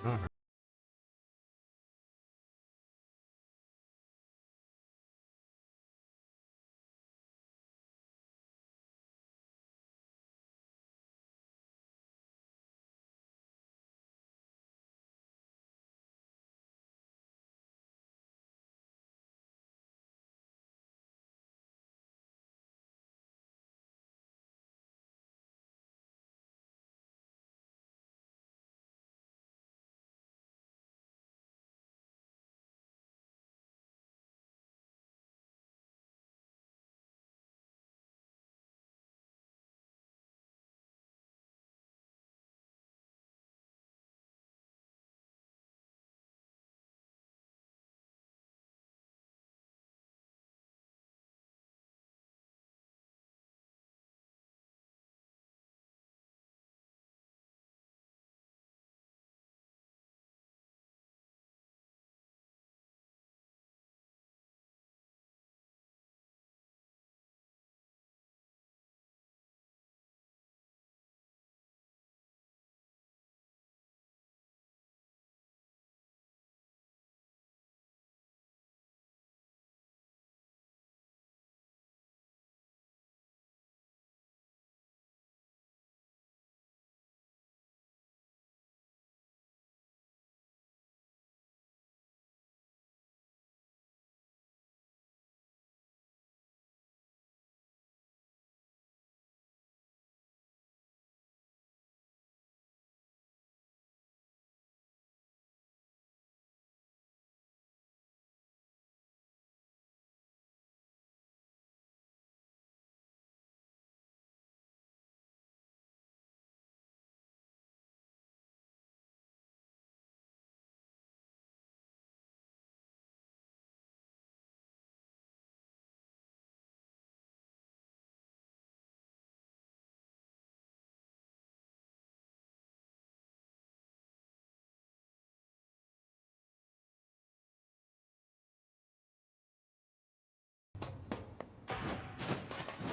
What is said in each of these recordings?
Alright.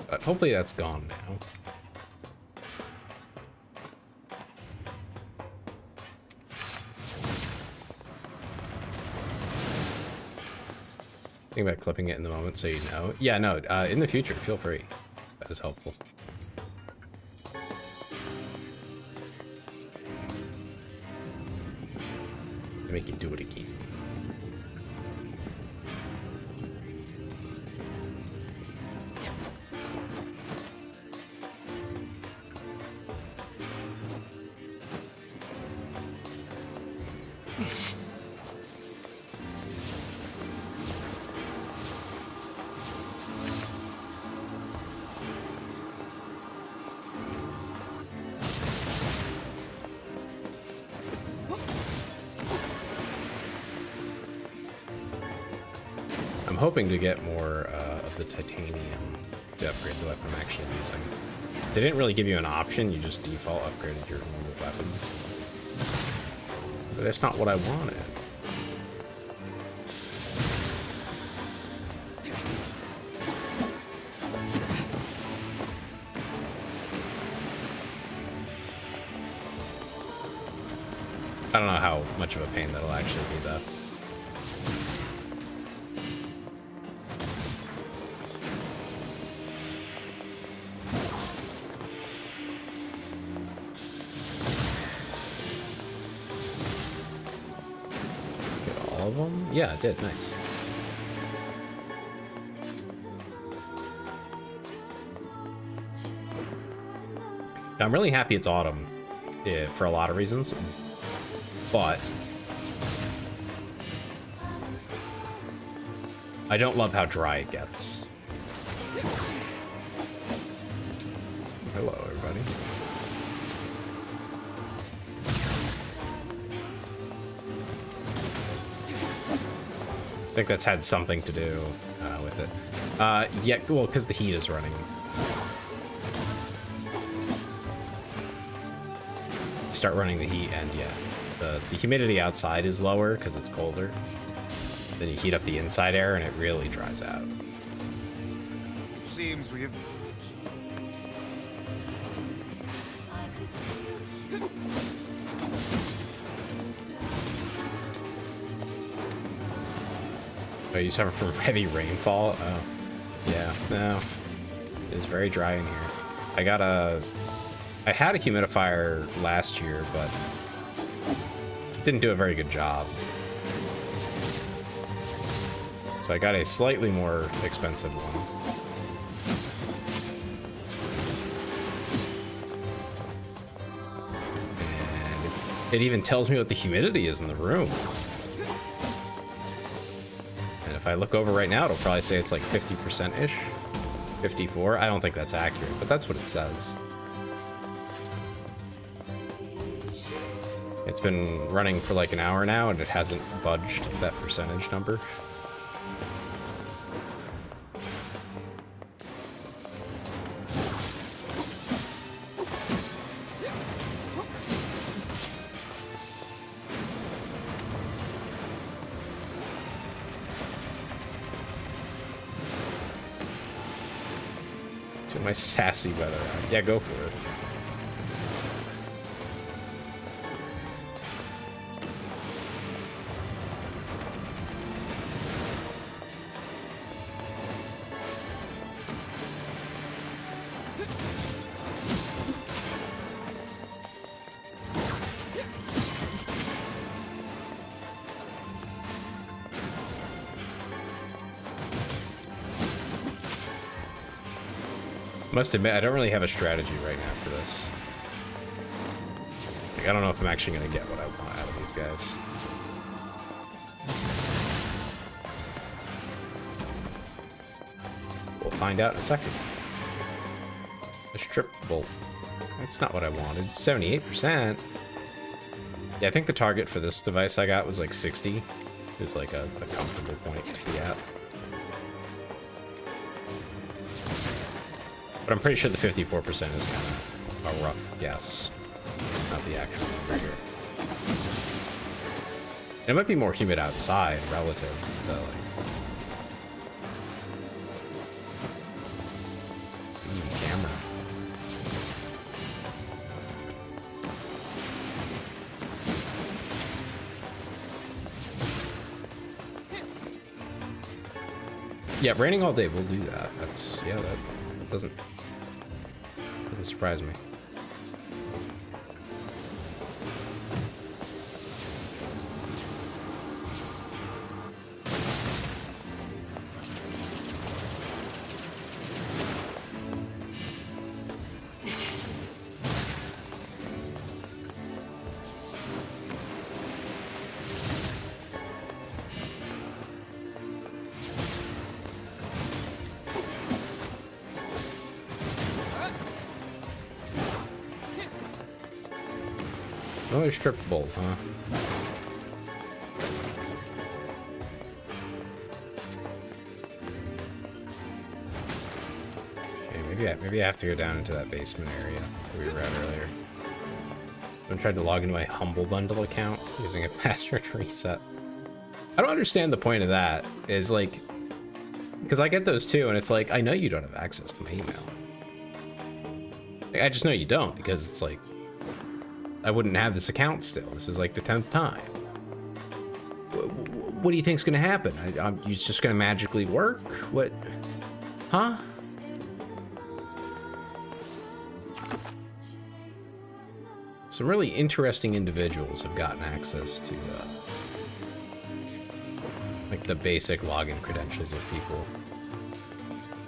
But hopefully that's gone now. Think about clipping it in the moment so you know. Yeah, no, in the future, feel free. That is helpful. Make you do it again. I'm hoping to get more of the titanium to upgrade the weapon I'm actually using. They didn't really give you an option, you just default upgraded your normal weapon. But that's not what I wanted. I don't know how much of a pain that'll actually be though. Of them? Yeah, it did. Nice. Now, I'm really happy it's autumn for a lot of reasons, but I don't love how dry it gets. Hello, everybody. I think that's had something to do with it. Yeah, well, because the heat is running. Start running the heat, and yeah, the humidity outside is lower because it's colder. Then you heat up the inside air, and it really dries out. It seems we have. Oh, you suffer from heavy rainfall? Oh, yeah, no. It's very dry in here. I had a humidifier last year, but it didn't do a very good job. So I got a slightly more expensive one. And it even tells me what the humidity is in the room. And if I look over right now, it'll probably say it's like 50%-ish. 54. I don't think that's accurate, but that's what it says. It's been running for like an hour now, and it hasn't budged that percentage number. My sassy weather out. Yeah, go for it. Must admit, I don't really have a strategy right now for this. Like, I don't know if I'm actually going to get what I want out of these guys. We'll find out in a second. A strip bolt. That's not what I wanted. 78%. Yeah, I think the target for this device I got was like 60. Is like a comfortable point to be at. But I'm pretty sure the 54% is kind of a rough guess, not the actual number here. It might be more humid outside, relative, though. Camera. Yeah, raining all day will do that. That's, yeah, that doesn't surprise me. Another strip bolt, huh? Okay, maybe I have to go down into that basement area that we were at earlier. I tried to log into my Humble Bundle account using a password reset. I don't understand the point of that. Is like, because I get those too, and it's like, I know you don't have access to my email. Like, I just know you don't, because it's like, I wouldn't have this account still. This is like the 10th time. What do you think's gonna happen? It's just gonna magically work? What? Huh? Some really interesting individuals have gotten access to like the basic login credentials of people.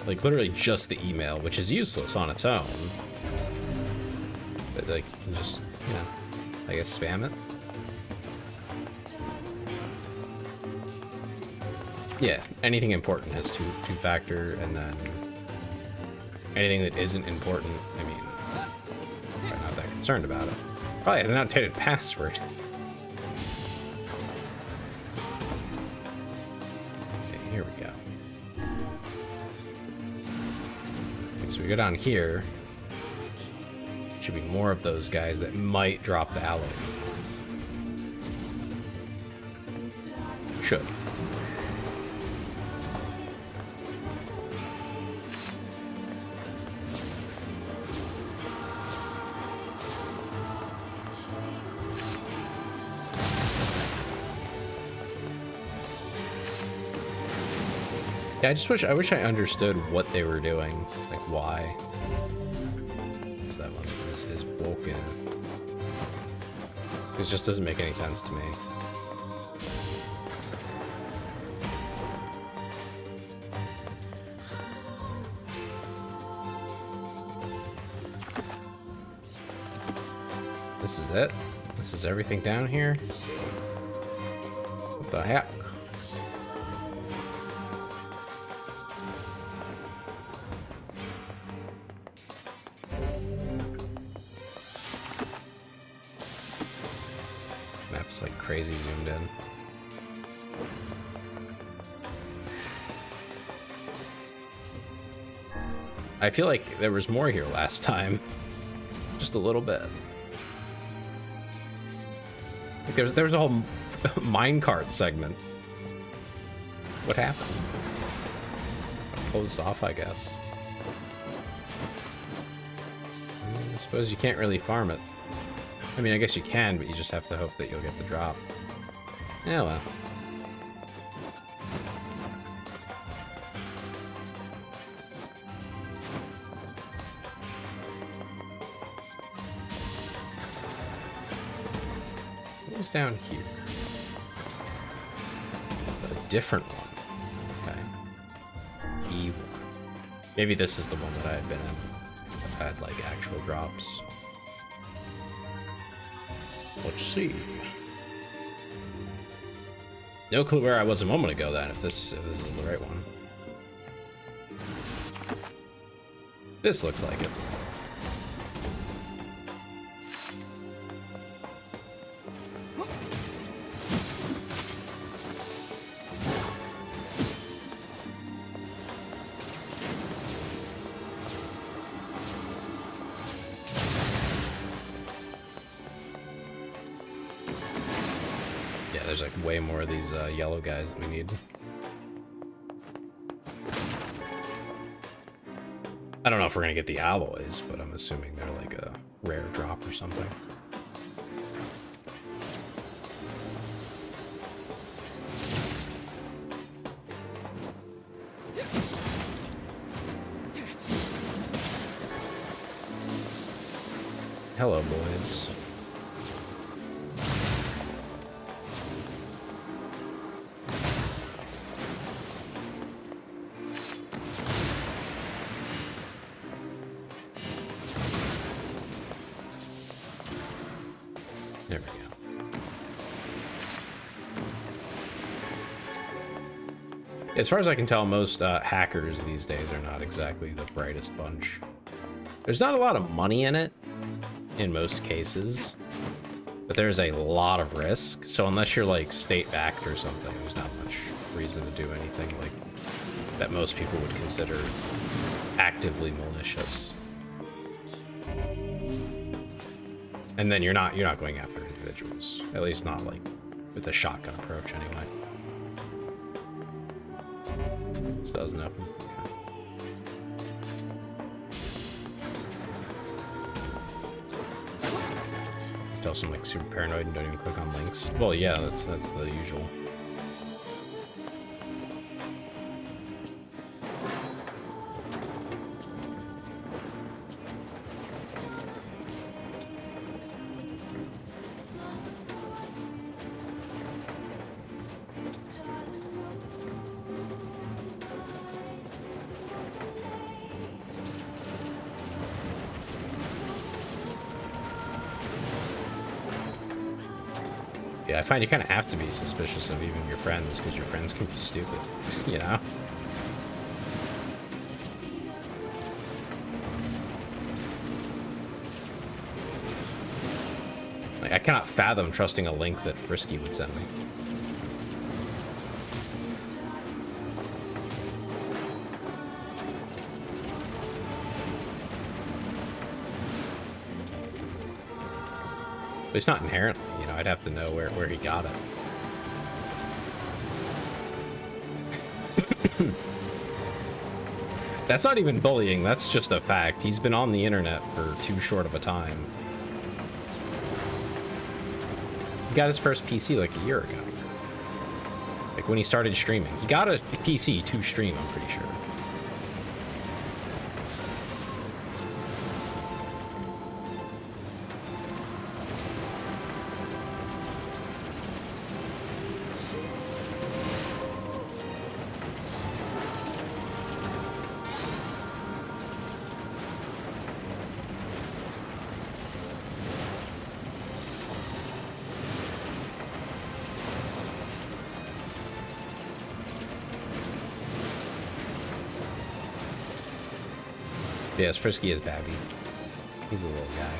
Like literally just the email, which is useless on its own. But like you can just, you know, I guess spam it. Yeah, anything important has two-factor, and then anything that isn't important, I mean, I'm not that concerned about it. Probably has an outdated password. Okay, here we go. Okay, so we go down here. Should be more of those guys that might drop the alloy. Should. Yeah, I wish I understood what they were doing, like why. So that one is broken. This just doesn't make any sense to me. This is it? This is everything down here? What the heck? Map's like crazy zoomed in. I feel like there was more here last time. Just a little bit. Like there was a whole minecart segment. What happened? Closed off, I guess. I suppose you can't really farm it. I mean, I guess you can, but you just have to hope that you'll get the drop. Yeah, well. What was down here? A different one. Okay. E1. Maybe this is the one that I had been in. That had, like, actual drops. Let's see. No clue where I was a moment ago then, if this is the right one. This looks like it. There's like way more of these yellow guys that we need. I don't know if we're gonna get the alloys, but I'm assuming they're like a rare drop or something. Hello, boys. There we go. As far as I can tell, most hackers these days are not exactly the brightest bunch. There's not a lot of money in it, in most cases, but there's a lot of risk. So unless you're like state-backed or something, there's not much reason to do anything like that most people would consider actively malicious. And then you're not going after individuals, at least not like with a shotgun approach anyway. This doesn't open. Still some like super paranoid and don't even click on links. Well, yeah, that's the usual. Yeah, I find you kind of have to be suspicious of even your friends, because your friends can be stupid, you know? Like, I cannot fathom trusting a link that Frisky would send me. At least not inherently, you know, I'd have to know where he got it. That's not even bullying, that's just a fact. He's been on the internet for too short of a time. He got his first PC like a year ago. Like when he started streaming. He got a PC to stream, I'm pretty sure. Yeah, as frisky as Babby. He's a little guy.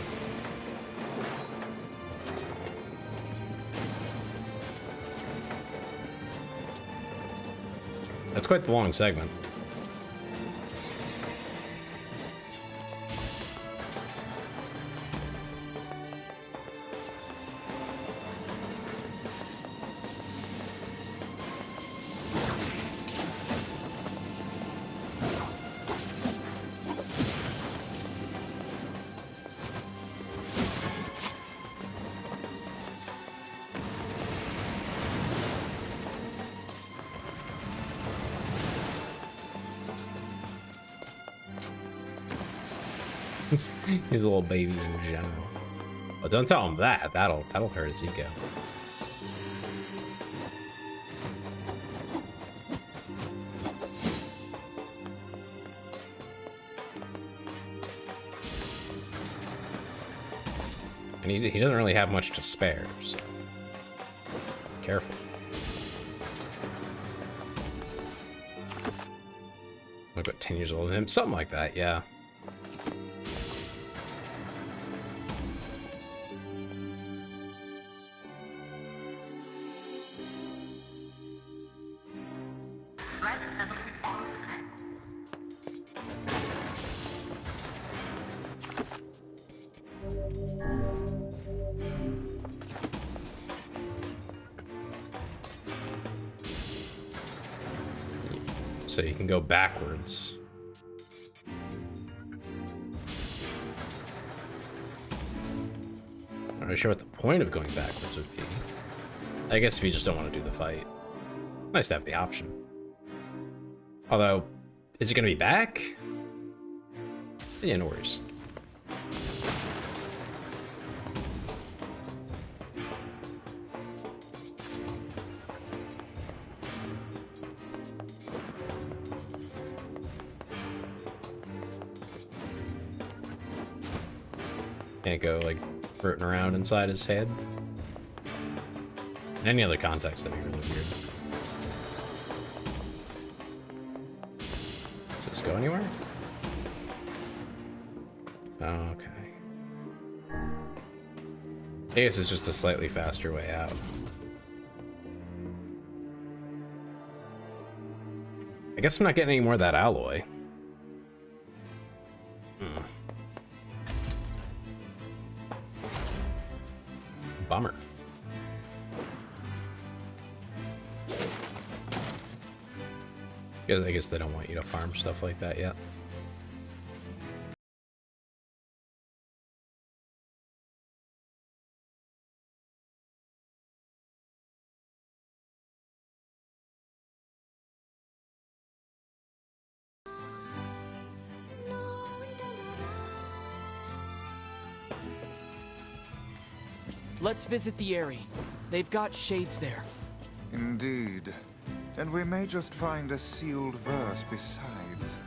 That's quite the long segment. He's a little baby in general. But don't tell him that. That'll hurt his ego. And he doesn't really have much to spare, so careful. Like what, 10 years older than him? Something like that, yeah. So you can go backwards. I'm not really sure what the point of going backwards would be. I guess if you just don't want to do the fight. Nice to have the option. Although, is it going to be back? Yeah, no worries. Can't go, like, rooting around inside his head. In any other context, that'd be really weird. Does this go anywhere? Oh, okay. I guess it's just a slightly faster way out. I guess I'm not getting any more of that alloy. Bummer. Because I guess they don't want you to farm stuff like that yet. Let's visit the Eyrie. They've got shades there. Indeed. And we may just find a sealed verse besides.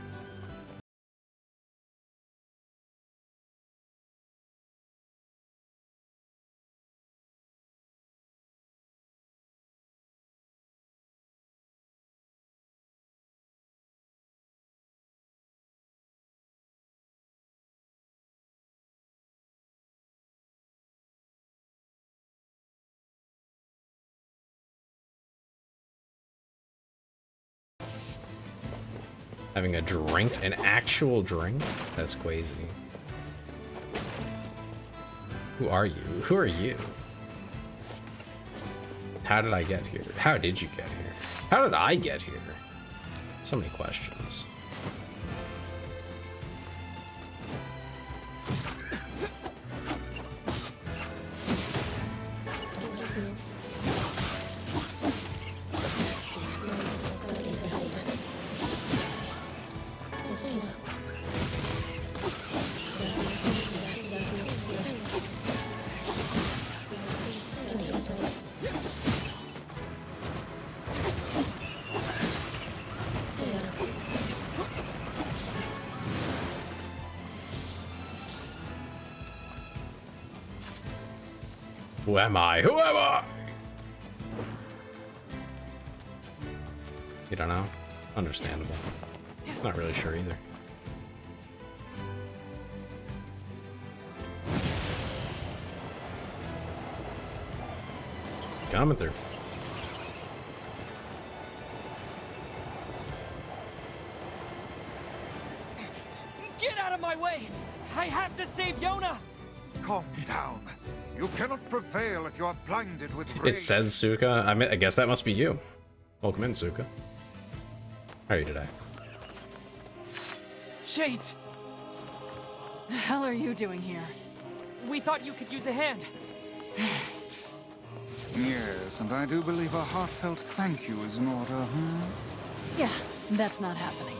Having a drink? An actual drink? That's crazy. Who are you? Who are you? How did I get here? How did you get here? How did I get here? So many questions. Who am I? Who am I? You don't know? Understandable. Not really sure either. Coming through. Get out of my way! I have to save Yona! Calm down. You cannot prevail if you are blinded with rage. It says Suka. I guess that must be you. Welcome in, Suka. How are you today? Shades! The hell are you doing here? We thought you could use a hand. Yes, and I do believe a heartfelt thank you is in order, hmm? Yeah, that's not happening.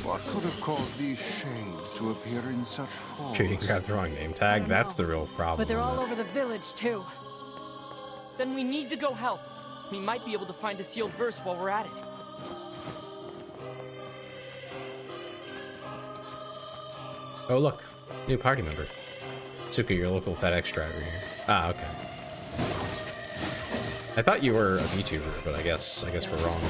What could have caused these shades to appear in such force? Cheating got the wrong name tag. That's the real problem. But they're all with it. over the village, too. Then we need to go help. We might be able to find a sealed verse while we're at it. Oh, look. New party member. Suka, your local FedEx driver here. Ah, okay. I thought you were a VTuber, but I guess we're wrong.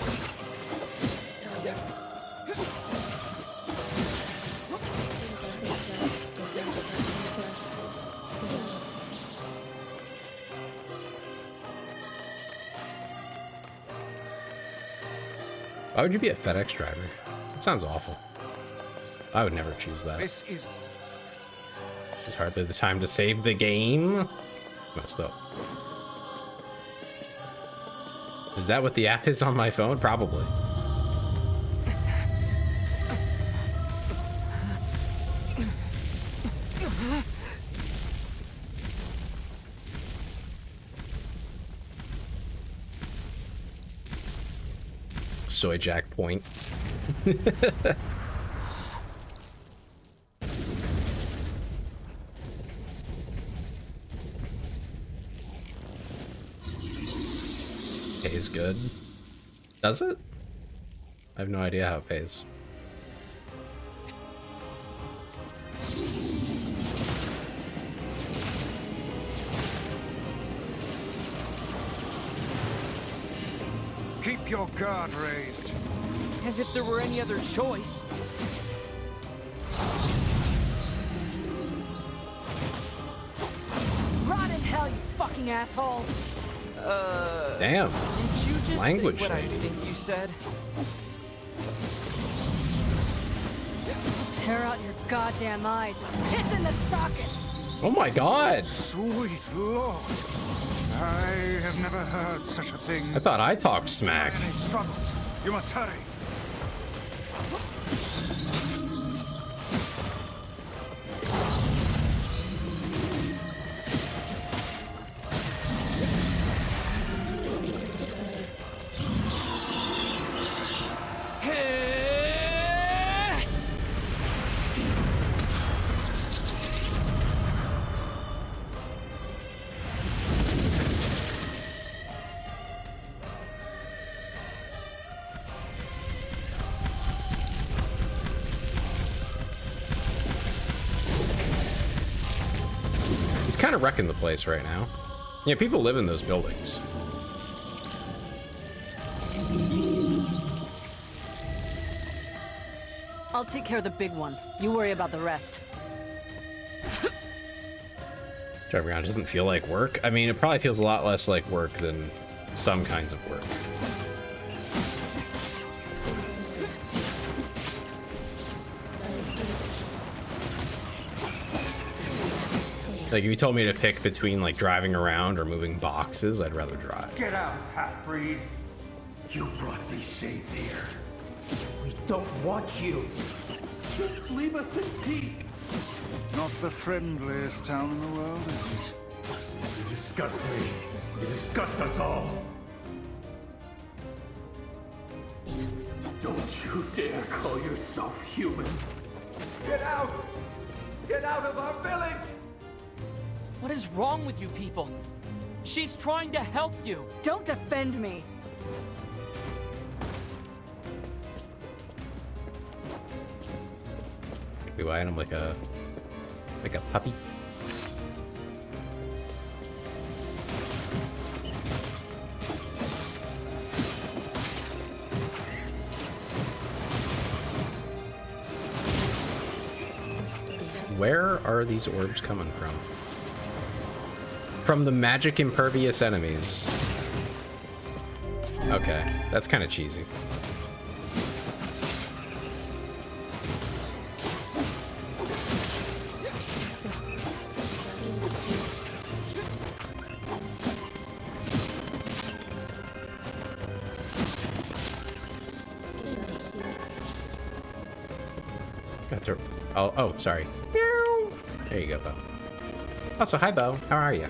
Why would you be a FedEx driver? That sounds awful. I would never choose that. This is... It's hardly the time to save the game. Messed up. Is that what the app is on my phone? Probably. Soy Jack point. Pays good. Does it? I have no idea how it pays. Keep your guard raised. As if there were any other choice. Rot in hell, you fucking asshole! Damn. Did you just Language say what I shady. think you said? Tear out your goddamn eyes and piss in the sockets! Oh my god. Sweet Lord. I have never heard such a thing. I thought I talked smack. Any struggles? You must hurry. He's kind of wrecking the place right now. Yeah, people live in those buildings. I'll take care of the big one. You worry about the rest. Driving around doesn't feel like work. I mean, it probably feels a lot less like work than some kinds of work. Like, if you told me to pick between, like, driving around or moving boxes, I'd rather drive. Get out, half-breed. You brought these shades here. We don't want you. Just leave us in peace. Not the friendliest town in the world, is it? You disgust me. You disgust us all. Don't you dare call yourself human. Get out! Get out of our village! What is wrong with you people? She's trying to help you. Don't defend me. Do I him like a puppy? Where are these orbs coming from? From the magic impervious enemies. Okay, that's kind of cheesy. Oh, sorry. There you go, Bo. Also, hi, Bo. How are you?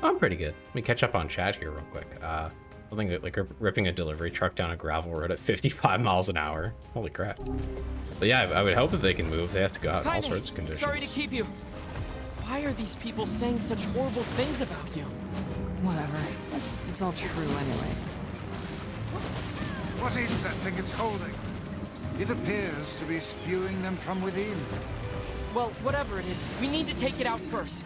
I'm pretty good. Let me catch up on chat here real quick. I think like ripping a delivery truck down a gravel road at 55 miles an hour. Holy crap. But yeah, I would hope that they can move. They have to go out in all sorts of conditions. Sorry to keep you. Why are these people saying such horrible things about you? Whatever. It's all true anyway. What is that thing it's holding? It appears to be spewing them from within. Well, whatever it is, we need to take it out first.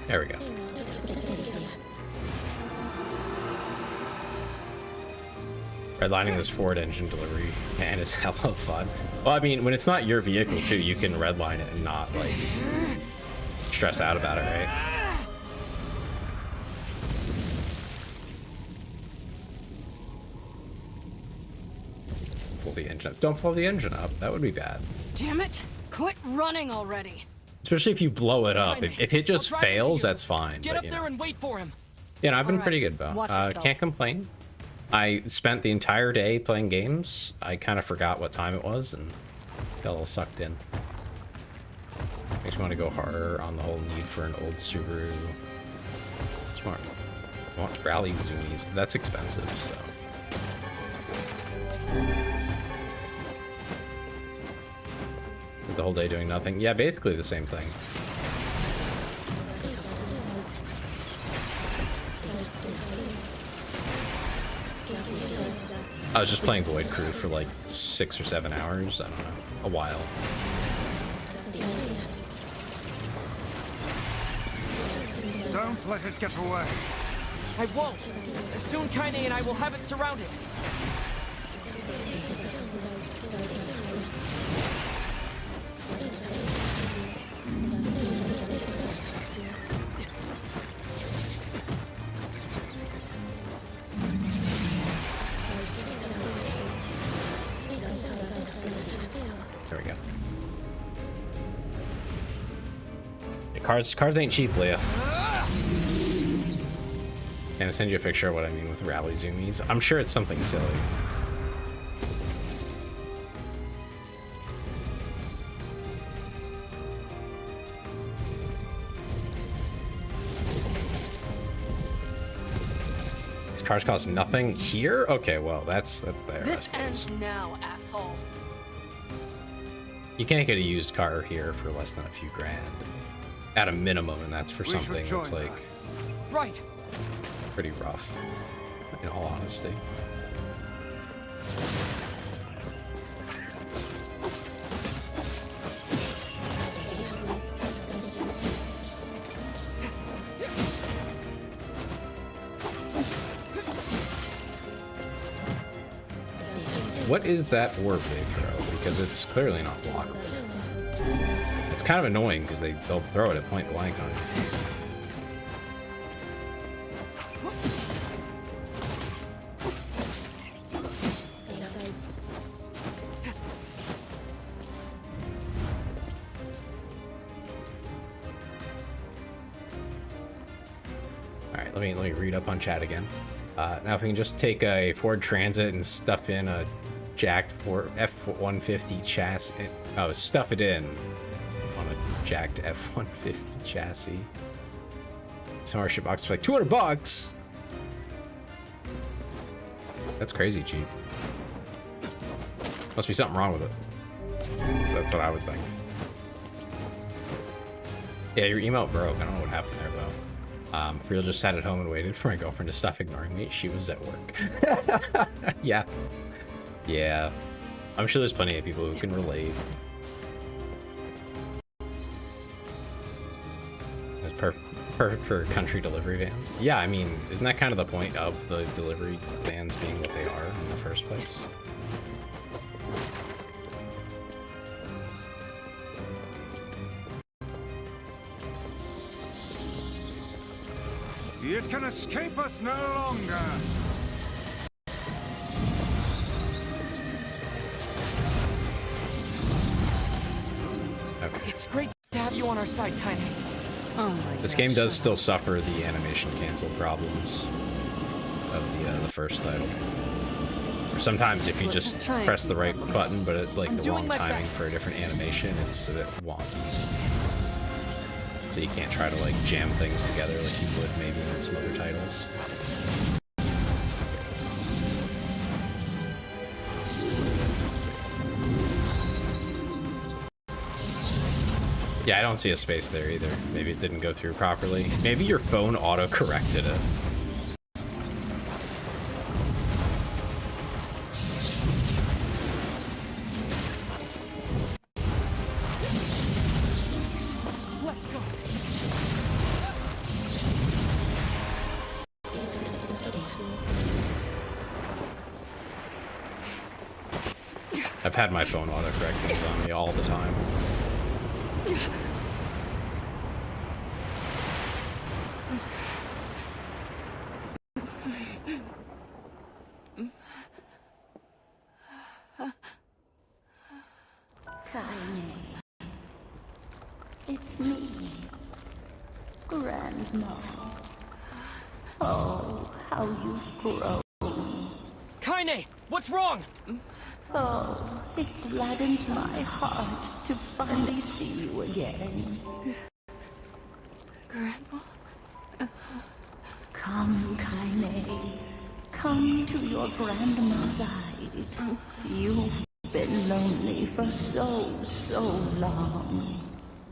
There we go. Redlining this Ford engine delivery, man, is hella fun. Well, I mean, when it's not your vehicle, too, you can redline it and not, like, stress out about it, right? Pull the engine up. Don't pull the engine up. That would be bad. Damn it! Quit running already! Especially if you blow it up. If it just fails, that's fine. Get but, up there and wait for him. Yeah, no, I've been Alright, pretty good, Bo. watch yourself. Can't complain. I spent the entire day playing games. I kind of forgot what time it was and got a little sucked in. Makes me want to go harder on the whole need for an old Subaru. Smart. I want rally zoomies. That's expensive, so. The whole day doing nothing. Yeah, basically the same thing. I was just playing Void Crew for like 6 or 7 hours. I don't know. A while. Don't let it get away. I won't. Soon Kaine and I will have it surrounded. There we go. Yeah, cars ain't cheap, Leah. Can I send you a picture of what I mean with rally zoomies? I'm sure it's something silly. These cars cost nothing here? Okay, well, that's there. This ends now, asshole. You can't get a used car here for less than a few grand. At a minimum, and that's for We should something join that's like her. Right. pretty rough, in all honesty. What is that orb they throw? Because it's clearly not blockable. It's kind of annoying because they'll throw it at point blank on you. Alright, let me read up on chat again. Now if we can just take a Ford Transit and stuff in a jacked F-150 chassis. Oh, stuff it in on a jacked F-150 chassis. Some of our shit boxes for like $200. That's crazy cheap. Must be something wrong with it. So that's what I would think. Yeah, your email broke. I don't know what happened there, though. Friel just sat at home and waited for my girlfriend to stop ignoring me. She was at work. Yeah. Yeah. I'm sure there's plenty of people who can relate. It's perfect for country delivery vans. Yeah, I mean, isn't that kind of the point of the delivery vans being what they are in the first place? It can escape us no longer. Okay. It's great to have you on our side, Kaine. Oh my This God, game does shut still suffer the animation cancel problems of the first title. Or sometimes if you Let's just try it. press the right button, but at like I'm the doing wrong my timing best. for a different animation, it's a bit wonky. So you can't try to like jam things together like you would maybe in some other titles. Yeah, I don't see a space there either. Maybe it didn't go through properly. Maybe your phone auto-corrected it. Let's go. I've had my phone autocorrect things on me all the time. Kaine. It's me, Grandma. Oh, how you've grown. Kaine, what's wrong? Oh, it gladdens my heart to finally see you again. Grandma? Come, Kaine. Come to your grandma's side. You've been lonely for so long.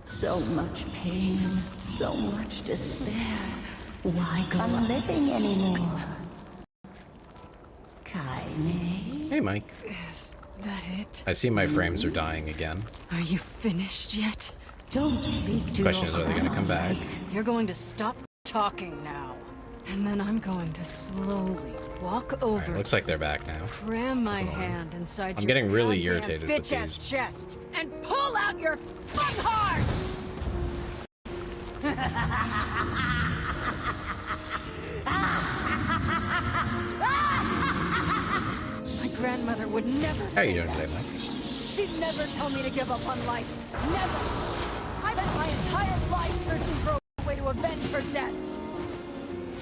So much pain, so much despair. Why go on living anymore? Kaine? Hey, Mike. Is that it? I see my frames are dying again. Are you finished yet? Don't speak to Question your is, are they going to come back? You're going to stop talking now. And then I'm going to slowly walk over Alright, looks like they're back now. cram my hand inside I'm your getting really goddamn irritated with bitch-ass these. chest and pull out your fun heart! My grandmother would never How are say you doing that. today, Mike? She'd never tell me to give up on life. Never! I've spent my entire life searching for a way to avenge her death.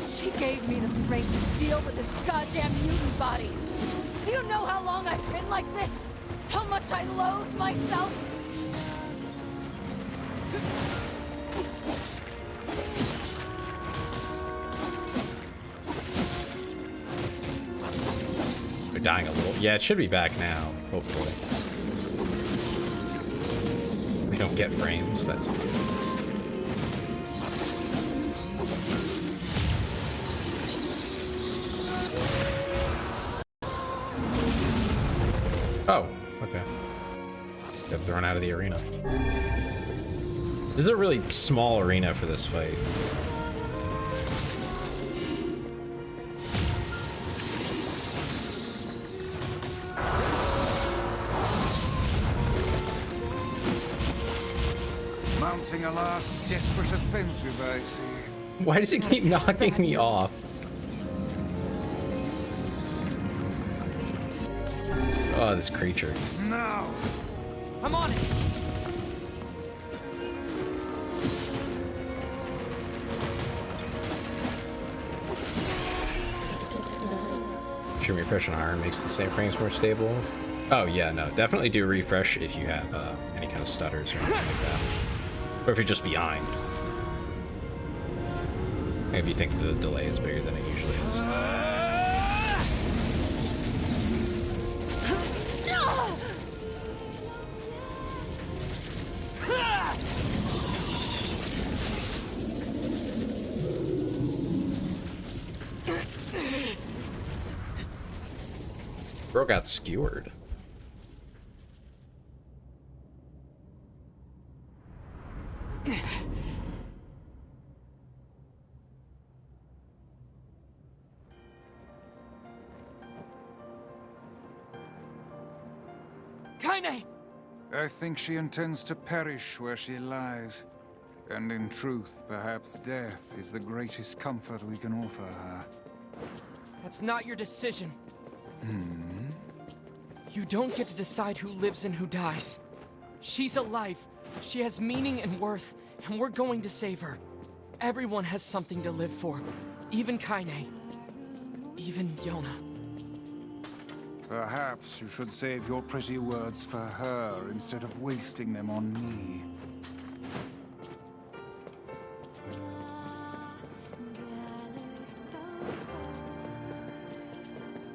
She gave me the strength to deal with this goddamn mutant body. Do you know how long I've been like this? How much I loathe myself? They're dying a little. Yeah, it should be back now, hopefully. We don't get frames, that's okay. Oh, okay. Got thrown out of the arena. This is a really small arena for this fight. Mounting a last desperate offensive, I see. Why does it keep knocking me off? Oh, this creature. Now! I'm on it. Sure, refresh on iron makes the save frames more stable. Oh yeah, no, definitely do refresh if you have any kind of stutters or anything like that, or if you're just behind. Maybe you think the delay is bigger than it usually is. Bro got skewered. Kaine! I think she intends to perish where she lies. And in truth, perhaps death is the greatest comfort we can offer her. That's not your decision. You don't get to decide who lives and who dies. She's alive. She has meaning and worth, and we're going to save her. Everyone has something to live for. Even Kaine. Even Yona. Perhaps you should save your pretty words for her instead of wasting them on me.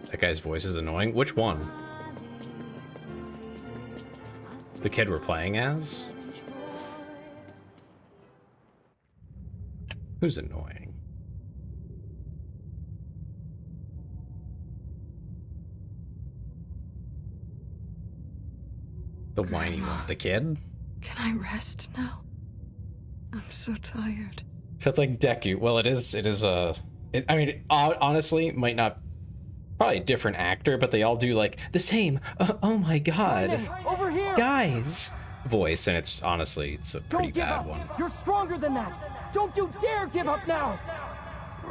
That guy's voice is annoying. Which one? The kid we're playing as? Who's annoying? The whiny one. The kid? Can I rest now? I'm so tired. That's like Deku. Well, it is, I mean, honestly, might not, probably a different actor, but they all do like the same, oh my god, Over here! guys, voice, and it's honestly, it's a pretty Don't give bad up! one. You're stronger than that! Don't you dare give up now!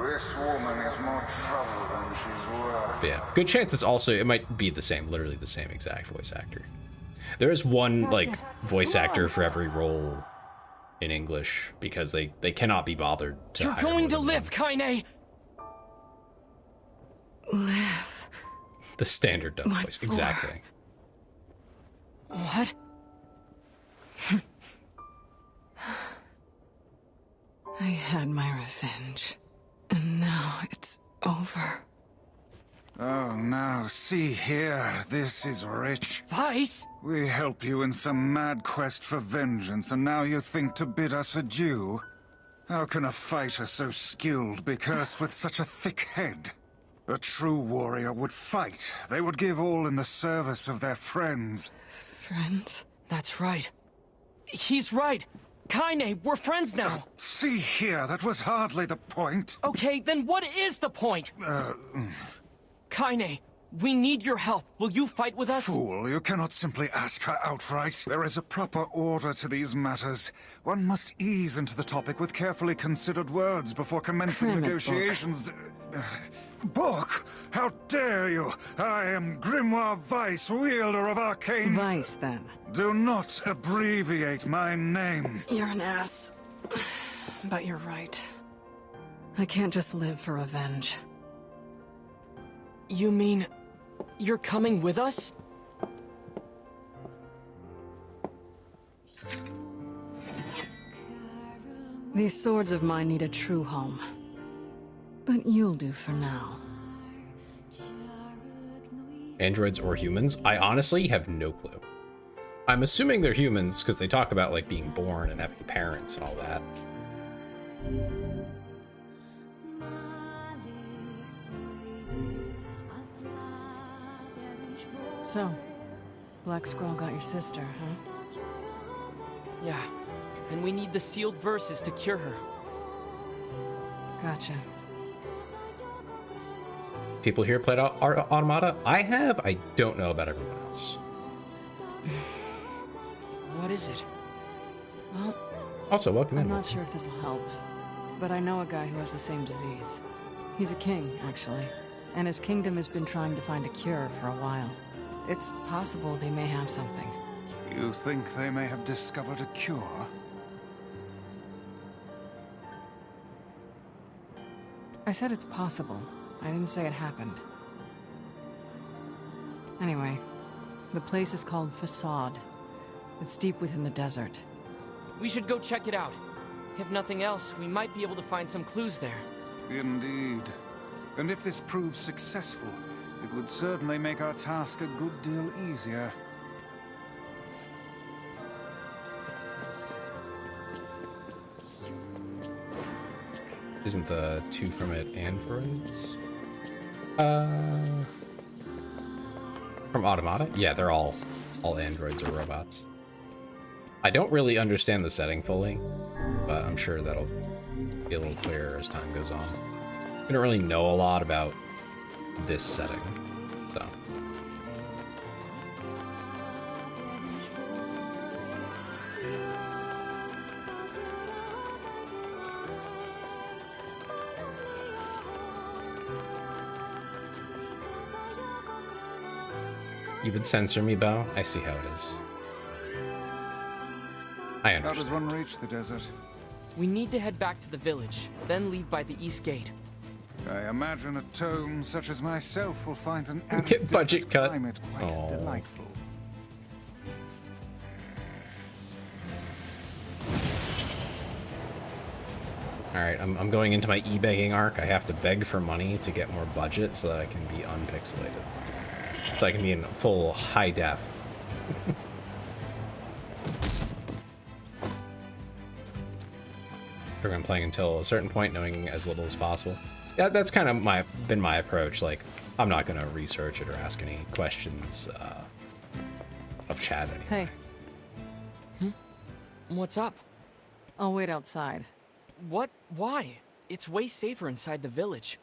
This woman is more trouble than she's worth. But yeah, good chance it's also, it might be the same, literally the same exact voice actor. There is one, like, voice actor for every role in English, because they cannot be bothered to You're hire going more to than live, Kaine! Live. the standard dub My voice, floor. exactly. What? I had my revenge. And now it's over. Oh, now, see here, this is rich. Vice? We helped you in some mad quest for vengeance, and now you think to bid us adieu? How can a fighter so skilled be cursed with such a thick head? A true warrior would fight. They would give all in the service of their friends. Friends? That's right. He's right. Kaine, we're friends now. See here, that was hardly the point. Okay, then what is the point? Kaine, we need your help. Will you fight with us? Fool, you cannot simply ask her outright. There is a proper order to these matters. One must ease into the topic with carefully considered words before commencing Cram it, negotiations. Book? How dare you? I am Grimoire Vice, wielder of arcane... Vice, then. Do not abbreviate my name. You're an ass. But you're right. I can't just live for revenge. You mean you're coming with us? These swords of mine need a true home. But you'll do for now. Androids or humans? I honestly have no clue. I'm assuming they're humans because they talk about like being born and having parents and all that. So, Black Scroll got your sister, huh? Yeah. And we need the sealed verses to cure her. Gotcha. People here played Automata? I have. I don't know about everyone else. What is it? Well, Also, welcome I'm in. not sure if this'll help, but I know a guy who has the same disease. He's a king, actually, and his kingdom has been trying to find a cure for a while. It's possible they may have something. You think they may have discovered a cure? I said it's possible. I didn't say it happened. Anyway, the place is called Facade. It's deep within the desert. We should go check it out. If nothing else, we might be able to find some clues there. Indeed. And if this proves successful, it would certainly make our task a good deal easier. Isn't the two from it androids? From Automata? Yeah, they're all androids or robots. I don't really understand the setting fully, but I'm sure that'll be a little clearer as time goes on. I don't really know a lot about this setting, so. You would censor me, Bo? I see how it is. I How does understand. one reach the desert? We need to head back to the village, then leave by the east gate. I imagine a tome such as myself will find an arid Get budget desert cut. climate quite Aw. delightful. Alright, I'm going into my e-begging arc. I have to beg for money to get more budget so that I can be unpixelated. So I can be in full high def. I'm playing until a certain point, knowing as little as possible. Yeah, that's kind of been my approach. Like, I'm not gonna research it or ask any questions of chat anymore. Hey, What's up? I'll wait outside. What? Why? It's way safer inside the village.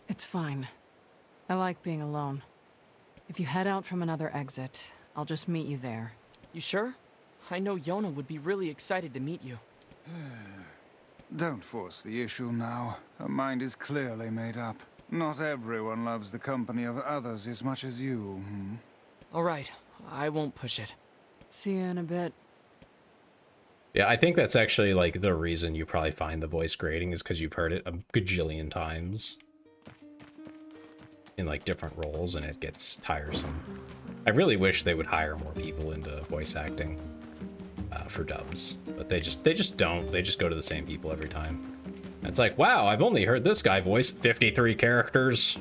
It's fine. I like being alone. If you head out from another exit, I'll just meet you there. You sure? I know Yona would be really excited to meet you. Don't force the issue now. Her mind is clearly made up. Not everyone loves the company of others as much as you. All right, I won't push it. See you in a bit. Yeah, I think that's actually like the reason you probably find the voice grating is because you've heard it a gajillion times in like different roles and it gets tiresome. I really wish they would hire more people into voice acting for dubs, but they just don't. They just go to the same people every time. And it's like, wow, I've only heard this guy voice 53 characters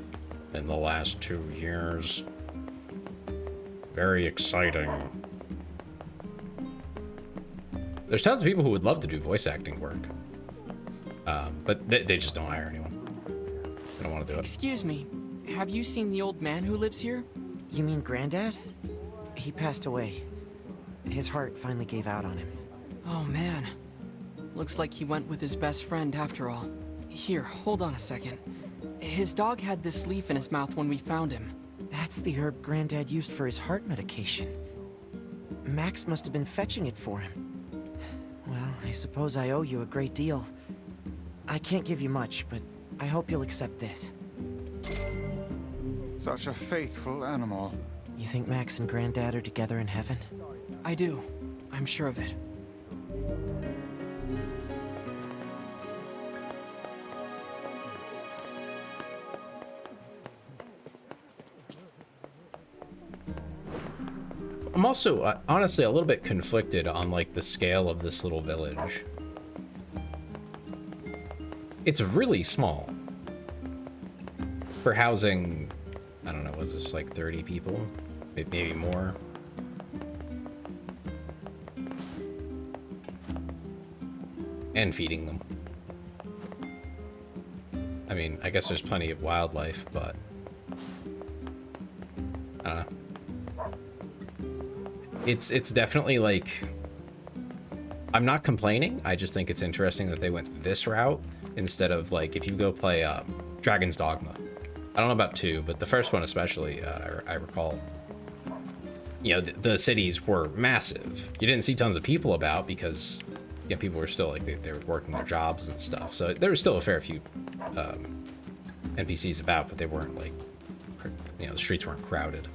in the last 2 years. Very exciting. There's tons of people who would love to do voice acting work, but they just don't hire anyone. They don't want to do it. Excuse me, have you seen the old man who lives here? You mean Granddad? He passed away. His heart finally gave out on him. Oh man. Looks like he went with his best friend after all. Here, hold on a second. His dog had this leaf in his mouth when we found him. That's the herb Granddad used for his heart medication. Max must have been fetching it for him. Well, I suppose I owe you a great deal. I can't give you much, but I hope you'll accept this. Such a faithful animal. You think Max and Granddad are together in heaven? I do. I'm sure of it. I'm also honestly a little bit conflicted on like the scale of this little village. It's really small for housing. I don't know, was this like 30 people? Maybe more. And feeding them. I mean, I guess there's plenty of wildlife, but I don't know. It's definitely like, I'm not complaining. I just think it's interesting that they went this route instead of like, if you go play Dragon's Dogma. I don't know about 2, but the first one especially, I recall, you know, the cities were massive. You didn't see tons of people about because, yeah, people were still like, they were working their jobs and stuff. So there was still a fair few NPCs about, but they weren't like, you know, the streets weren't crowded.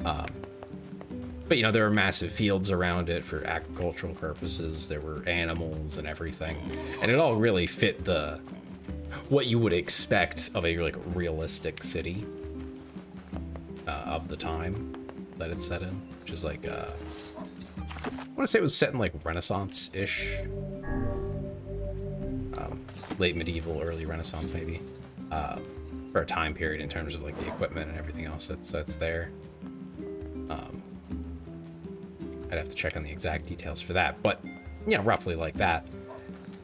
But, you know, there were massive fields around it for agricultural purposes. There were animals and everything. And it all really fit what you would expect of a, like, realistic city of the time that it's set in. Which is, like, I want to say it was set in, like, Renaissance-ish. Late medieval, early Renaissance, maybe. For a time period in terms of, like, the equipment and everything else that's there. I'd have to check on the exact details for that, but, you know, roughly like that.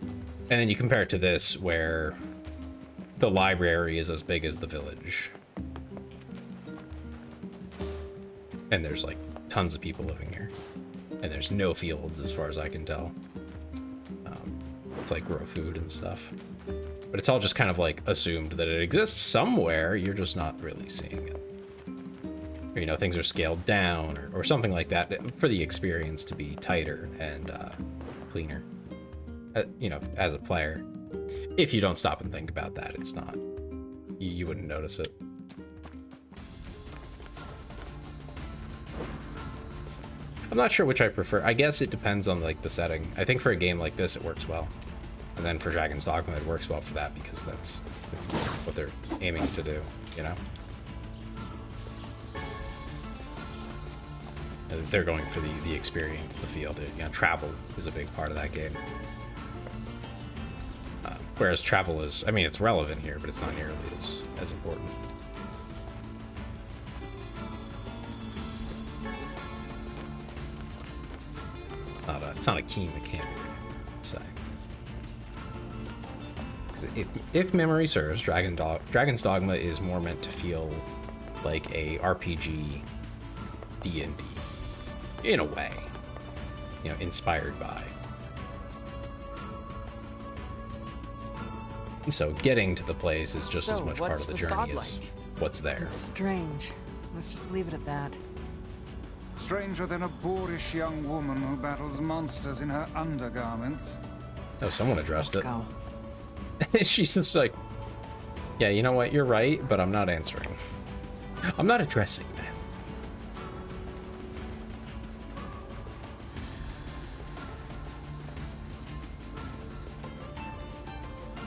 And then you compare it to this, where the library is as big as the village. And there's, like, tons of people living here. And there's no fields, as far as I can tell. To, like, grow food and stuff. But it's all just kind of, like, assumed that it exists somewhere, you're just not really seeing it. Or, you know, things are scaled down or something like that for the experience to be tighter and cleaner, you know, as a player. If you don't stop and think about that, it's not. You wouldn't notice it. I'm not sure which I prefer. I guess it depends on, like, the setting. I think for a game like this, it works well. And then for Dragon's Dogma, it works well for that because that's what they're aiming to do, you know? They're going for the experience, the feel. You know, travel is a big part of that game. Whereas travel is, I mean, it's relevant here, but it's not nearly as important. It's not a key mechanic, I'd say. If memory serves, Dragon's Dogma is more meant to feel like a RPG D&D. In a way, you know, inspired by. And so getting to the place is just as much part of the journey as what's there. It's strange. Let's just leave it at that. Stranger than a boorish young woman who battles monsters in her undergarments. Oh, someone addressed Let's it. go. She's just like, yeah, you know what? You're right, but I'm not answering. I'm not addressing that.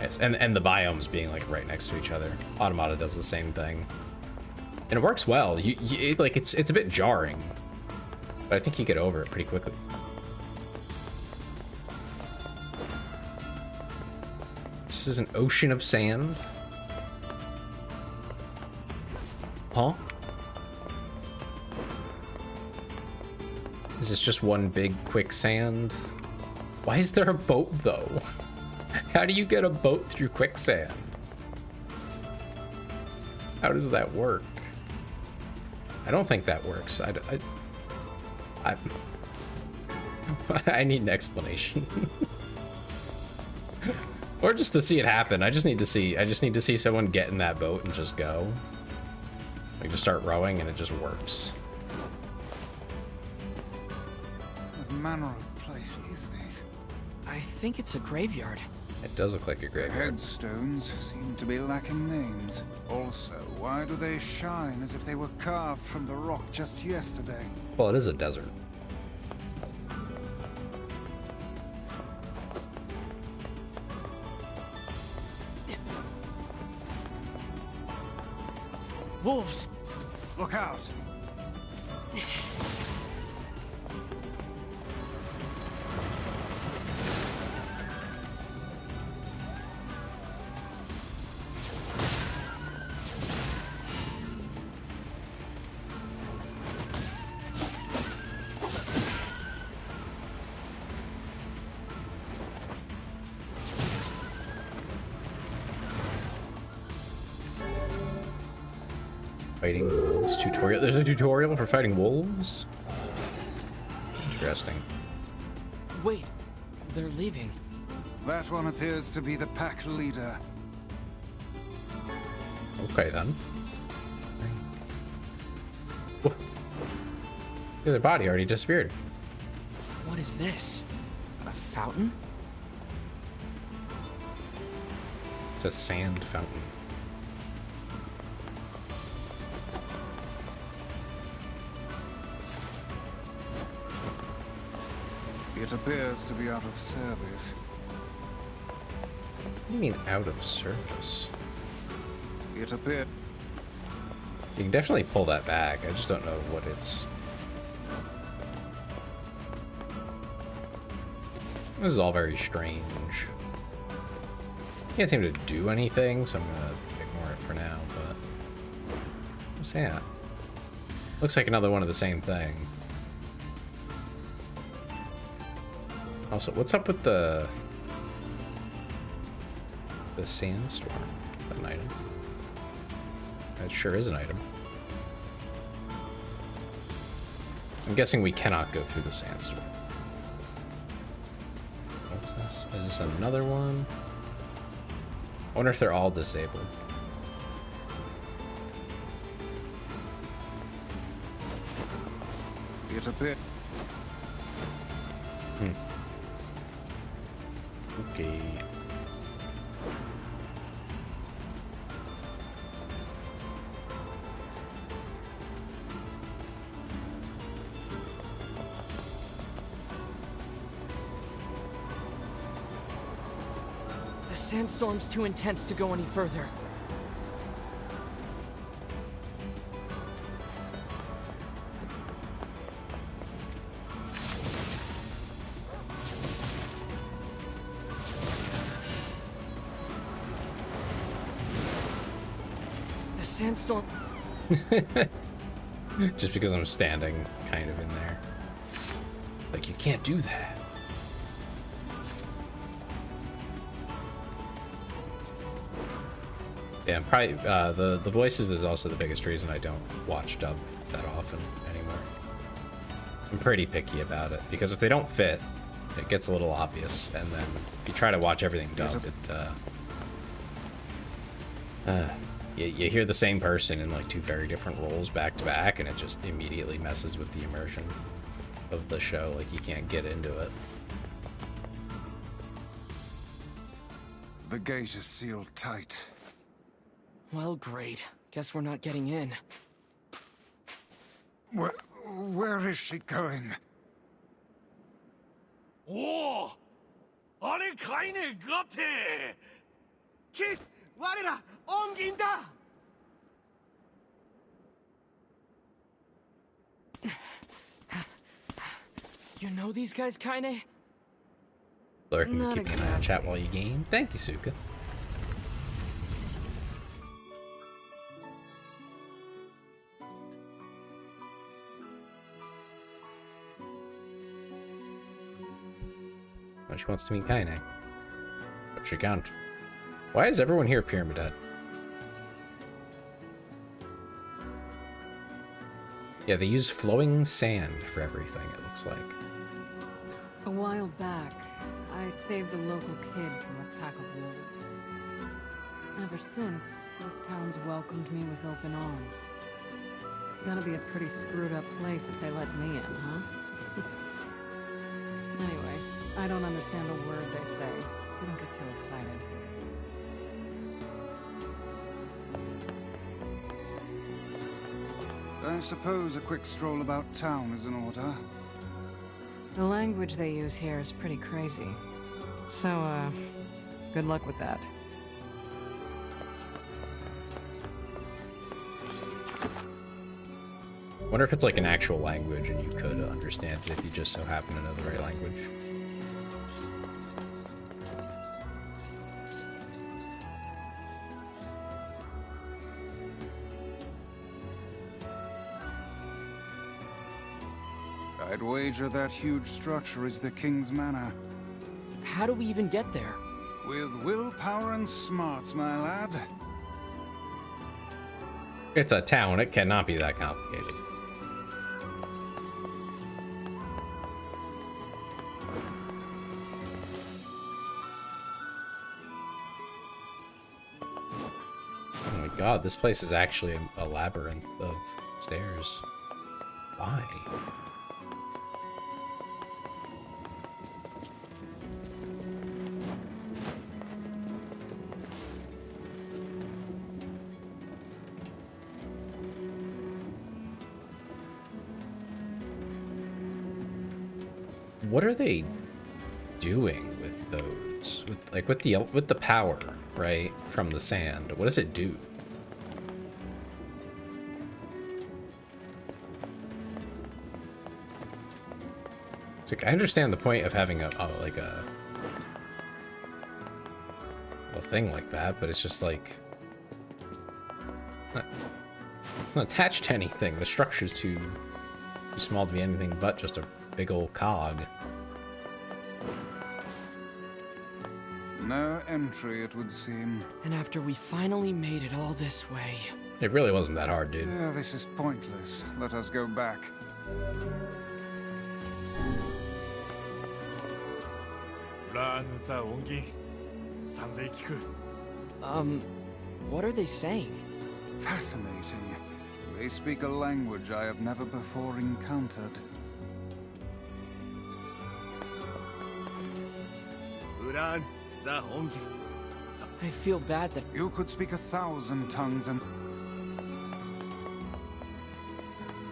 Yes, and the biomes being, like, right next to each other. Automata does the same thing, and it works well. Like, it's a bit jarring, but I think you get over it pretty quickly. This is an ocean of sand. Huh? Is this just one big quicksand? Why is there a boat, though? How do you get a boat through quicksand? How does that work? I don't think that works. I need an explanation. Or just to see it happen. I just need to see someone get in that boat and just go. Like, just start rowing and it just works. What manner of place is this? I think it's a graveyard. It does look like a The graveyard. headstones seem to be lacking names. Also, why do they shine as if they were carved from the rock just yesterday? Well, it is a desert. Wolves! Look out! Fighting wolves tutorial. There's a tutorial for fighting wolves? Interesting. Wait, they're leaving. That one appears to be the pack leader. Okay, then. Whoa. The other body already disappeared. What is this? A fountain? It's a sand fountain. It appears to be out of service. What do you mean out of service? It appears. You can definitely pull that back. I just don't know what it's... This is all very strange. Can't seem to do anything, so I'm gonna ignore it for now, but... What's that? Looks like another one of the same thing. Also, what's up with the sandstorm? Is that an item? That sure is an item. I'm guessing we cannot go through the sandstorm. What's this? Is this another one? I wonder if they're all disabled. It appears. Okay. The sandstorm's too intense to go any further. The sandstorm... Just because I'm standing kind of in there. Like, you can't do that. Yeah, probably the voices is also the biggest reason I don't watch dub that often anymore. I'm pretty picky about it because if they don't fit, it gets a little obvious, and then if you try to watch everything dubbed, you hear the same person in like two very different roles back to back, and it just immediately messes with the immersion of the show. Like, you can't get into it. The gate is sealed tight. Well, great. Guess we're not getting in. Where is she going? 오! 아니 카이네 같아! 킷! 와르라! 옮긴다! You know these guys, Kaine? Lurking, Not keeping an eye on chat while you game. Thank you, Suka. Well, she wants to meet Kaine. But she can't. Why is everyone here Pyramid Head? Yeah, they use flowing sand for everything, it looks like. A while back, I saved a local kid from a pack of wolves. Ever since, this town's welcomed me with open arms. Gonna be a pretty screwed up place if they let me in, huh? Anyway, I don't understand a word they say, so don't get too excited. I suppose a quick stroll about town is in order. The language they use here is pretty crazy. So, good luck with that. Wonder if it's like an actual language and you could understand it if you just so happen to know the right language. I'd wager that huge structure is the king's manor. How do we even get there? With willpower and smarts, my lad. It's a town, it cannot be that complicated. Oh my god, this place is actually a labyrinth of stairs. Why? What are they doing with those? With the power, right, from the sand. What does it do? It's like, I understand the point of having a thing like that, but it's just like it's not attached to anything. The structure's too small to be anything but just a big old cog. No entry, it would seem. And after we finally made it all this way... It really wasn't that hard, dude. Yeah, this is pointless. Let us go back. What are they saying? Fascinating. They speak a language I have never before encountered. I feel bad that... You could speak 1,000 tongues and...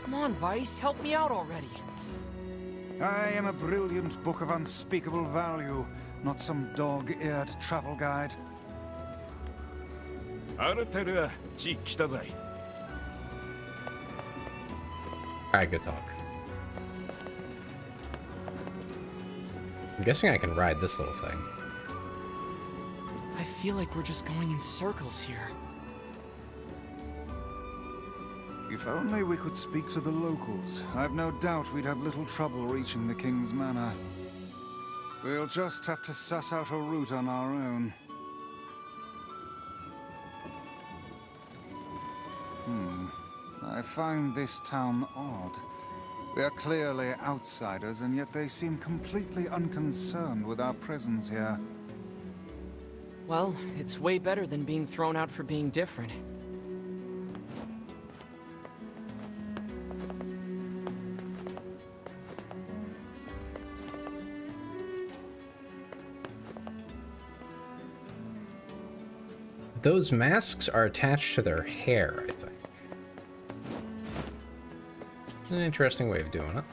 Come on, Vice, help me out already. I am a brilliant book of unspeakable value, not some dog-eared travel guide. Alright, good talk. I'm guessing I can ride this little thing. I feel like we're just going in circles here. If only we could speak to the locals. I've no doubt we'd have little trouble reaching the King's Manor. We'll just have to suss out a route on our own. I find this town odd. We are clearly outsiders, and yet they seem completely unconcerned with our presence here. Well, it's way better than being thrown out for being different. Those masks are attached to their hair, I think. An interesting way of doing it.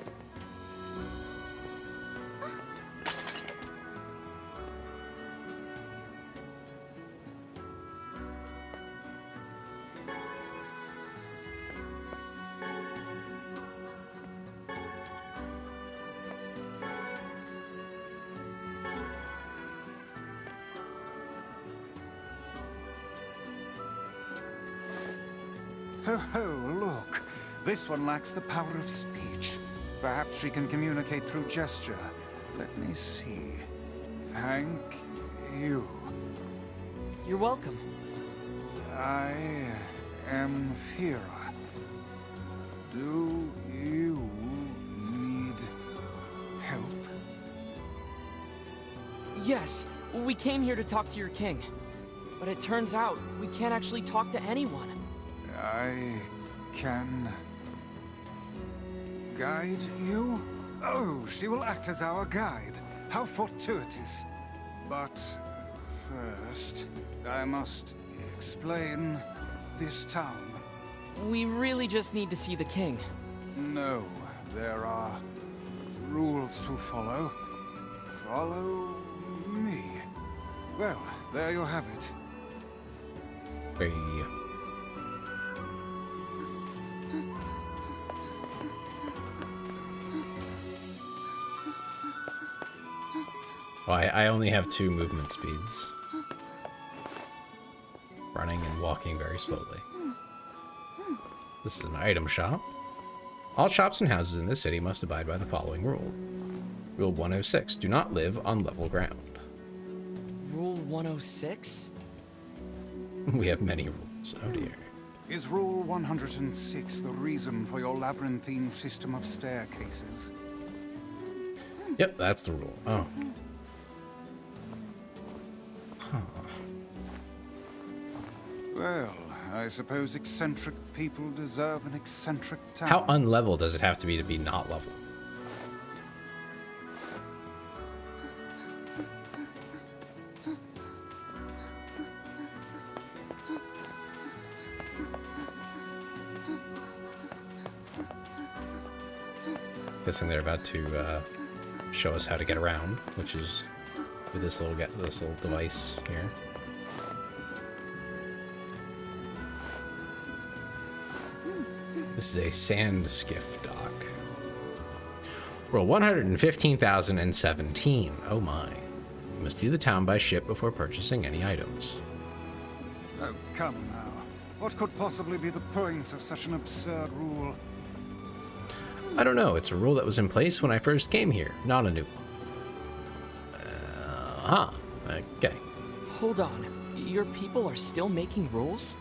Ho ho, look. This one lacks the power of speech. Perhaps she can communicate through gesture. Let me see. Thank you. You're welcome. I am Fira. Do you need help? Yes, we came here to talk to your king. But it turns out we can't actually talk to anyone. I can guide you? Oh, she will act as our guide. How fortuitous. But first, I must explain this town. We really just need to see the king. No, there are rules to follow. Follow me. Well, there you have it. Hey. Oh, I only have 2 movement speeds. Running and walking very slowly. This is an item shop. All shops and houses in this city must abide by the following rule. Rule 106. Do not live on level ground. Rule 106? We have many rules. Oh dear. Is Rule 106 the reason for your labyrinthine system of staircases? Yep, that's the rule. Oh. Huh. Well, I suppose eccentric people deserve an eccentric town. How unlevel does it have to be not level? Guessing they're about to show us how to get around, which is with this little device here. This is a sand skiff dock. Roll 115,017. Oh my. You must view the town by ship before purchasing any items. Oh, come now. What could possibly be the point of such an absurd rule? I don't know. It's a rule that was in place when I first came here, not a new one. Okay. Hold on. Your people are still making rules?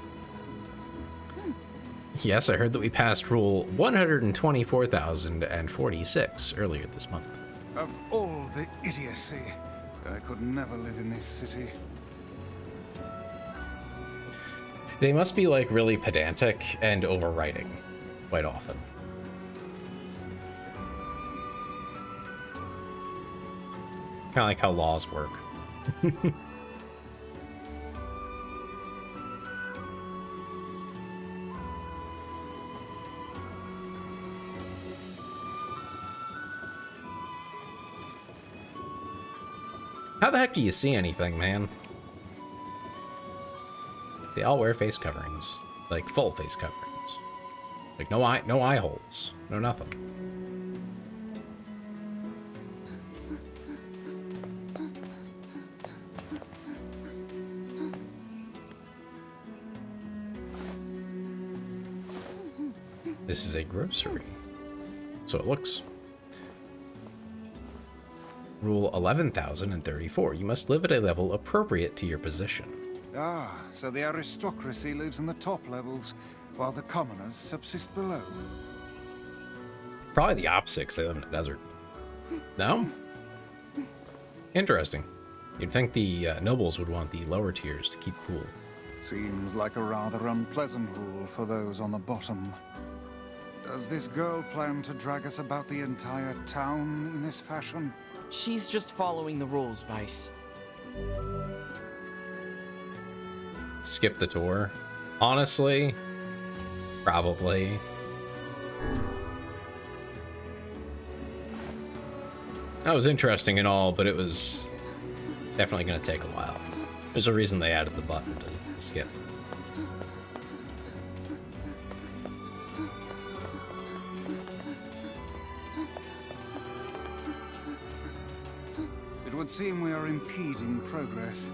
Yes, I heard that we passed rule 124,046 earlier this month. Of all the idiocy, I could never live in this city. They must be like really pedantic and overwriting quite often. Kind of like how laws work. How the heck do you see anything, man? They all wear face coverings. Like full face coverings. Like no eye holes. No nothing. This is a grocery. So it looks. Rule 11,034. You must live at a level appropriate to your position. Ah, so the aristocracy lives in the top levels, while the commoners subsist below. Probably the opposite, 'cause they live in a desert. No? Interesting. You'd think the nobles would want the lower tiers to keep cool. Seems like a rather unpleasant rule for those on the bottom. Does this girl plan to drag us about the entire town in this fashion? She's just following the rules, Vice. Skip the tour. Honestly, probably. That was interesting and all, but it was definitely going to take a while. There's a reason they added the button to skip. It would seem we are impeding progress.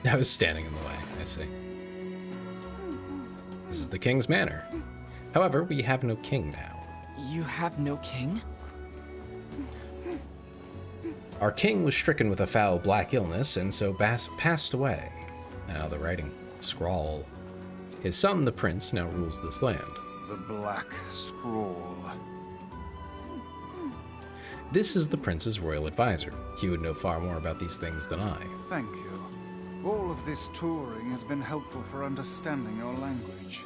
I was standing in the way, I see. This is the king's manor. However, we have no king now. You have no king? Our king was stricken with a foul black illness and so passed away. Now the writing scrawl. His son, the prince, now rules this land. The Black Scrawl. This is the prince's royal advisor. He would know far more about these things than I. Thank you. All of this touring has been helpful for understanding your language.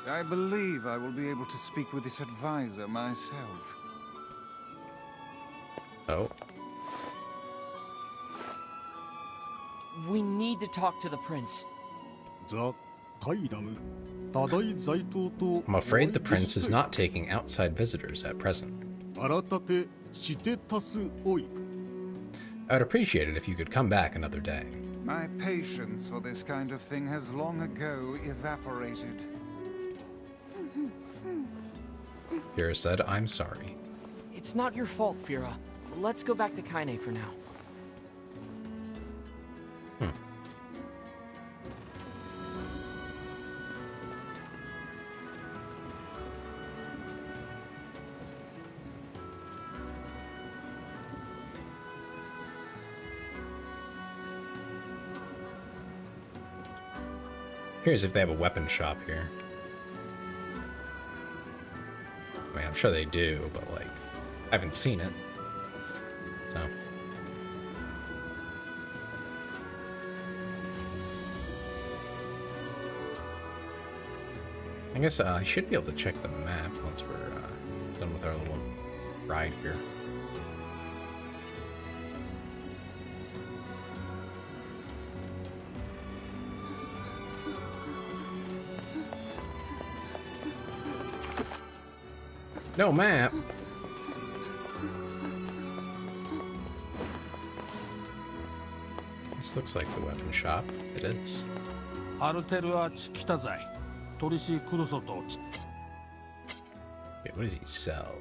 I believe I will be able to speak with this advisor myself. Oh. We need to talk to the prince. I'm afraid the prince is not taking outside visitors at present. I would appreciate it if you could come back another day. My patience for this kind of thing has long ago evaporated. Fira said, I'm sorry. It's not your fault, Fira. Let's go back to Kaine for now. Curious if they have a weapon shop here. I mean, I'm sure they do, but like, I haven't seen it. So. I guess I should be able to check the map once we're done with our little ride here. No map. This looks like the weapon shop. It is. アルテルアチキタザイトリシクルソト Okay, what does he sell?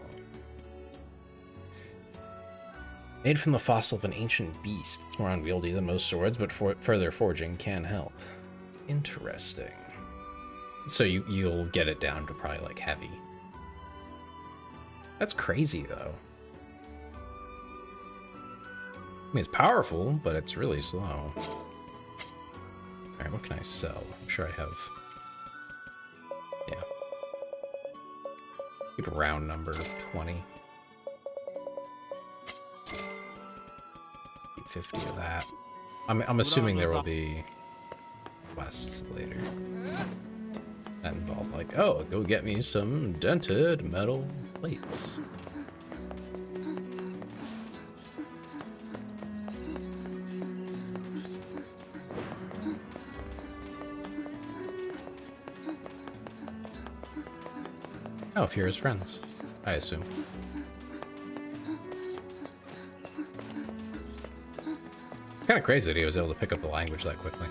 Made from the fossil of an ancient beast. It's more unwieldy than most swords, but further forging can help. Interesting. So you'll get it down to probably like heavy. That's crazy though. I mean, it's powerful, but it's really slow. Alright, what can I sell? I'm sure I have... Yeah. Keep a round number, 20. 50 of that. I'm assuming there will be quests later that involve like, oh, go get me some dented metal plates. Oh, Fira's friends, I assume. Kind of crazy that he was able to pick up the language that quickly.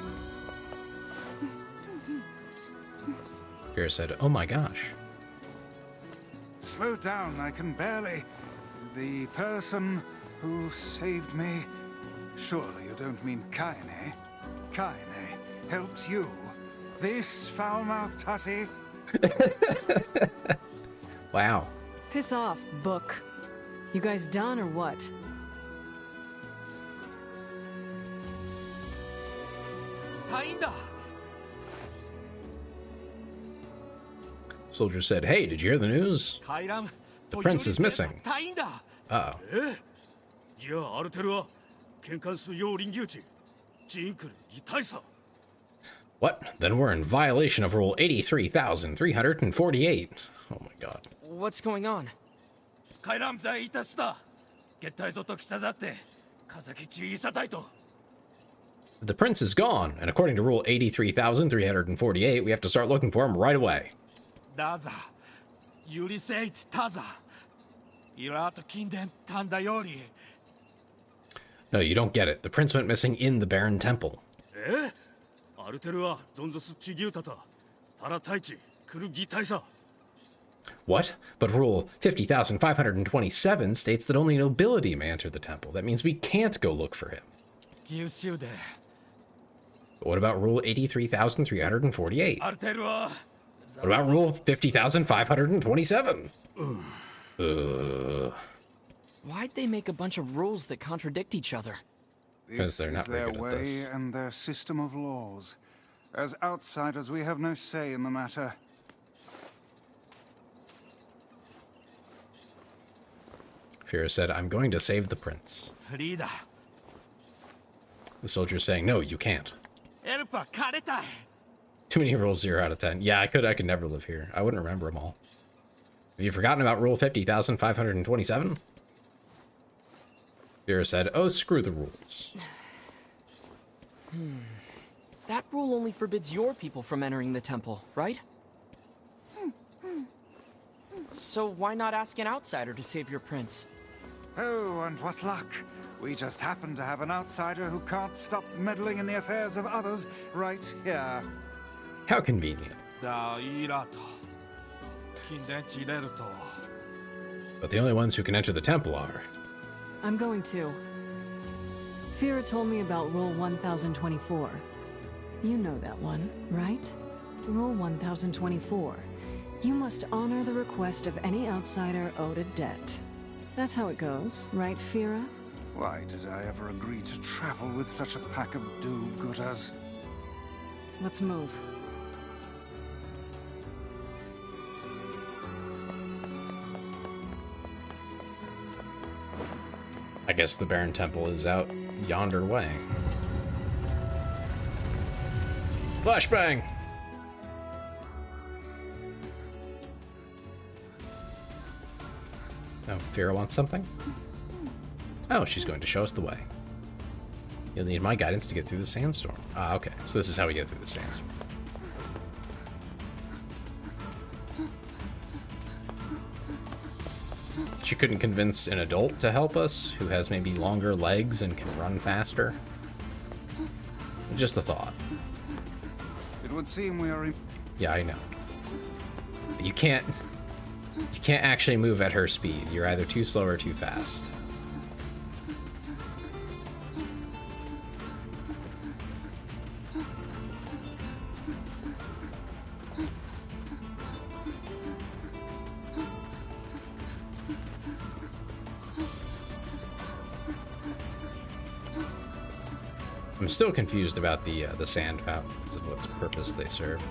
Fira said, oh my gosh. Slow down, I can barely... The person who saved me... Surely you don't mean Kaine? Kaine helps you? This foul-mouthed hussy? Wow. Piss off, book. You guys done or what? Soldier said, hey, did you hear the news? The prince is missing. Uh-oh. What? Then we're in violation of Rule 83,348. Oh my god. What's going on? The prince is gone, and according to Rule 83,348, we have to start looking for him right away. No, you don't get it. The prince went missing in the Barren Temple. What? But Rule 50,527 states that only nobility may enter the temple. That means we can't go look for him. But what about Rule 83,348? What about Rule 50,527? Why'd they make a bunch of rules that contradict each other? Because This they're not is their very good at way this. and their system of laws. As outsiders, we have no say in the matter. Fira said, I'm going to save the prince. The soldier's saying, no, you can't. Too many rules, 0 out of 10. Yeah, I could never live here. I wouldn't remember them all. Have you forgotten about Rule 50,527? Fira said, oh, screw the rules. That rule only forbids your people from entering the temple, right? So why not ask an outsider to save your prince? Oh, and what luck! We just happen to have an outsider who can't stop meddling in the affairs of others right here. How convenient. But the only ones who can enter the temple are... I'm going to. Fira told me about Rule 1024. You know that one, right? Rule 1024. You must honor the request of any outsider owed a debt. That's how it goes, right, Fira? Why did I ever agree to travel with such a pack of do-gooders? Let's move. I guess the Barren Temple is out yonder way. Flashbang! Oh, Fira wants something? Oh, she's going to show us the way. You'll need my guidance to get through the sandstorm. Ah, okay. So this is how we get through the sandstorm. She couldn't convince an adult to help us, who has maybe longer legs and can run faster. Just a thought. It would seem we are in... Yeah, I know. But you can't actually move at her speed. You're either too slow or too fast. I'm still confused about the sand fountains and what purpose they serve.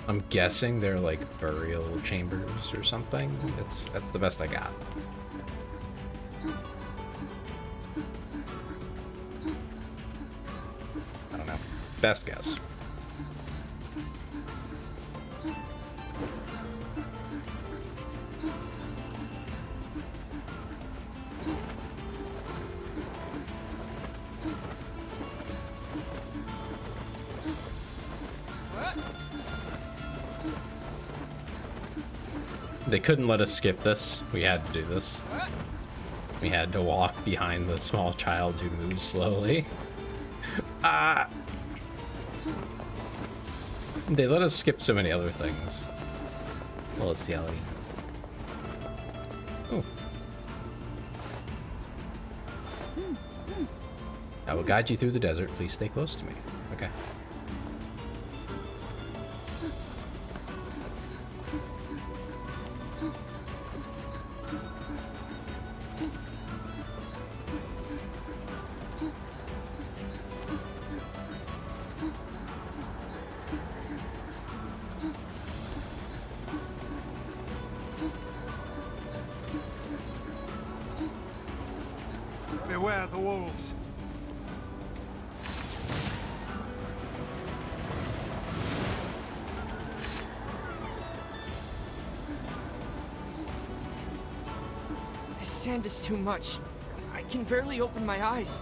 I'm guessing they're like burial chambers or something. That's the best I got. I don't know. Best guess. They couldn't let us skip this. We had to do this. We had to walk behind the small child who moves slowly. They let us skip so many other things. Well, it's yellow. Oh. I will guide you through the desert. Please stay close to me. Okay. Beware the wolves. This sand is too much. I can barely open my eyes.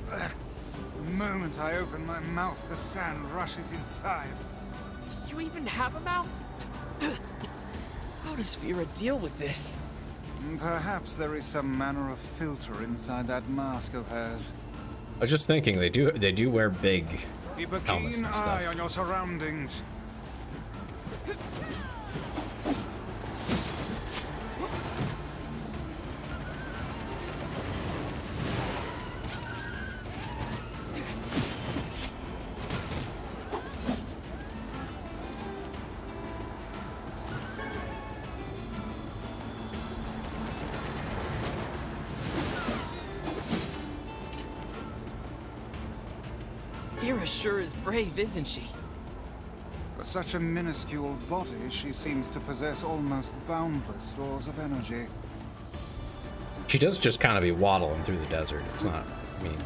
The moment I open my mouth, the sand rushes inside. Do you even have a mouth? How does Vera deal with this? Perhaps there is some manner of filter inside that mask of hers. I was just thinking they do wear big Keep a helmets keen and eye stuff. on your surroundings. Vera sure is brave, isn't she? For such a minuscule body, she seems to possess almost boundless stores of energy. She does just kind of be waddling through the desert. It's not, I mean...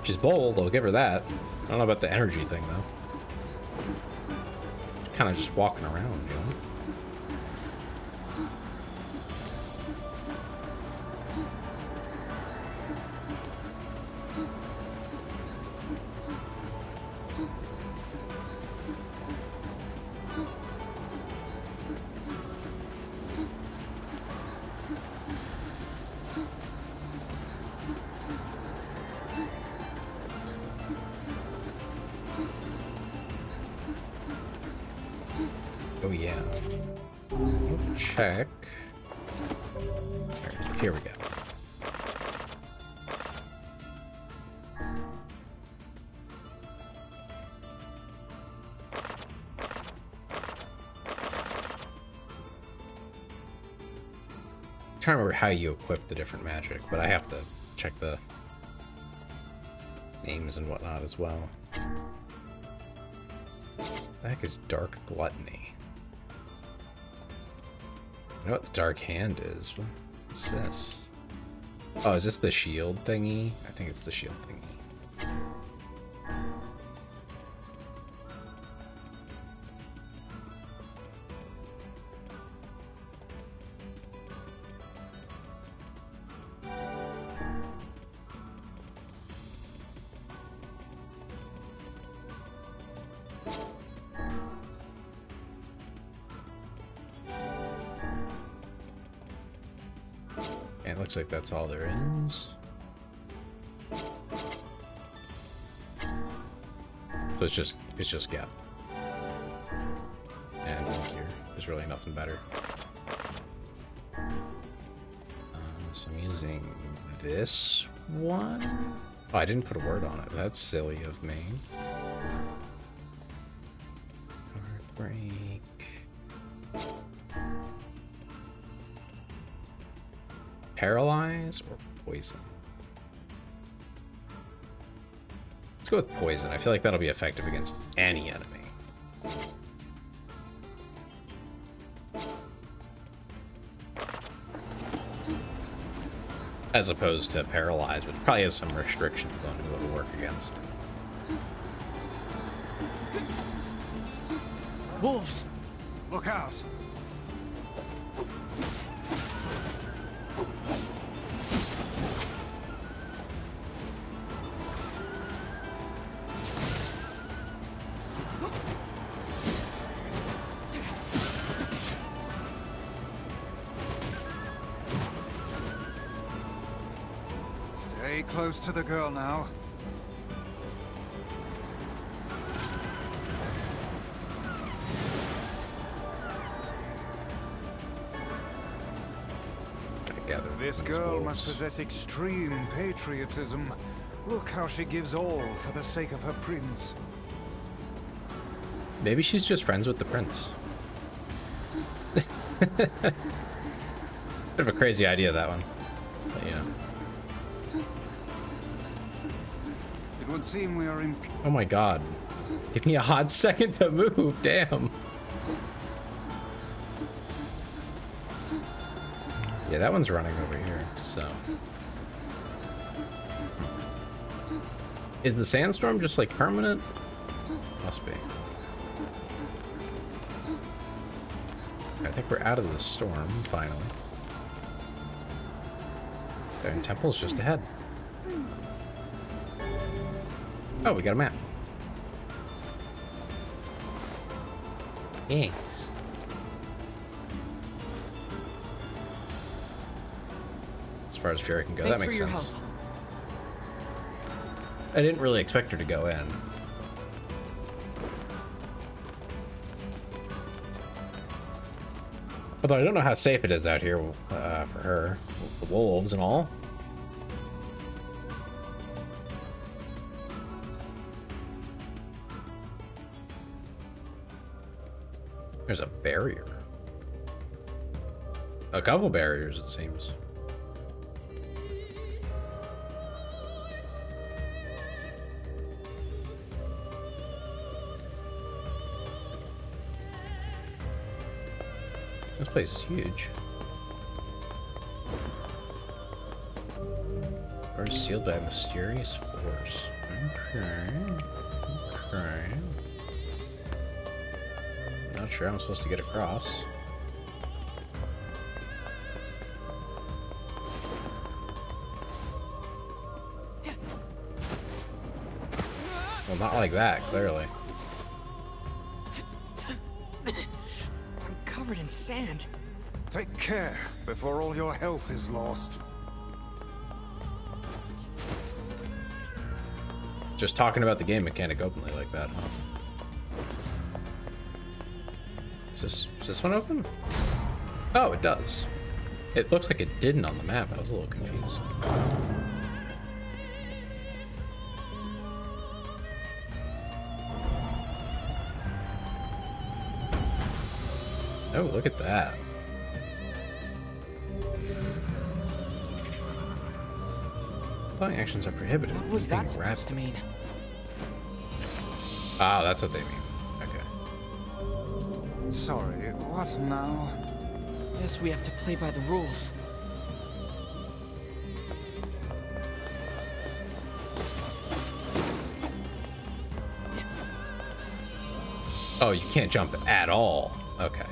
She's bold, I'll give her that. I don't know about the energy thing, though. Kind of just walking around, you know? Oh yeah. We'll check. Alright, here we go. I'm trying to remember how you equip the different magic, but I have to check the names and whatnot as well. The heck is Dark Gluttony? I know what the Dark Hand is. What's this? Oh, is this the shield thingy? I think it's the shield thingy. looks like that's all there is. So it's just Gap. And here, there's really nothing better. So I'm using this one. Oh, I didn't put a word on it. That's silly of me. Heartbreak. Paralyze or poison? Let's go with poison. I feel like that'll be effective against any enemy. As opposed to paralyze, which probably has some restrictions on who it'll work against. Wolves! Look out! Stay close to the girl now. This girl must possess extreme patriotism. Look how she gives all for the sake of her prince. Maybe she's just friends with the prince. Bit of a crazy idea, that one. But, you know. It would seem we are in... Oh my god. Give me a hot second to move, damn. Yeah, that one's running over here, so. Is the sandstorm just like permanent? Must be. I think we're out of the storm, finally. Okay, temple's just ahead. Oh, we got a map. Thanks. As far as Fury can go, Thanks that makes for your sense. help. I didn't really expect her to go in. Although I don't know how safe it is out here for her. The wolves and all. There's a barrier. A couple barriers, it seems. This place is huge. Or is sealed by a mysterious force. Okay. Okay. Not sure how I'm supposed to get across. Well, not like that, clearly. I'm covered in sand. Take care before all your health is lost. Just talking about the game mechanic openly like that, huh? Is this one open? Oh, it does. It looks like it didn't on the map. I was a little confused. Oh, look at that. Flying actions are prohibited. What was that Being supposed to mean? Ah, that's what they mean. Okay. Sorry, what now? Guess we have to play by the rules. Oh, you can't jump at all. Okay.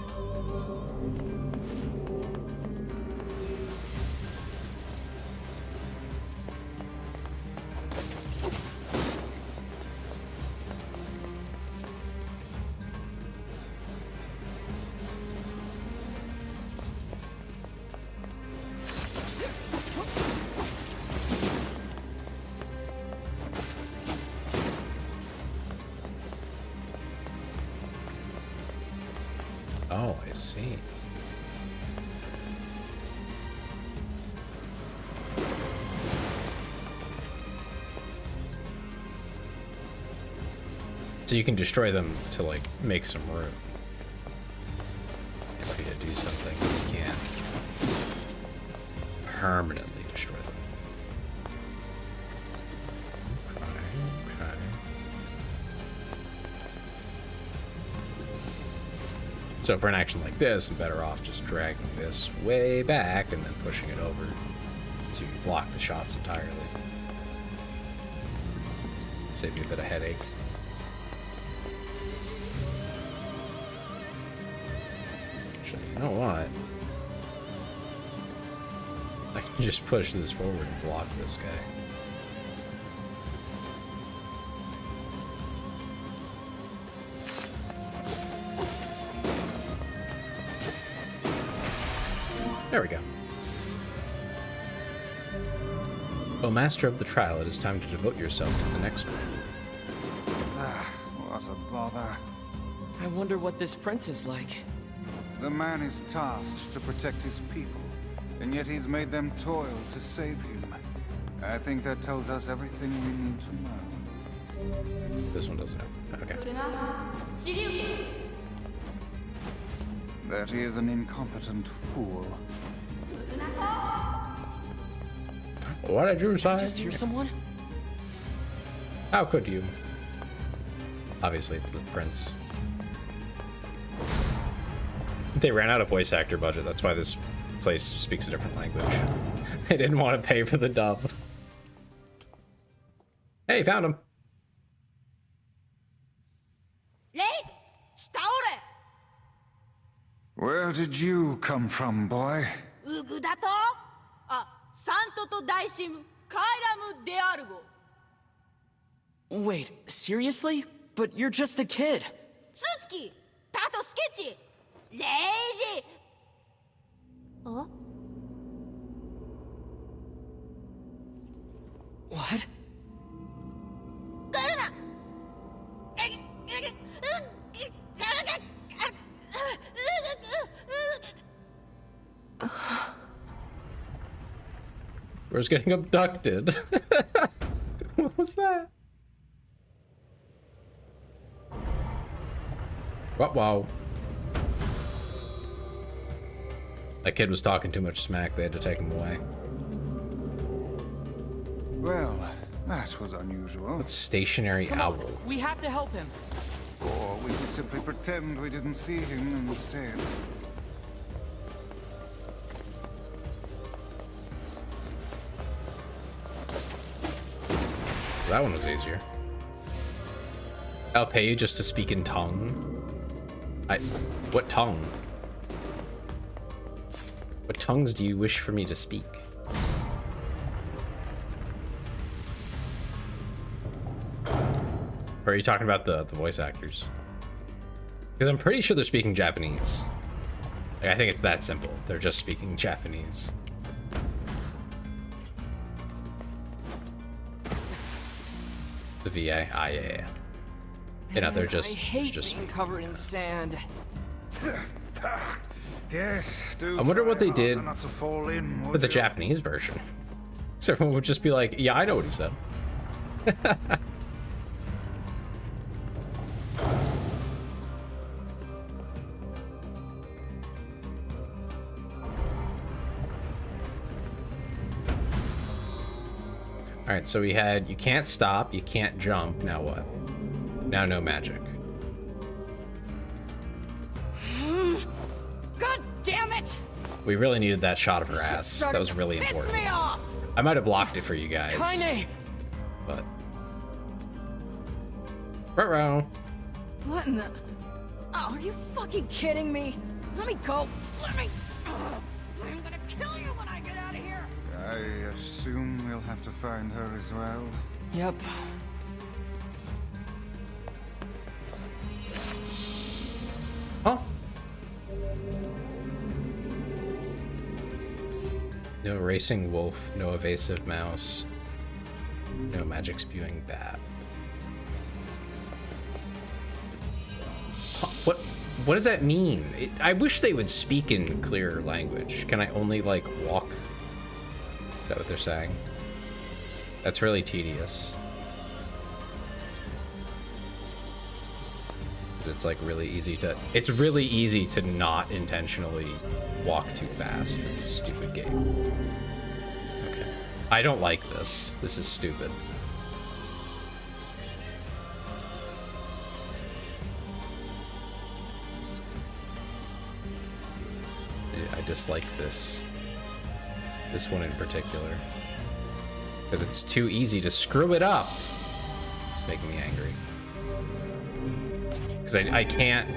Oh, I see. So you can destroy them to, like, make some room. If you do something, you can't permanently destroy them. Okay. So for an action like this, I'm better off just dragging this way back and then pushing it over to block the shots entirely. Save me a bit of headache. You know what? I can just push this forward and block this guy. There we go. Oh, Master of the Trial, it is time to devote yourself to the next one. Ah, what a bother. I wonder what this prince is like. The man is tasked to protect his people, and yet he's made them toil to save him. I think that tells us everything we need to know. This one doesn't have. Okay. That he is an incompetent fool. What did you say? Just hear someone? How could you? Obviously, it's the prince. They ran out of voice actor budget. That's why this place speaks a different language. They didn't want to pay for the dub. Hey, found him. Where did you come from, boy? Wait, seriously? But you're just a kid. What? Where's getting abducted? What was that? Wow. That kid was talking too much smack. They had to take him away. Well, that was unusual. That's stationary owl. We have to help him. Or we could simply pretend we didn't see him instead. That one was easier. I'll pay you just to speak in tongue. What tongue? What tongues do you wish for me to speak? Or are you talking about the voice actors? Because I'm pretty sure they're speaking Japanese. Like, I think it's that simple. They're just speaking Japanese. The VA. Ah, yeah. You know, they're just. I hate being covered in sand. Yes, do I wonder what they try did harder not to fall in, for would the you? Japanese version. So everyone would just be like, yeah, I know what he said. Alright, so we had, you can't stop, you can't jump, now what? Now no magic. God damn it! We really needed that shot of her ass. That was really important. Me off. I might have blocked it for you guys. Kaine! But... Ruh-roh. What in the... Oh, are you fucking kidding me? Let me go. Let me... I'm gonna kill you when I get out of here. I assume we'll have to find her as well. Yep. Huh? No racing wolf, no evasive mouse, no magic spewing bat. Huh, What does that mean? I wish they would speak in clearer language. Can I only, like, walk? Is that what they're saying? That's really tedious. It's like really easy to, it's really easy to not intentionally walk too fast for this stupid game. Okay. I don't like this. This is stupid. I dislike this one in particular because it's too easy to screw it up. It's making me angry. Because I can't.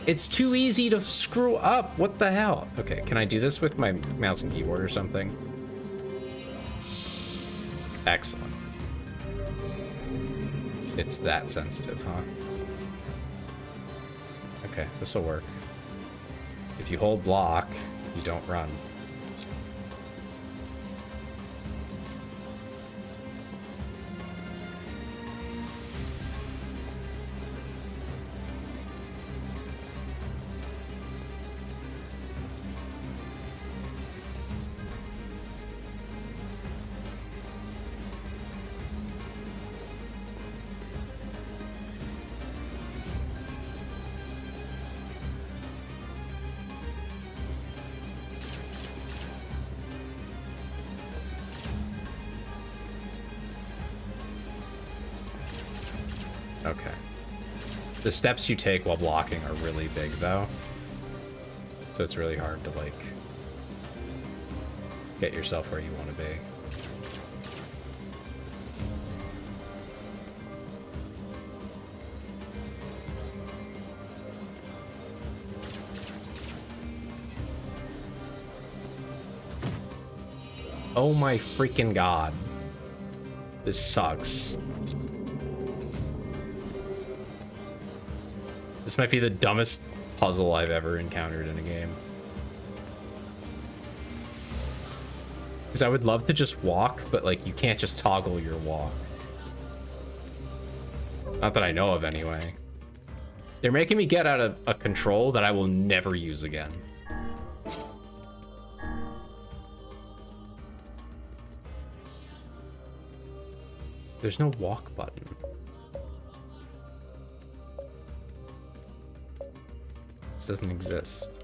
It's too easy to screw up. What the hell? Okay, can I do this with my mouse and keyboard or something? Excellent. It's that sensitive, huh? Okay, this will work. If you hold block, you don't run. Okay. The steps you take while blocking are really big, though. So it's really hard to, like, get yourself where you want to be. Oh my freaking god. This sucks. This might be the dumbest puzzle I've ever encountered in a game. Because I would love to just walk, but like you can't just toggle your walk. Not that I know of anyway. They're making me get out of a control that I will never use again. There's no walk button. This doesn't exist.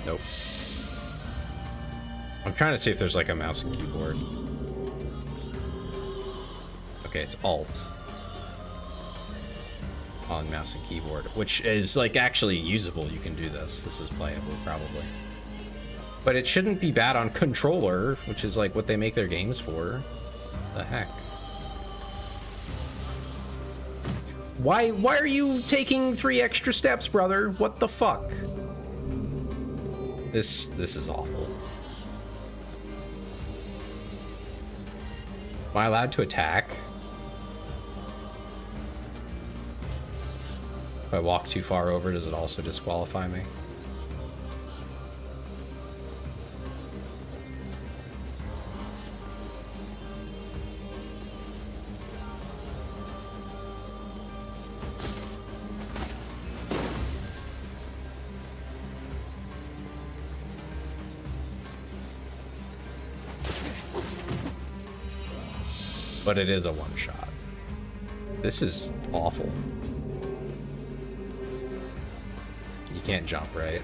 Nope. I'm trying to see if there's like a mouse and keyboard. Okay, it's Alt on mouse and keyboard, which is like actually usable. You can do this. This is playable probably. But it shouldn't be bad on controller, which is like what they make their games for. The heck? Why are you taking 3 extra steps, brother? What the fuck? This is awful. Am I allowed to attack? If I walk too far over, does it also disqualify me? But it is a one-shot. This is awful. You can't jump, right?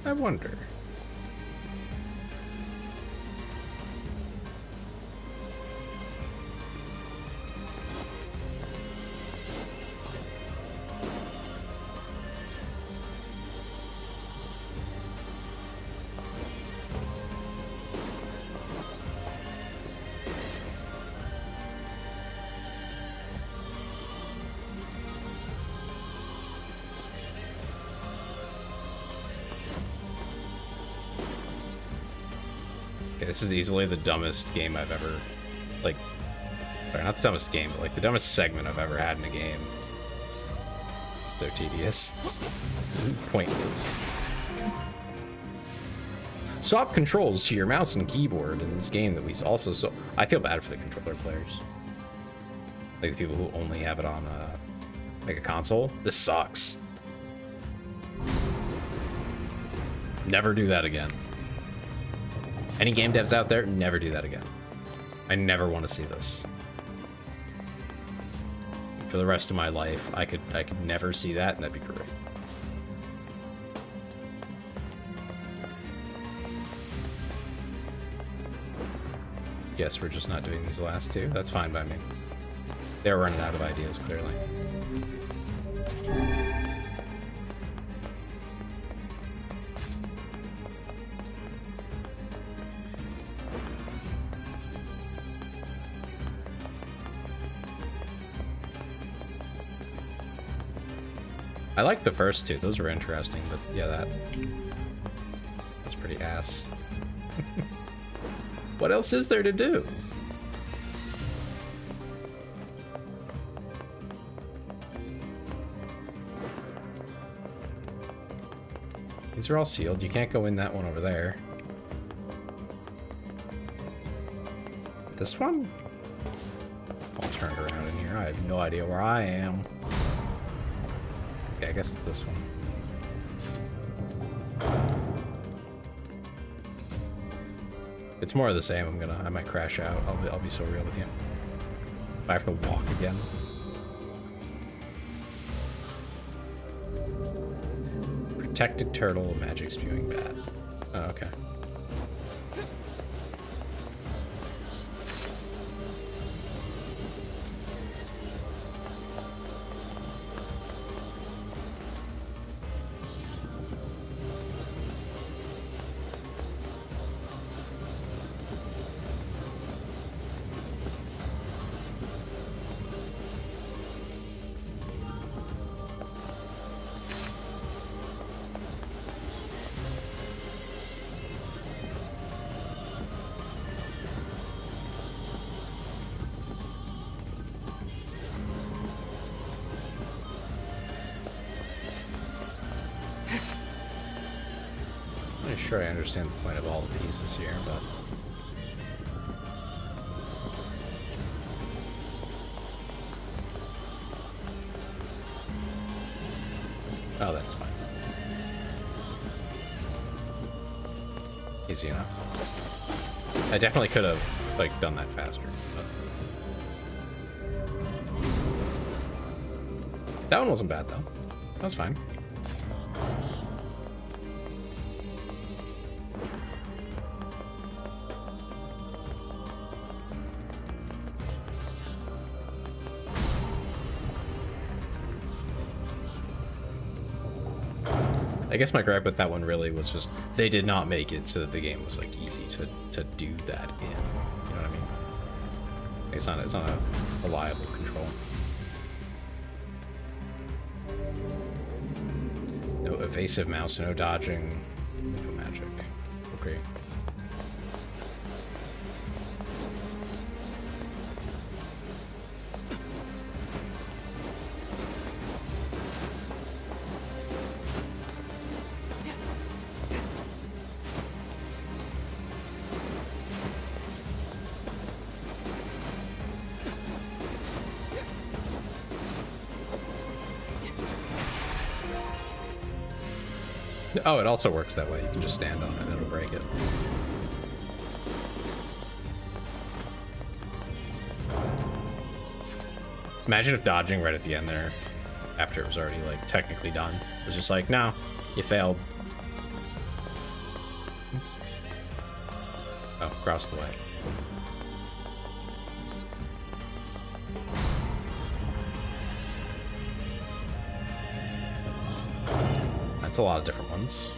I wonder. Okay, this is easily the dumbest game I've ever, like, sorry, not the dumbest game, but like the dumbest segment I've ever had in a game. It's so tedious. It's pointless. Swap controls to your mouse and keyboard in this game that we also so I feel bad for the controller players. Like the people who only have it on like a console. This sucks. Never do that again. Any game devs out there, never do that again. I never want to see this. For the rest of my life, I could never see that, and that'd be great. Guess we're just not doing these last two. That's fine by me. They're running out of ideas, clearly. I like the first two. Those were interesting, but yeah, that's pretty ass. What else is there to do? These are all sealed. You can't go in that one over there. This one? All turned around in here. I have no idea where I am. Okay, I guess it's this one. It's more of the same. I might crash out. I'll be so real with you. If I have to walk again. Protected turtle, magic spewing bat. Oh, okay. I'm not sure I understand the point of all the pieces here, but... Oh, that's fine. Easy enough. I definitely could have, like, done that faster, but... That one wasn't bad, though. That was fine. I guess my gripe with that one really was just they did not make it so that the game was like easy to do that in. You know what I mean? It's not a reliable control. No evasive mouse, no dodging, no magic. Okay. Oh, it also works that way. You can just stand on it and it'll break it. Imagine if dodging right at the end there, after it was already, like, technically done, was just like, no, you failed. Oh, across the way. That's a lot of different ones.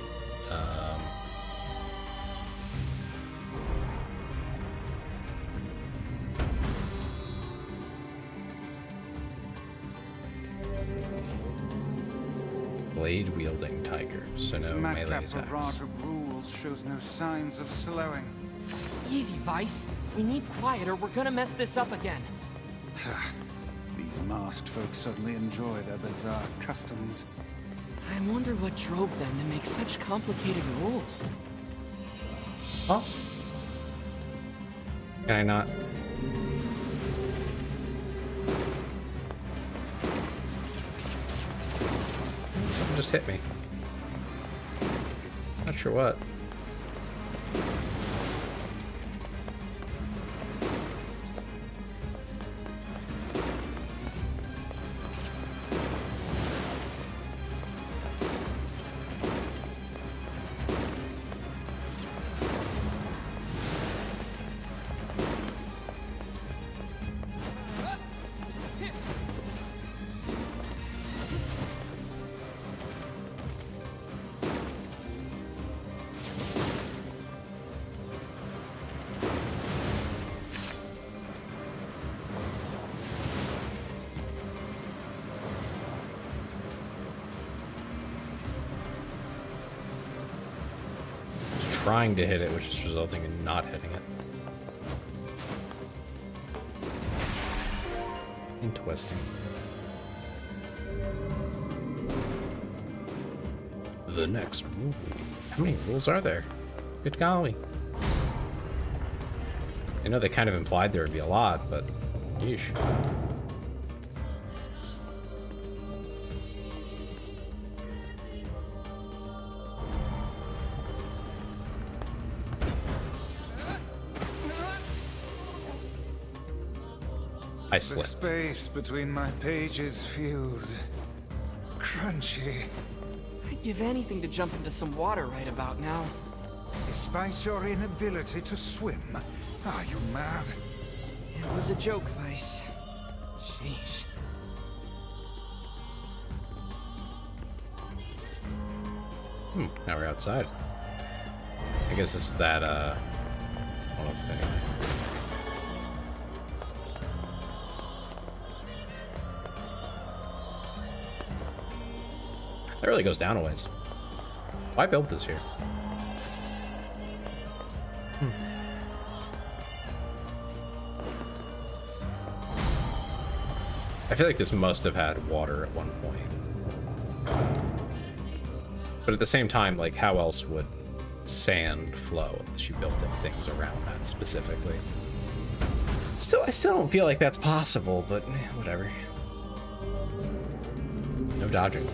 Blade-wielding tigers, so This no melee madcap attacks. barrage of rules shows no signs of slowing. Easy, Vice. We need quiet or we're gonna mess this up again. These masked folks certainly enjoy their bizarre customs. I wonder what drove them to make such complicated rules. Oh. Can I not? Something just hit me. Not sure what. Trying to hit it, which is resulting in not hitting it. Interesting. The next rule. How many rules are there? Good golly. I know they kind of implied there would be a lot, but yeesh. I The slipped. space between my pages feels crunchy. I'd give anything to jump into some water right about now. Despite your inability to swim, are you mad? It was a joke, Vice. Sheesh. Now we're outside. I guess this is that, hold up, anyway. That really goes down a ways. Why build this here? I feel like this must have had water at one point. But at the same time, like, how else would sand flow unless you built in things around that specifically? I still don't feel like that's possible, but whatever. No dodging.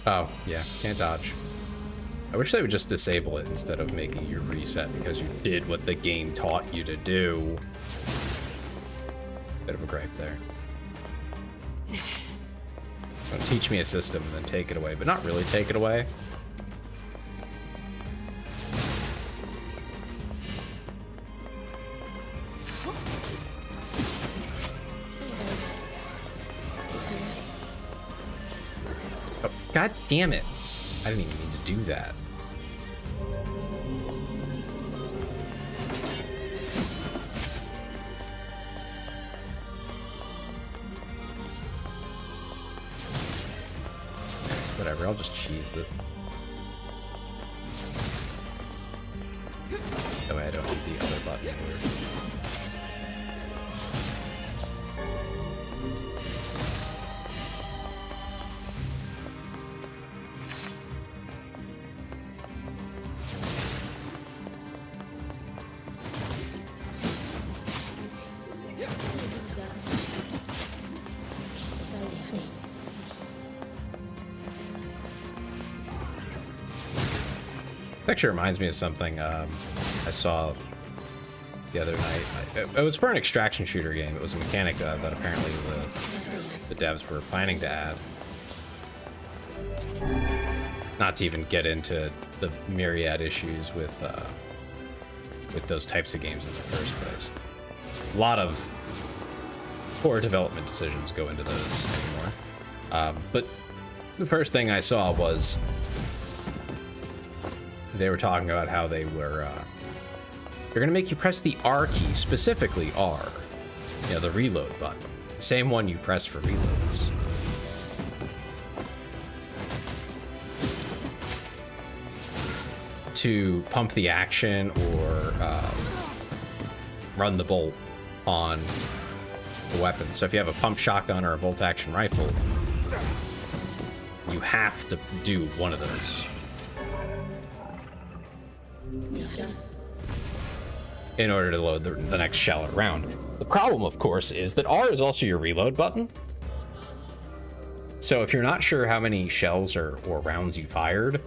Oh, yeah, can't dodge. I wish they would just disable it instead of making you reset because you did what the game taught you to do. Bit of a gripe there. Don't teach me a system and then take it away, but not really take it away. God damn it. I didn't even mean to do that. Whatever, I'll just cheese the... That way I don't need the other button here. Actually reminds me of something I saw the other night. It was for an extraction shooter game. It was a mechanic that apparently the devs were planning to add. Not to even get into the myriad issues with those types of games in the first place. A lot of poor development decisions go into those anymore. But the first thing I saw was they were talking about how they're gonna make you press the R key, specifically R, you know, the reload button, same one you press for reloads. To pump the action or run the bolt on the weapon. So if you have a pump shotgun or a bolt action rifle, you have to do one of those in order to load the next shell or round. The problem, of course, is that R is also your reload button. So if you're not sure how many shells or rounds you fired,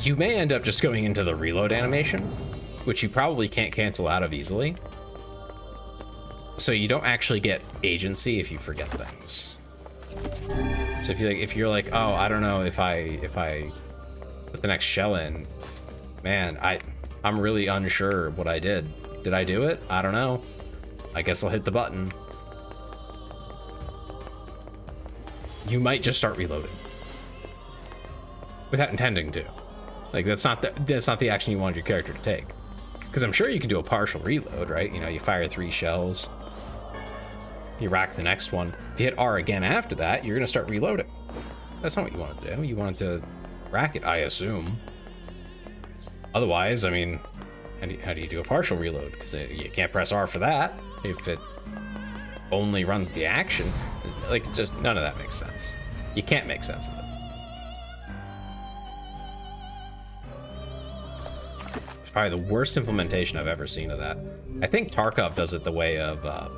you may end up just going into the reload animation, which you probably can't cancel out of easily. So you don't actually get agency if you forget things. So if you're like, oh, I don't know if I put the next shell in, man, I'm really unsure what I did. Did I do it? I don't know. I guess I'll hit the button. You might just start reloading without intending to. Like, that's not the action you wanted your character to take. Because I'm sure you can do a partial reload, right? You know, you fire 3 shells, you rack the next one. If you hit R again after that, you're gonna start reloading. That's not what you wanted to do. You wanted to rack it, I assume. Otherwise, I mean, how do you do a partial reload? Because you can't press R for that if it only runs the action. Like, just none of that makes sense. You can't make sense of it. It's probably the worst implementation I've ever seen of that. I think Tarkov does it the way of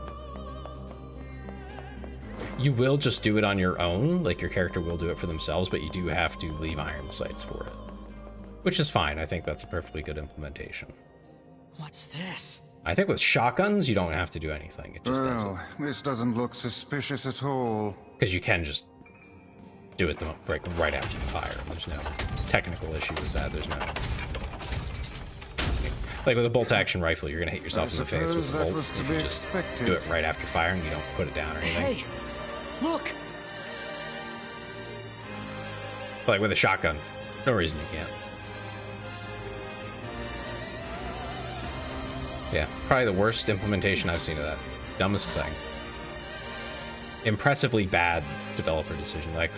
you will just do it on your own, like your character will do it for themselves, but you do have to leave iron sights for it, which is fine. I think that's a perfectly good implementation. What's this? I think with shotguns, you don't have to do anything. It just does it. Well, this doesn't look suspicious at all. Because you can just do it right after you fire. There's no technical issue with that. There's no... Like with a bolt action rifle, you're going to hit yourself in the face with a bolt. If you just do it right after firing, you don't put it down or anything. Hey, look! Like with a shotgun, no reason you can't. Yeah, probably the worst implementation I've seen of that. Dumbest thing. Impressively bad developer decision. Like,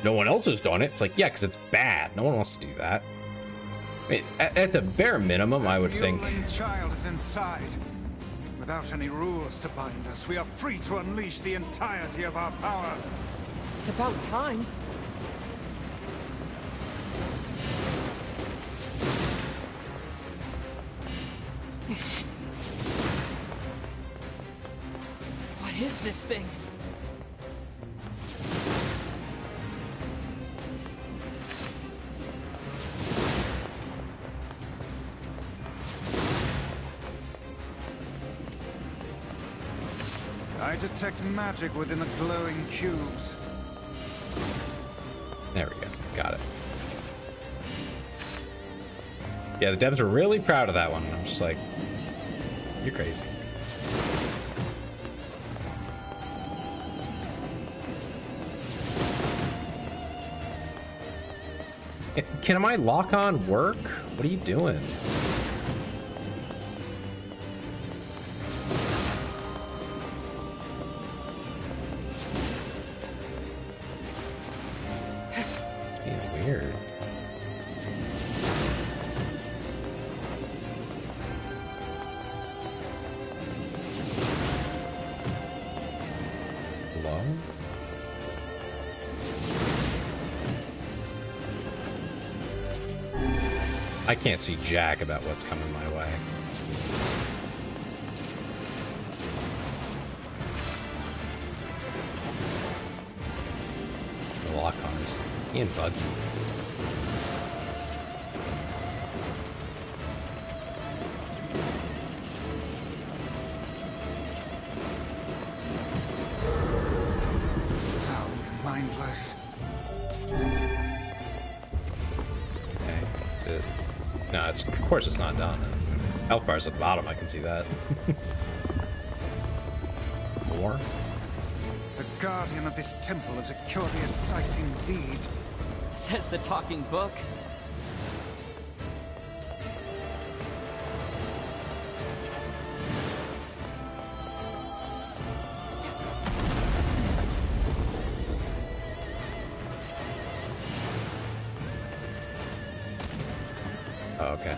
no one else has done it. It's like, yeah, because it's bad. No one wants to do that. I mean, at the bare minimum, I would think... The human child is inside. Without any rules to bind us, we are free to unleash the entirety of our powers. It's about time. What is this thing? I detect magic within the glowing cubes. There we go. Got it. Yeah, the devs are really proud of that one. I'm just like, you're crazy. Can my lock-on work? What are you doing? It's being weird. Hello? I can't see jack about what's coming my way. The lock-on is being buggy. How mindless. Okay, that's it. No, of course it's not done. Health bar's at the bottom, I can see that. more? The guardian of this temple is a curious sight indeed. Says the talking book. Oh, okay.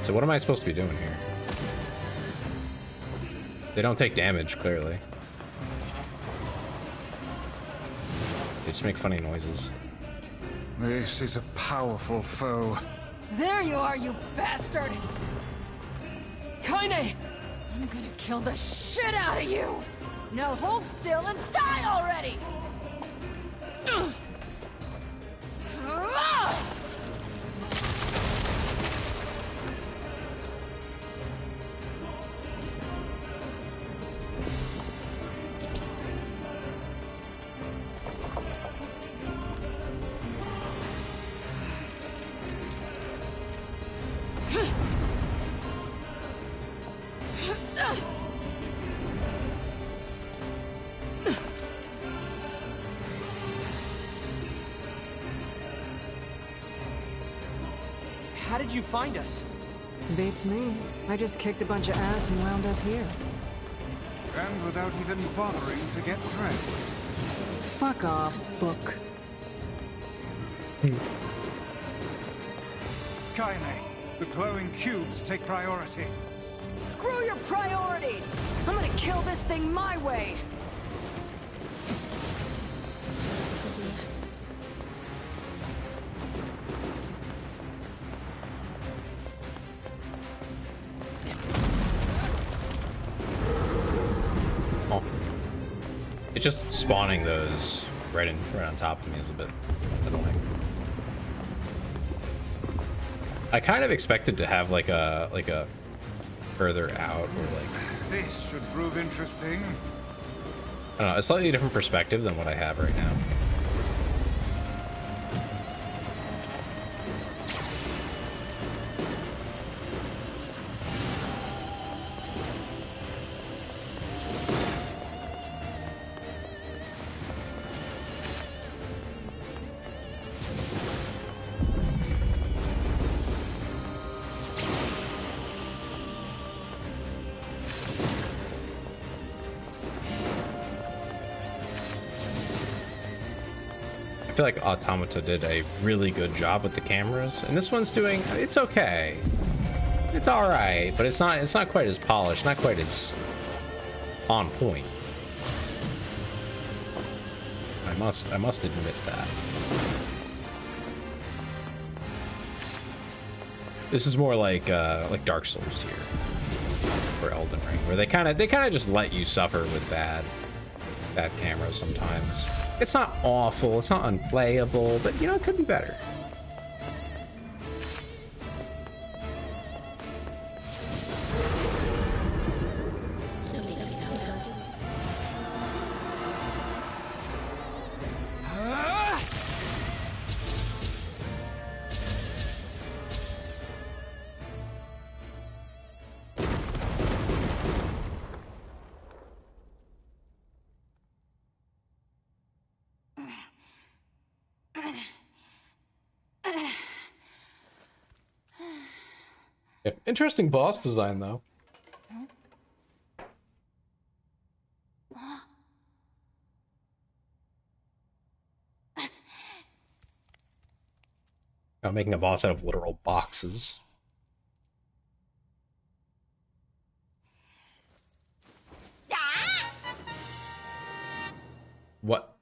So what am I supposed to be doing here? They don't take damage, clearly. They just make funny noises. This is a powerful foe. There you are, you bastard! Kaine! I'm gonna kill the shit out of you! Now hold still and die already! How did you find us? Beats me. I just kicked a bunch of ass and wound up here. And without even bothering to get dressed. Fuck off, book. Kaine, the glowing cubes take priority. Screw your priorities! I'm gonna kill this thing my way! Oh. It's just spawning those right on top of me is a bit annoying. I kind of expected to have like a further out or like, This should prove interesting. I don't know, a slightly different perspective than what I have right now. I feel like Automata did a really good job with the cameras, and this one's doing, it's okay. It's all right, but it's not quite as polished, not quite as on point. I must admit that. This is more like Dark Souls here, or Elden Ring, where they kind of just let you suffer with bad cameras sometimes. It's not awful, it's not unplayable, but you know, it could be better. Yeah, interesting boss design, though. I'm making a boss out of literal boxes. What?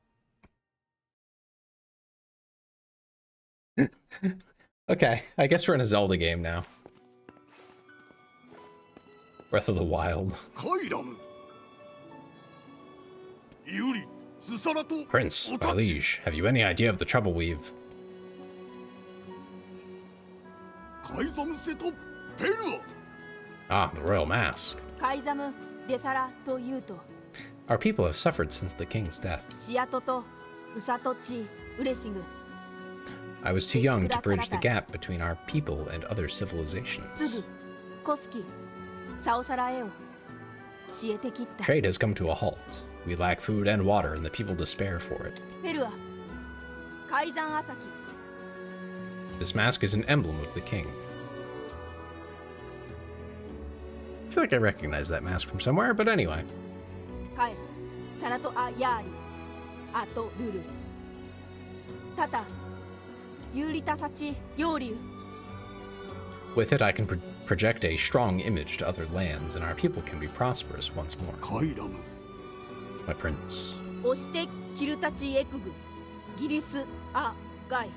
Okay, I guess we're in a Zelda game now. Breath of the Wild. Prince, my liege, have you any idea of the trouble we've... Ah, the royal mask. Our people have suffered since the king's death. I was too young to bridge the gap between our people and other civilizations. 消えてきった。 Trade has come to a halt. We lack food and water, and the people despair for it. ペルア、海山朝日。 This mask is an emblem of the king. I feel like I recognize that mask from somewhere, but anyway. カエル、サラトアヤーリ、アトルル。タタ、ユーリタサチヨーリュ。 With it, I can project a strong image to other lands, and our people can be prosperous once more. カイラム。 My prince. 押してキルタチエクグ、ギリスアガイ。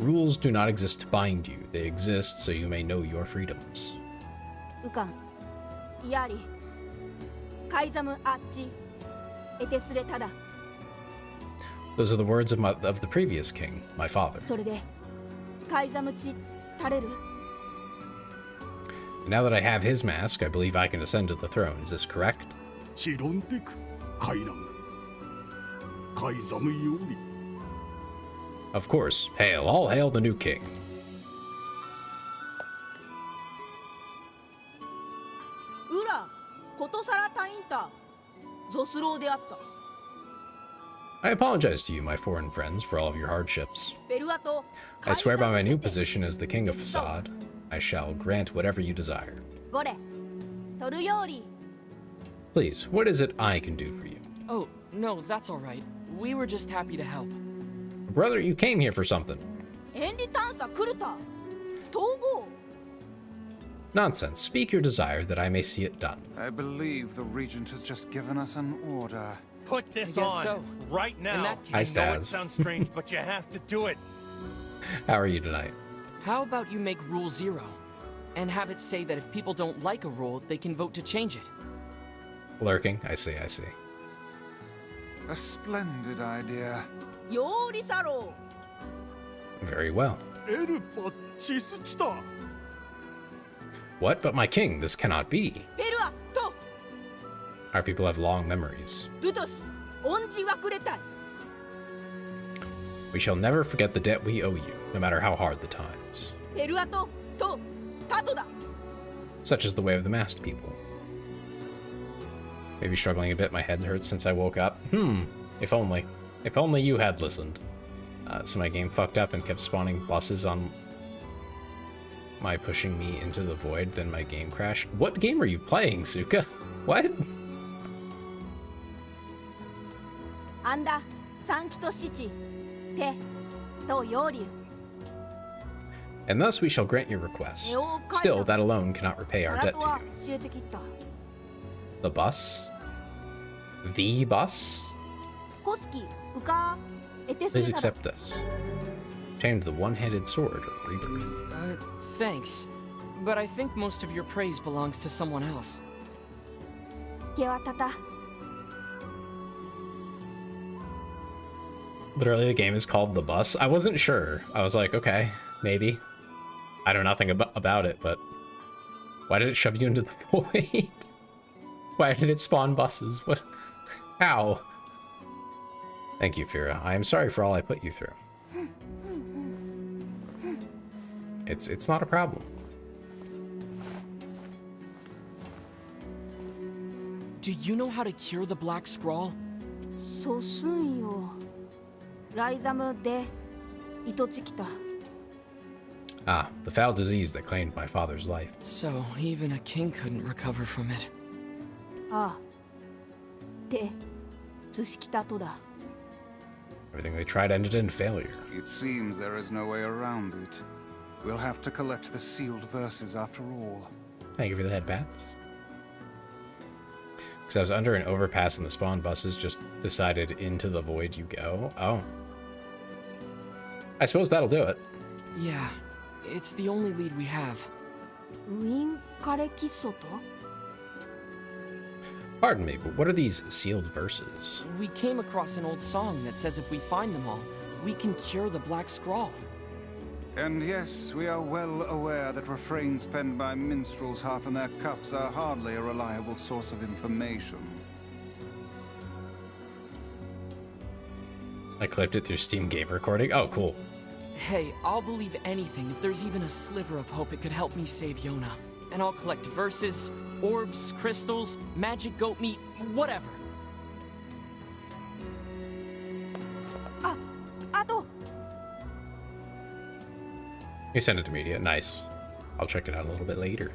Rules do not exist to bind you. They exist so you may know your freedoms. ウカン、ヤーリ、カイザムアッチ、エテスレタダ。 Those are the words of the previous king, my father. それで、カイザムチタレル。 And now that I have his mask, I believe I can ascend to the throne. Is this correct? チロンテク、カイラム。カイザムヨーリ。 Of course. Hail, all hail the new king. ウラ、コトサラタインタ、ゾスローであった。 I apologize to you, my foreign friends, for all of your hardships. ベルアと I swear by my new position as the king of Facade, I shall grant whatever you desire. ゴレ、トルヨーリ。 Please, what is it I can do for you? Oh, no, that's all right. We were just happy to help. Brother, you came here for something. エンリ探査クルタ、統合。 Nonsense. Speak your desire that I may see it done. I believe the Regent has just given us an order. Put this I on guess so. right now. that Hi, case- I know it Staz. sounds strange, but you have to do it. How are you tonight? How about you make Rule 0? And have it say that if people don't like a rule, they can vote to change it. Lurking. I see, I see. A splendid idea. ヨーリサロ Very well. エルパチスチタ。 What? But my king, this cannot be. ー、ペルアと Our people have long memories. ルトス、オンジワクレタイ。 We shall never forget the debt we owe you, no matter how hard the times. ペルアとタトだ。 Such is the way of the masked people. Maybe struggling a bit, my head hurts since I woke up. If only. If only you had listened. So my game fucked up and kept spawning buses on my pushing me into the void, then my game crashed. What game are you playing, Suka? What? アンダ、サンキトシチ、テ、とヨーリュ。 And thus we shall grant your request. Still, that alone cannot repay サ our ラ debt ト to は you. 教えてきった。 The bus? The bus? コスキ、ウカー、エテス Please レタダ。 accept this. Obtained the one-handed sword of rebirth. Thanks. But I think most of your praise belongs to someone else. ケワタタ。 Literally, the game is called The Bus. I wasn't sure. I was like, okay, maybe. I know nothing about it, but why did it shove you into the void? Why did it spawn buses? What? How? Thank you, Fira. I am sorry for all I put you through. It's not a problem. Do you know how to cure the Black Scrawl? そうすんよ。ライザムで、イトチキタ。 Ah, the foul disease that claimed my father's life. So, even a king couldn't recover from it. ああ。で、ツシキタとだ。 Everything they tried ended in failure. It seems there is no way around it. We'll have to collect the sealed verses after all. Thank you for the headbats. Because I was under an overpass and the spawn buses just decided into the void you go. Oh. I suppose that'll do it. Yeah, it's the only lead we have. ウィンカレキッソと Pardon me, but what are these sealed verses? We came across an old song that says if we find them all, we can cure the Black Scrawl. And yes, we are well aware that refrains penned by minstrels half in their cups are hardly a reliable source of information. I clipped it through Steam Game Recording. Oh, cool. Hey, I'll believe anything if there's even a sliver of hope it could help me save Yona. And I'll collect verses, Orbs, crystals, magic goat meat, whatever. あと He sent it immediate. Nice. I'll check it out a little bit later.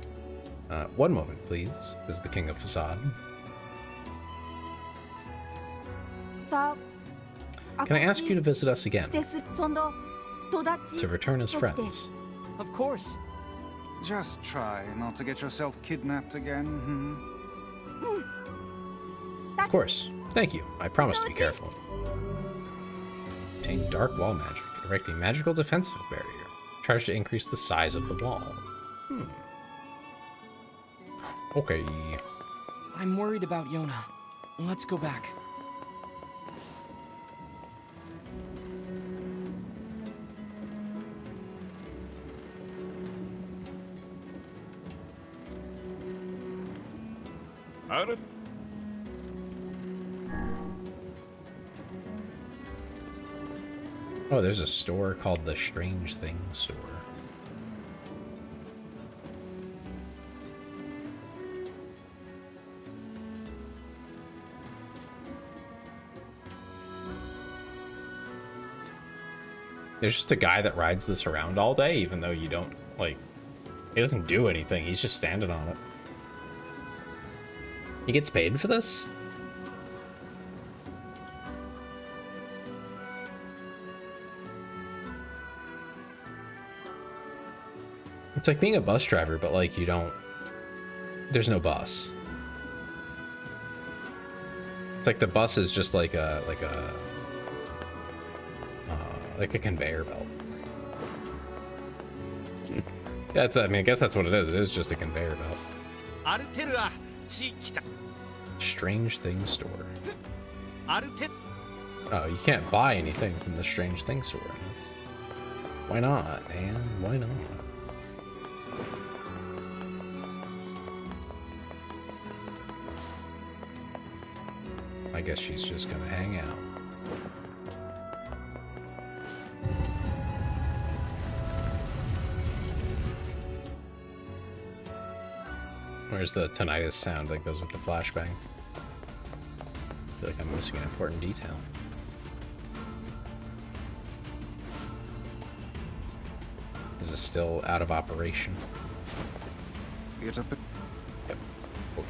One moment, please. This is the king of facade. た Can I ask you to visit us again? してその友達 To return as friends. Of course. Just try not to get yourself kidnapped again, hmm? Of course. Thank you. I promise to be careful. Obtain dark wall magic. Erecting magical defensive barrier. Charge to increase the size of the wall. Okay. I'm worried about Yona. Let's go back. Oh, there's a store called the Strange Thing Store. There's just a guy that rides this around all day, even though you don't, like, he doesn't do anything. He's just standing on it. He gets paid for this? It's like being a bus driver, but like you don't, there's no bus. It's like the bus is just like a conveyor belt. Yeah, I mean, I guess that's what it is. It is just a conveyor belt. Strange Thing Store. Oh, you can't buy anything from the Strange Thing Store. Why not, man? Why not? I guess she's just gonna hang out. Where's the tinnitus sound that goes with the flashbang? I feel like I'm missing an important detail. Is this still out of operation? It's a bit. Yep. Okay.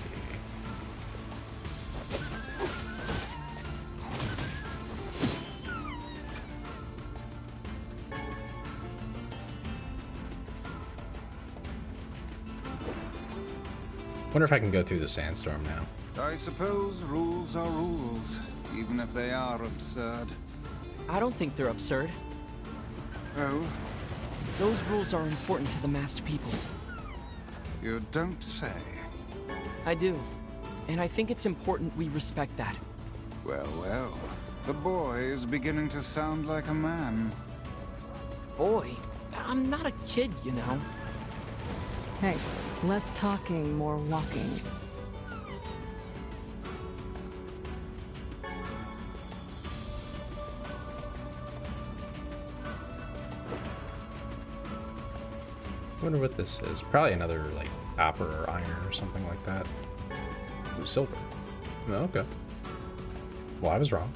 Wonder if I can go through the sandstorm now. I suppose rules are rules, even if they are absurd. I don't think they're absurd. Oh, Those rules are important to the masked people. you don't say. I do. And I think it's important we respect that. Well, well. The boy is beginning to sound like a man. Boy, I'm not a kid, you know. Hey, less talking, more walking. I wonder what this is. Probably another, like, copper or iron or something like that. Ooh, silver. Oh, okay. Well, I was wrong.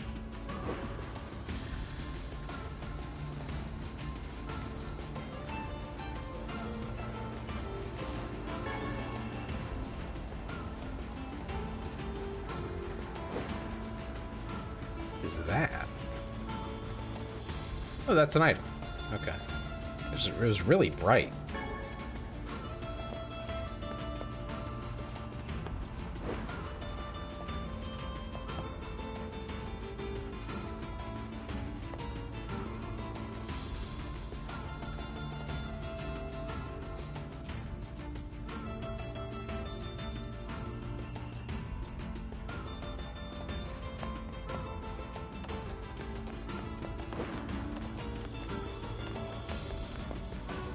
Is that? Oh, that's an item. Okay. It was really bright.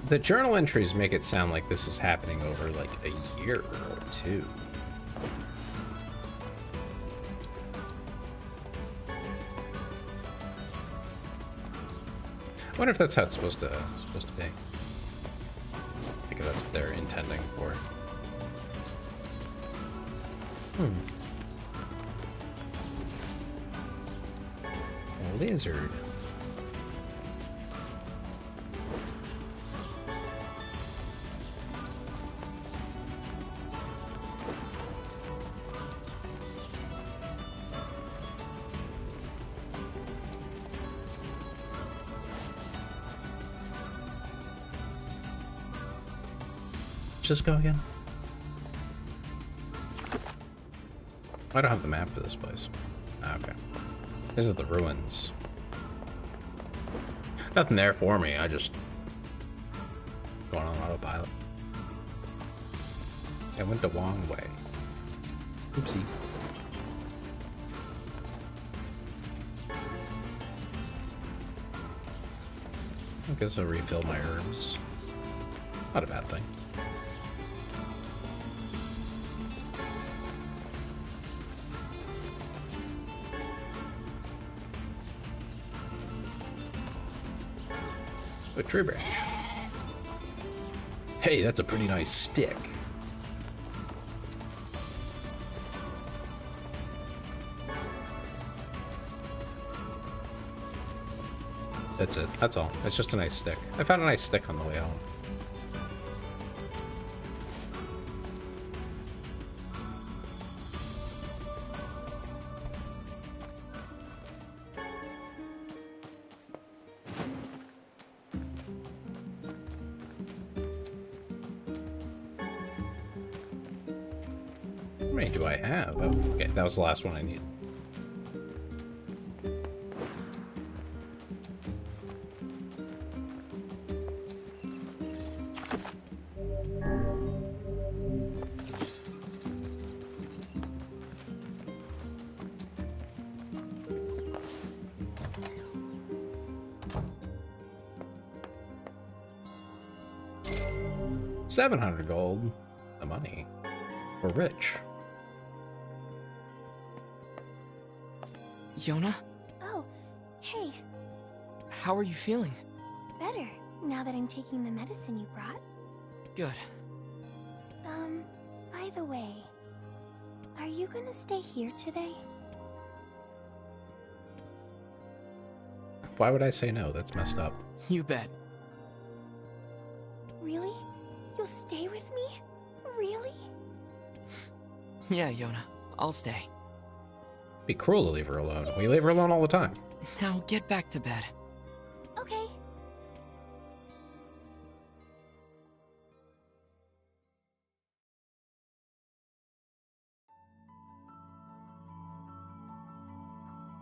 The journal entries make it sound like this is happening over like a year or two. I wonder if that's how it's supposed to be. I think that's what they're intending for. A lizard. Just go again. I don't have the map for this place. Ah, okay. These are the ruins. Nothing there for me. I just going on autopilot. I went the wrong way. Oopsie. I guess I'll refill my herbs. Not a bad thing. A tree branch. Hey, that's a pretty nice stick. That's it. That's all. It's just a nice stick. I found a nice stick on the way home. How many do I have? Oh, okay, that was the last one I needed. $700 gold. The money. We're rich. Yona, Oh, hey, how are you feeling? better now that I'm taking the medicine you brought. Good. By the way, are you gonna stay here today? Why would I say no? That's messed up. You bet. Really? You'll stay with me? Really? Yeah, Yona, I'll stay. It'd be cruel to leave her alone. We leave her alone all the time. Now get back to bed. Okay.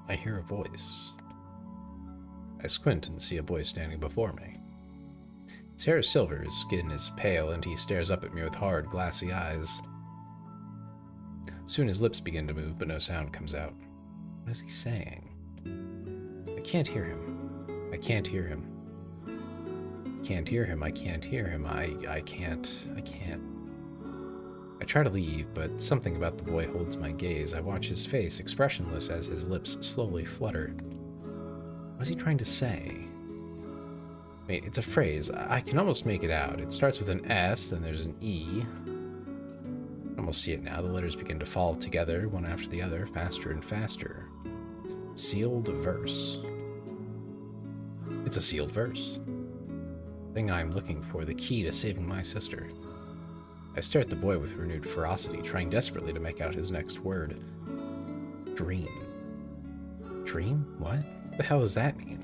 I hear a voice. I squint and see a boy standing before me. His hair is silver, his skin is pale, and he stares up at me with hard, glassy eyes. Soon his lips begin to move, but no sound comes out. What is he saying? I can't hear him. I can't hear him. Can't hear him. I can't hear him. I can't. I try to leave, but something about the boy holds my gaze. I watch his face, expressionless as his lips slowly flutter. What is he trying to say? Wait, it's a phrase. I can almost make it out. It starts with an S, then there's an E. I almost see it now. The letters begin to fall together, one after the other, faster and faster. Sealed verse. It's a sealed verse. The thing I'm looking for, the key to saving my sister. I stare at the boy with renewed ferocity, trying desperately to make out his next word. Dream. Dream? What? What the hell does that mean?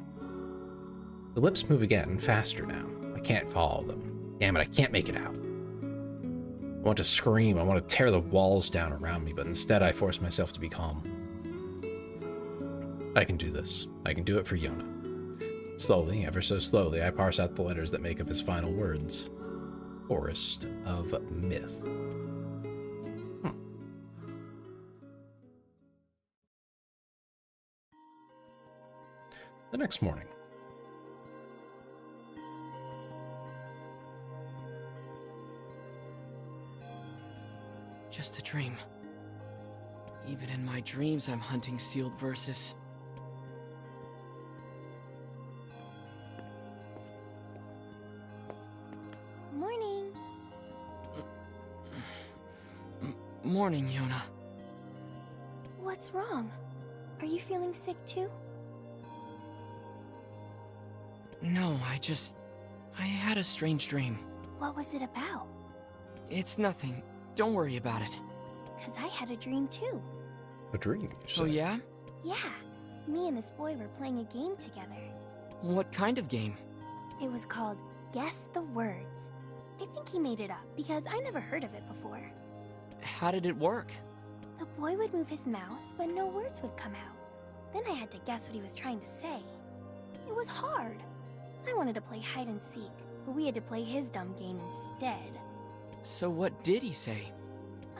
The lips move again, faster now. I can't follow them. Damn it, I can't make it out. I want to scream, I want to tear the walls down around me, but instead I force myself to be calm. I can do this. I can do it for Yona. Slowly, ever so slowly, I parse out the letters that make up his final words. Forest of Myth. The next morning. Just a dream. Even in my dreams, I'm hunting sealed verses. Morning. Morning, Yona. What's wrong? Are you feeling sick too? No, I had a strange dream. What was it about? It's nothing. Don't worry about it. 'Cause I had a dream too. A dream, you So say? yeah? Yeah. Me and this boy were playing a game together. What kind of game? It was called Guess the Words. I think he made it up because I never heard of it before. How did it work? The boy would move his mouth, but no words would come out. Then I had to guess what he was trying to say. It was hard. I wanted to play hide and seek, but we had to play his dumb game instead. So what did he say?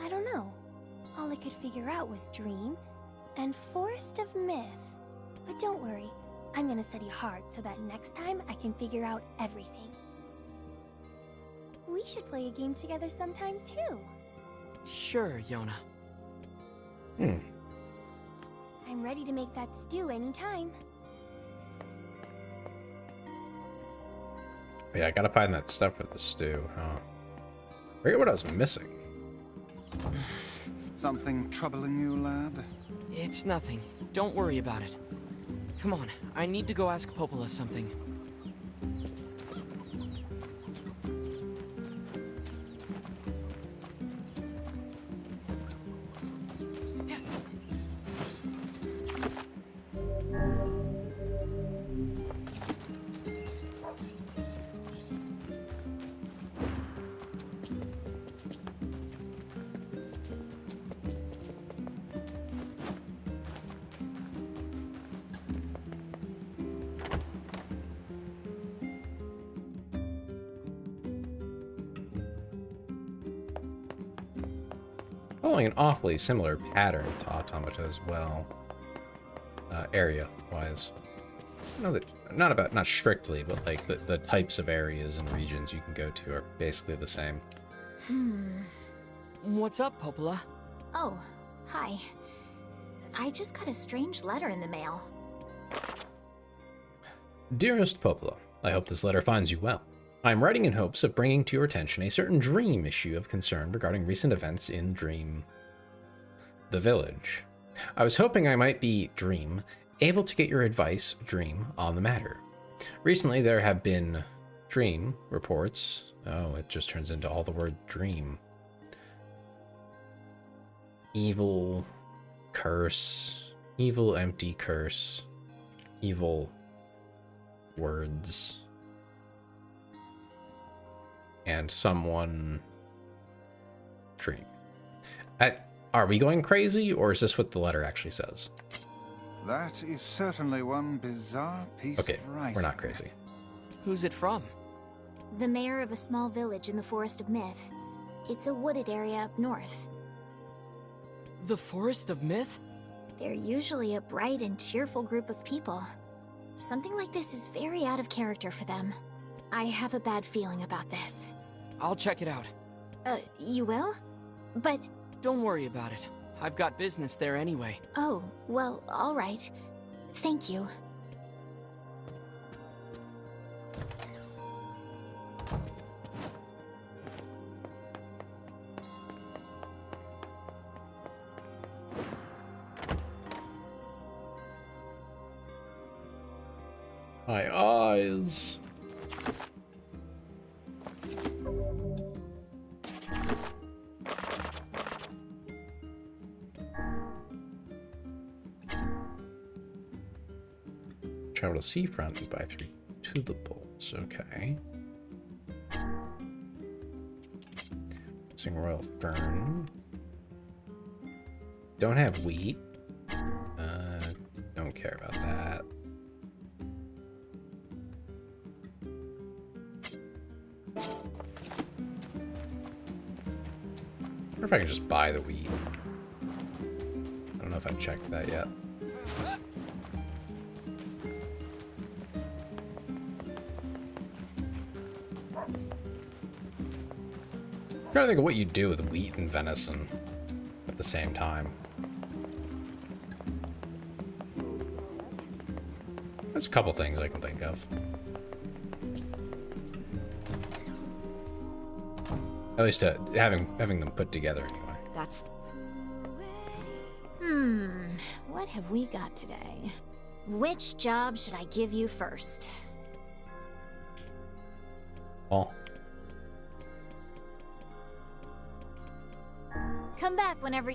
I don't know. All I could figure out was dream and forest of myth. But don't worry, I'm gonna study hard so that next time I can figure out everything. We should play a game together sometime too. Sure, Yona. I'm ready to make that stew anytime. Yeah, I gotta find that stuff for the stew, huh? I forget what I was missing. Something troubling you, lad? It's nothing. Don't worry about it. Come on, I need to go ask Popola something. Following an awfully similar pattern to Automata as well, area-wise. Not strictly, but like the types of areas and regions you can go to are basically the same. What's up, Popola? Oh, hi. I just got a strange letter in the mail. Dearest Popola, I hope this letter finds you well. I am writing in hopes of bringing to your attention a certain dream issue of concern regarding recent events in the village. I was hoping I might be, able to get your advice, on the matter. Recently there have been reports. Oh, it just turns into all the word dream. Evil, curse, evil, empty curse, evil words. And someone dream. Are we going crazy, or is this what the letter actually says? That is certainly one bizarre piece of writing. We're not crazy. Who's it from? The mayor of a small village in the Forest of Myth. It's a wooded area up north. The Forest of Myth? They're usually a bright and cheerful group of people. Something like this is very out of character for them. I have a bad feeling about this. I'll check it out. You will? But... Don't worry about it. I've got business there anyway. Oh, well, all right. Thank you. My eyes. Travel to seafront and buy 3 tulips. Okay. Sing Royal Fern. Don't have wheat. Don't care about that. I wonder if I can just buy the wheat. I don't know if I've checked that yet. I'm trying to think of what you do with wheat and venison at the same time. There's a couple things I can think of. At least having them put together anyway. That's... have we got today? Which job should I give you first? Oh, Come back whenever.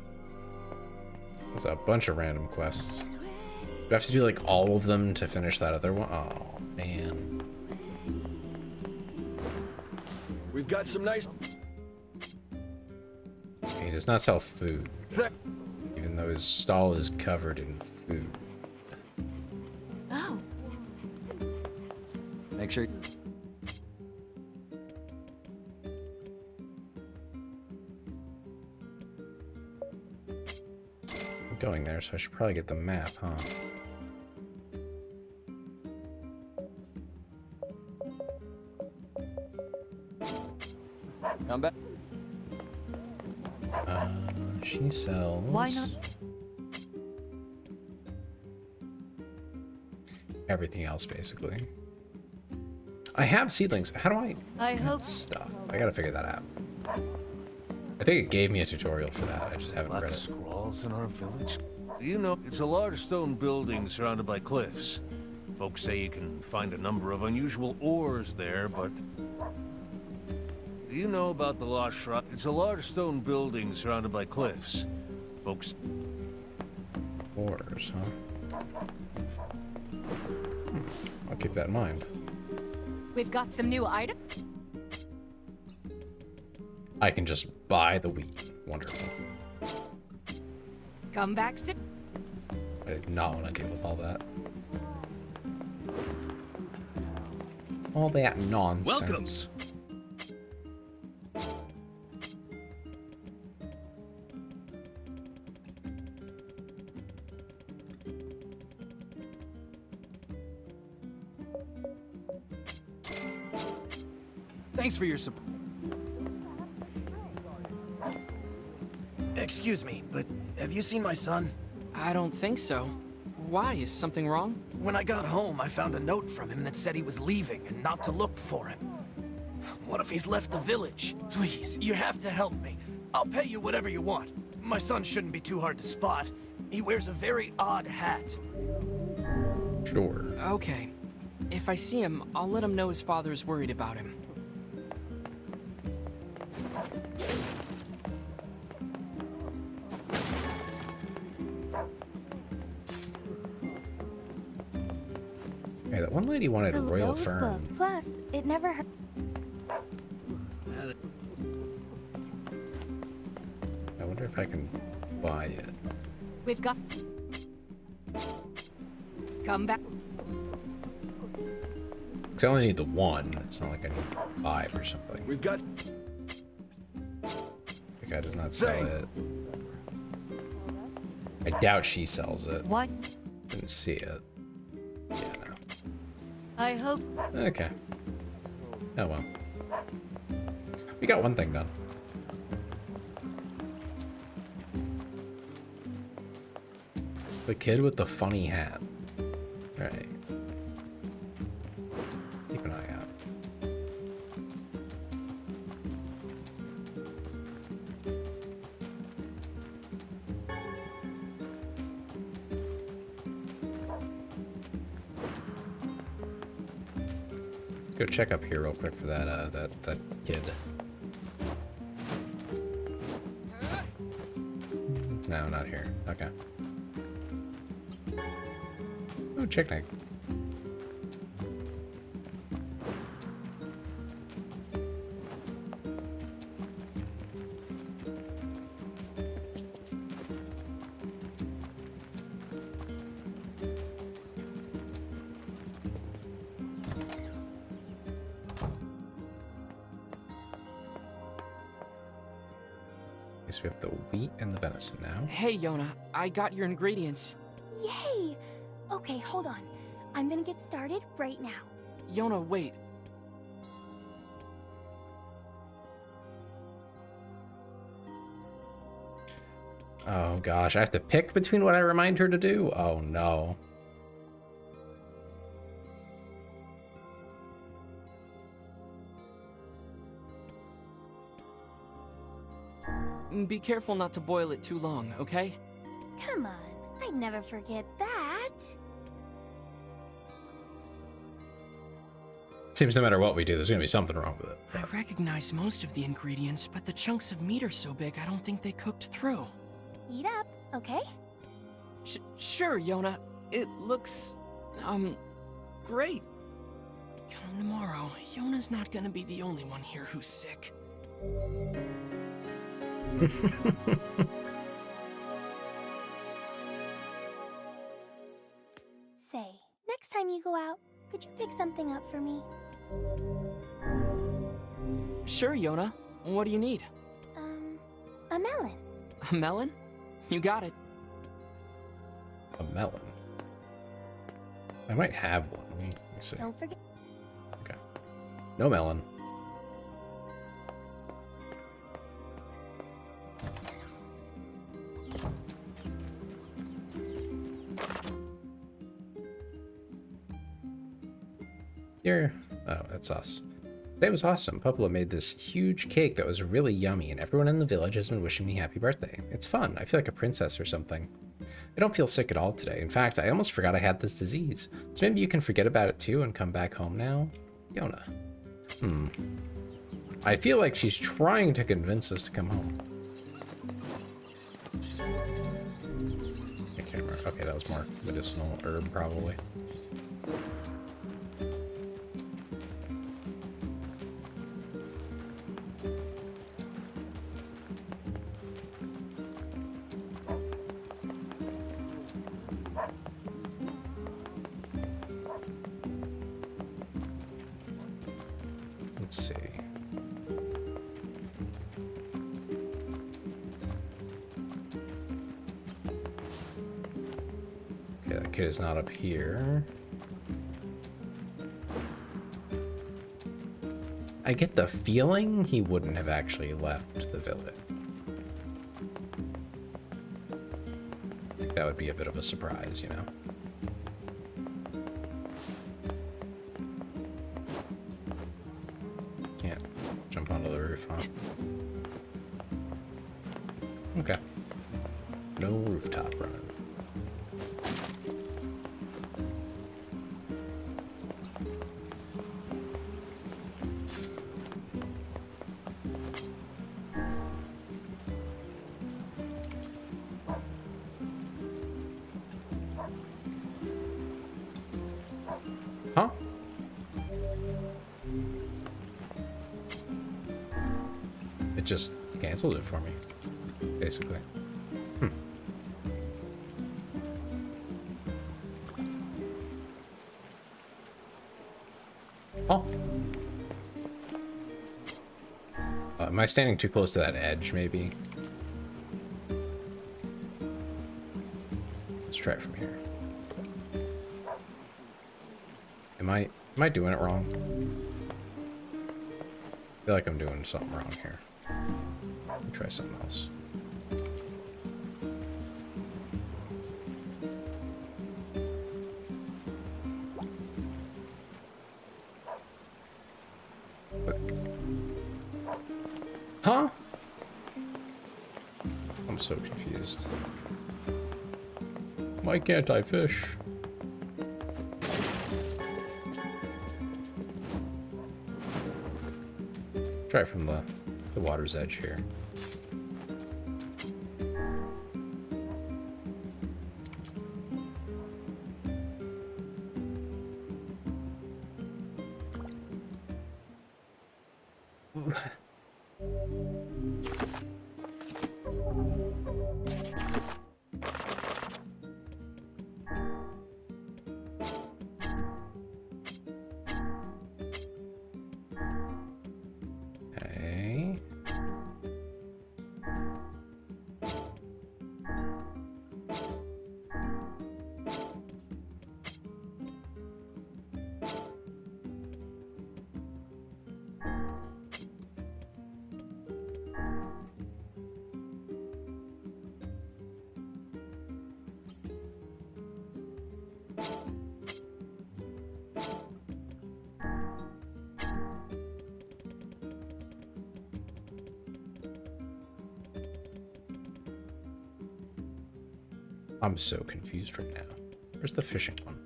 that's a bunch of random quests. Do I have to do like all of them to finish that other one? Oh man. We've got some nice. He does not sell food, even though his stall is covered in food. Oh, Make sure. I'm going there, so I should probably get the map, huh? Come back. She sells. Why not? Everything else, basically. I have seedlings. How do I? I hope Stuff. I gotta figure that out. I think it gave me a tutorial for that. I just haven't read it. Scrawls in our village. Do you know it's a large stone building surrounded by cliffs? Folks say you can find a number of unusual ores there, but do you know about the lost shrine? It's a large stone building surrounded by cliffs. Folks. Ores, huh? I'll keep that in mind. we've got some new items. I can just buy the wheat. Wonderful. Come back soon. I did not want to deal with all that. All that nonsense. Welcome. Thanks for your support. Excuse me, but have you seen my son? I don't think so. Why? Is something wrong? When I got home, I found a note from him that said he was leaving and not to look for him. What if he's left the village? Please, you have to help me. I'll pay you whatever you want. My son shouldn't be too hard to spot. He wears a very odd hat. Sure. Okay. If I see him, I'll let him know his father is worried about him. Hey, that one lady wanted a The royal Rose fern. Book. Plus, it never hurt. I wonder if I can buy it. We've got. Come back. Because I only need the one. It's not like I need 5 or something. We've got. The guy does not sell it. I doubt she sells it. What? Didn't see it. Yeah, no. I hope. Okay. Oh well. We got one thing done. The kid with the funny hat. Right. Keep an eye out. Go check up here real quick for that that kid. No, not here. Okay. Oh, chicken egg. Guess we have the wheat and the venison now. Hey, Yona, I got your ingredients. Yay! Okay, hold on. I'm gonna get started right now. Yona, wait. Oh gosh, I have to pick between what I remind her to do? Oh no. Be careful not to boil it too long, okay? Come on. I'd never forget that. Seems no matter what we do, there's gonna be something wrong with it. I recognize most of the ingredients, but the chunks of meat are so big I don't think they cooked through. Eat up, okay? Sure, Yona. It looks, great. Come tomorrow, Yona's not gonna be the only one here who's sick. Say, next time you go out, could you pick something up for me? Sure, Yona. What do you need? A melon. A melon? You got it. A melon. I might have one. Let me see. Don't forget. Okay. No melon. Here. Oh, that's us. Today was awesome. Popolo made this huge cake that was really yummy, and everyone in the village has been wishing me happy birthday. It's fun. I feel like a princess or something. I don't feel sick at all today. In fact, I almost forgot I had this disease. So maybe you can forget about it too and come back home now? Yona. I feel like she's trying to convince us to come home. I can't remember. Okay, that was more medicinal herb, probably. Let's see. Okay, that kid is not up here. I get the feeling he wouldn't have actually left the village. I think that would be a bit of a surprise, you know? Can't jump onto the roof, huh? Okay. No rooftop running. Huh? It just canceled it for me, basically. Oh. Am I standing too close to that edge, maybe? Let's try it from here. Am I doing it wrong? I feel like I'm doing something wrong here. Let me try something else. Huh? I'm so confused. Why can't I fish? Try from the water's edge here. Okay. I'm so confused right now. Where's the fishing one?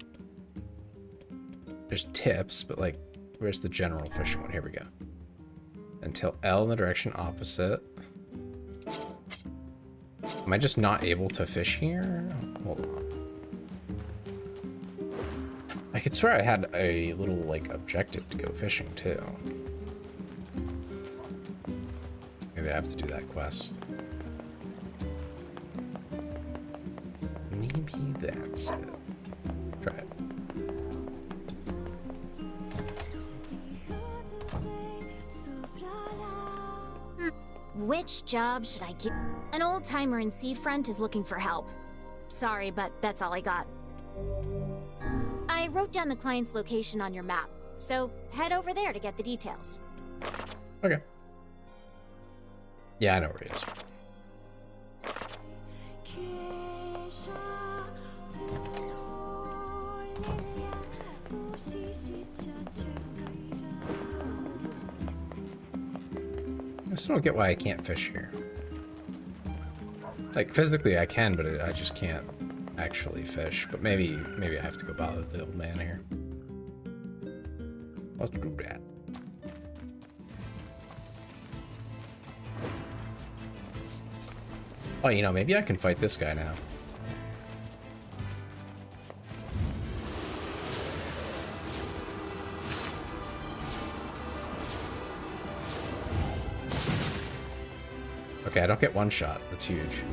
There's tips, but like, where's the general fishing one? Here we go. Until L in the direction opposite. Am I just not able to fish here? Hold on. I could swear I had a little, like, objective to go fishing, too. Maybe I have to do that quest. Maybe that's it. Try it. Which job should I get? An old-timer in Seafront is looking for help. Sorry, but that's all I got. I wrote down the client's location on your map, so head over there to get the details. Okay. Yeah, I know where he is. I still don't get why I can't fish here. Like, physically I can, but I just can't actually fish. But maybe I have to go bother the old man here. Let's do that. Oh, you know, maybe I can fight this guy now. Okay, I don't get one shot. That's huge.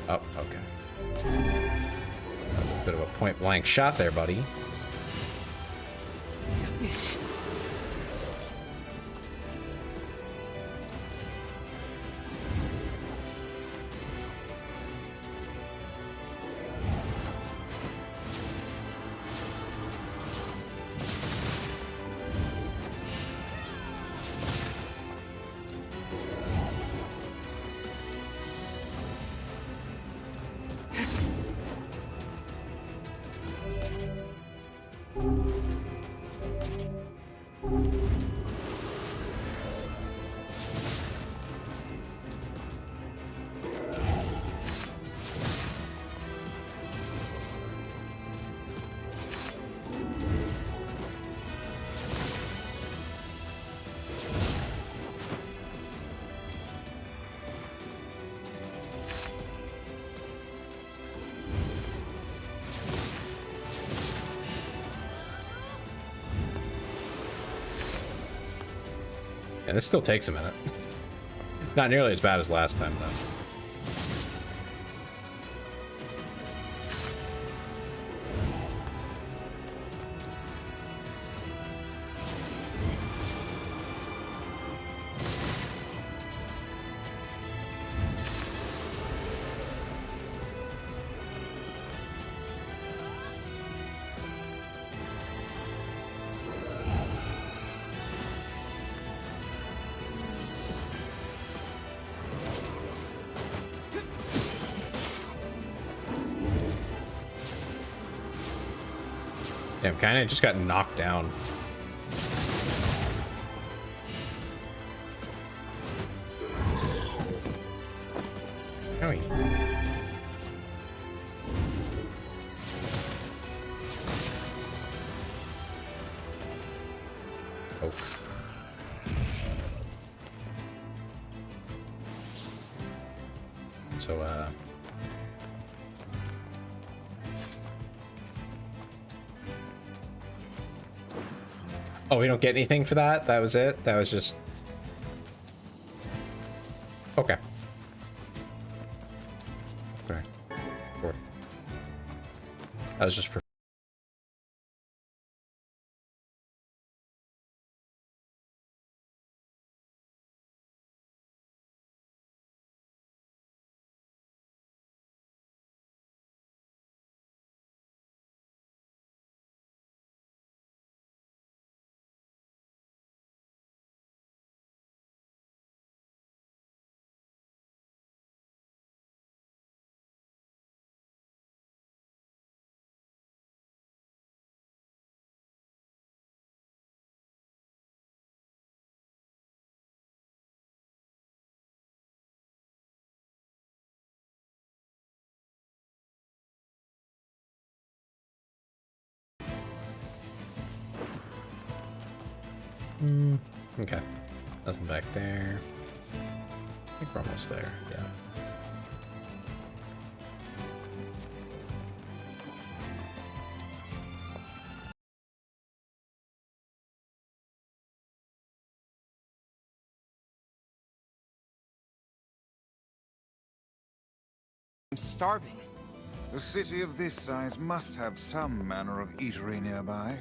Oh, okay. That was a bit of a point-blank shot there, buddy. Yeah, this still takes a minute. Not nearly as bad as last time, though. Damn, kinda just got knocked down. Oh, oh. So, oh, we don't get anything for that? That was it? That was just... Okay. Okay. Sure. That was just for Okay. Nothing back there. I think we're almost there, yeah. I'm starving. A city of this size must have some manner of eatery nearby.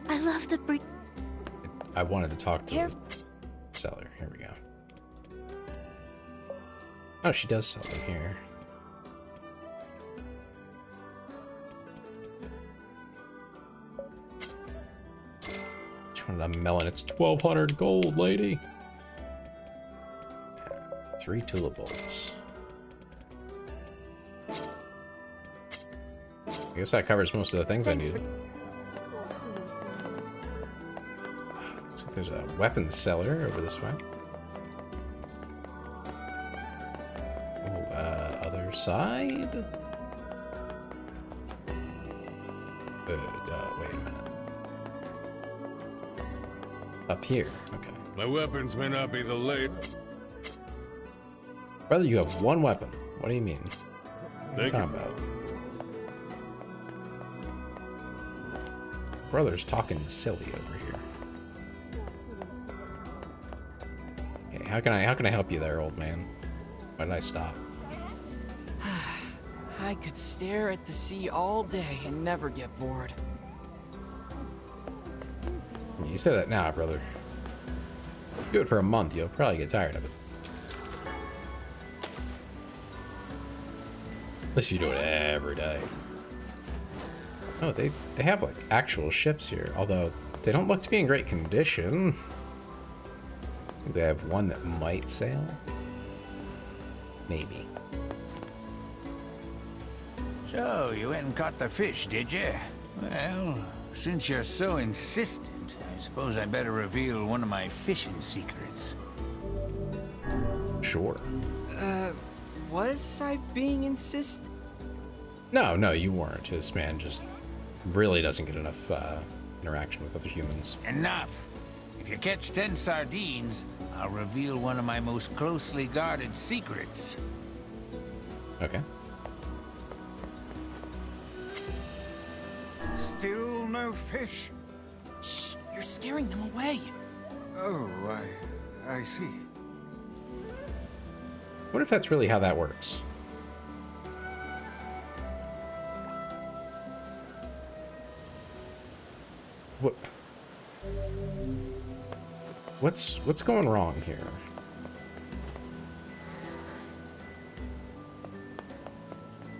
I love the I wanted to talk to the seller. Here we go. Oh, she does sell them here. She wanted a melon. It's 1,200 gold, lady. 3 tulip bulbs. I guess that covers most of the things I needed. Looks like there's a weapons seller over this way. Oh, other side? Wait a minute. Up here, okay. My weapons may not be the latest. Brother, you have one weapon. What do you mean? What are you Thank you. talking about? Brother's talking silly over here. Okay, how can I help you there, old man? Why did I stop? I could stare at the sea all day and never get bored. You say that now, brother. Do it for a month, you'll probably get tired of it. Unless you do it every day. Oh, they have like actual ships here, although they don't look to be in great condition. I think they have one that might sail. Maybe. So, you went and caught the fish, did you? Well, since you're so insistent, I suppose I better reveal one of my fishing secrets. Sure. Was I being insistent? No, you weren't. This man just really doesn't get enough interaction with other humans. Enough! If you catch 10 sardines, I'll reveal one of my most closely guarded secrets. Okay. Still no fish? Shh! You're scaring them away! Oh, I see. What if that's really how that works? What's going wrong here?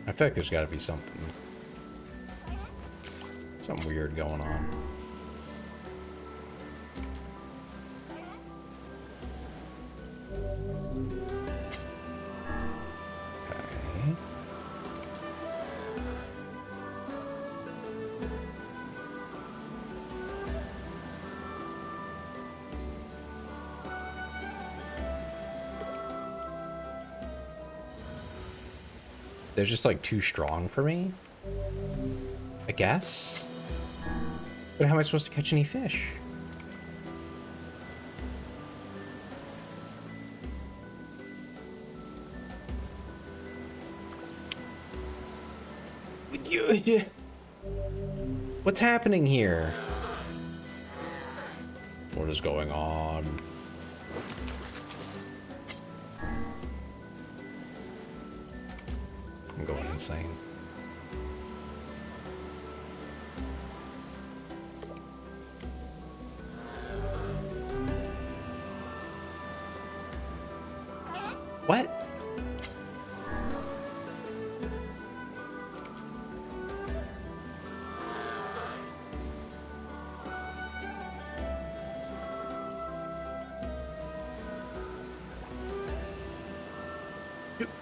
I feel like there's got to be something weird going on. Okay. They're just like too strong for me, I guess. But how am I supposed to catch any fish? What's happening here? What is going on? I'm going insane. What?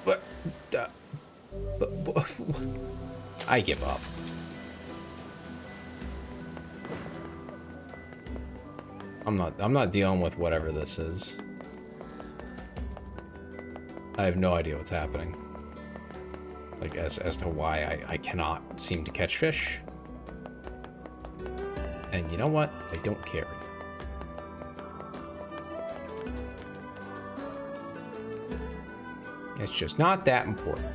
What? I give up. I'm not dealing with whatever this is. I have no idea what's happening. Like, as to why I cannot seem to catch fish. And you know what? I don't care. It's just not that important.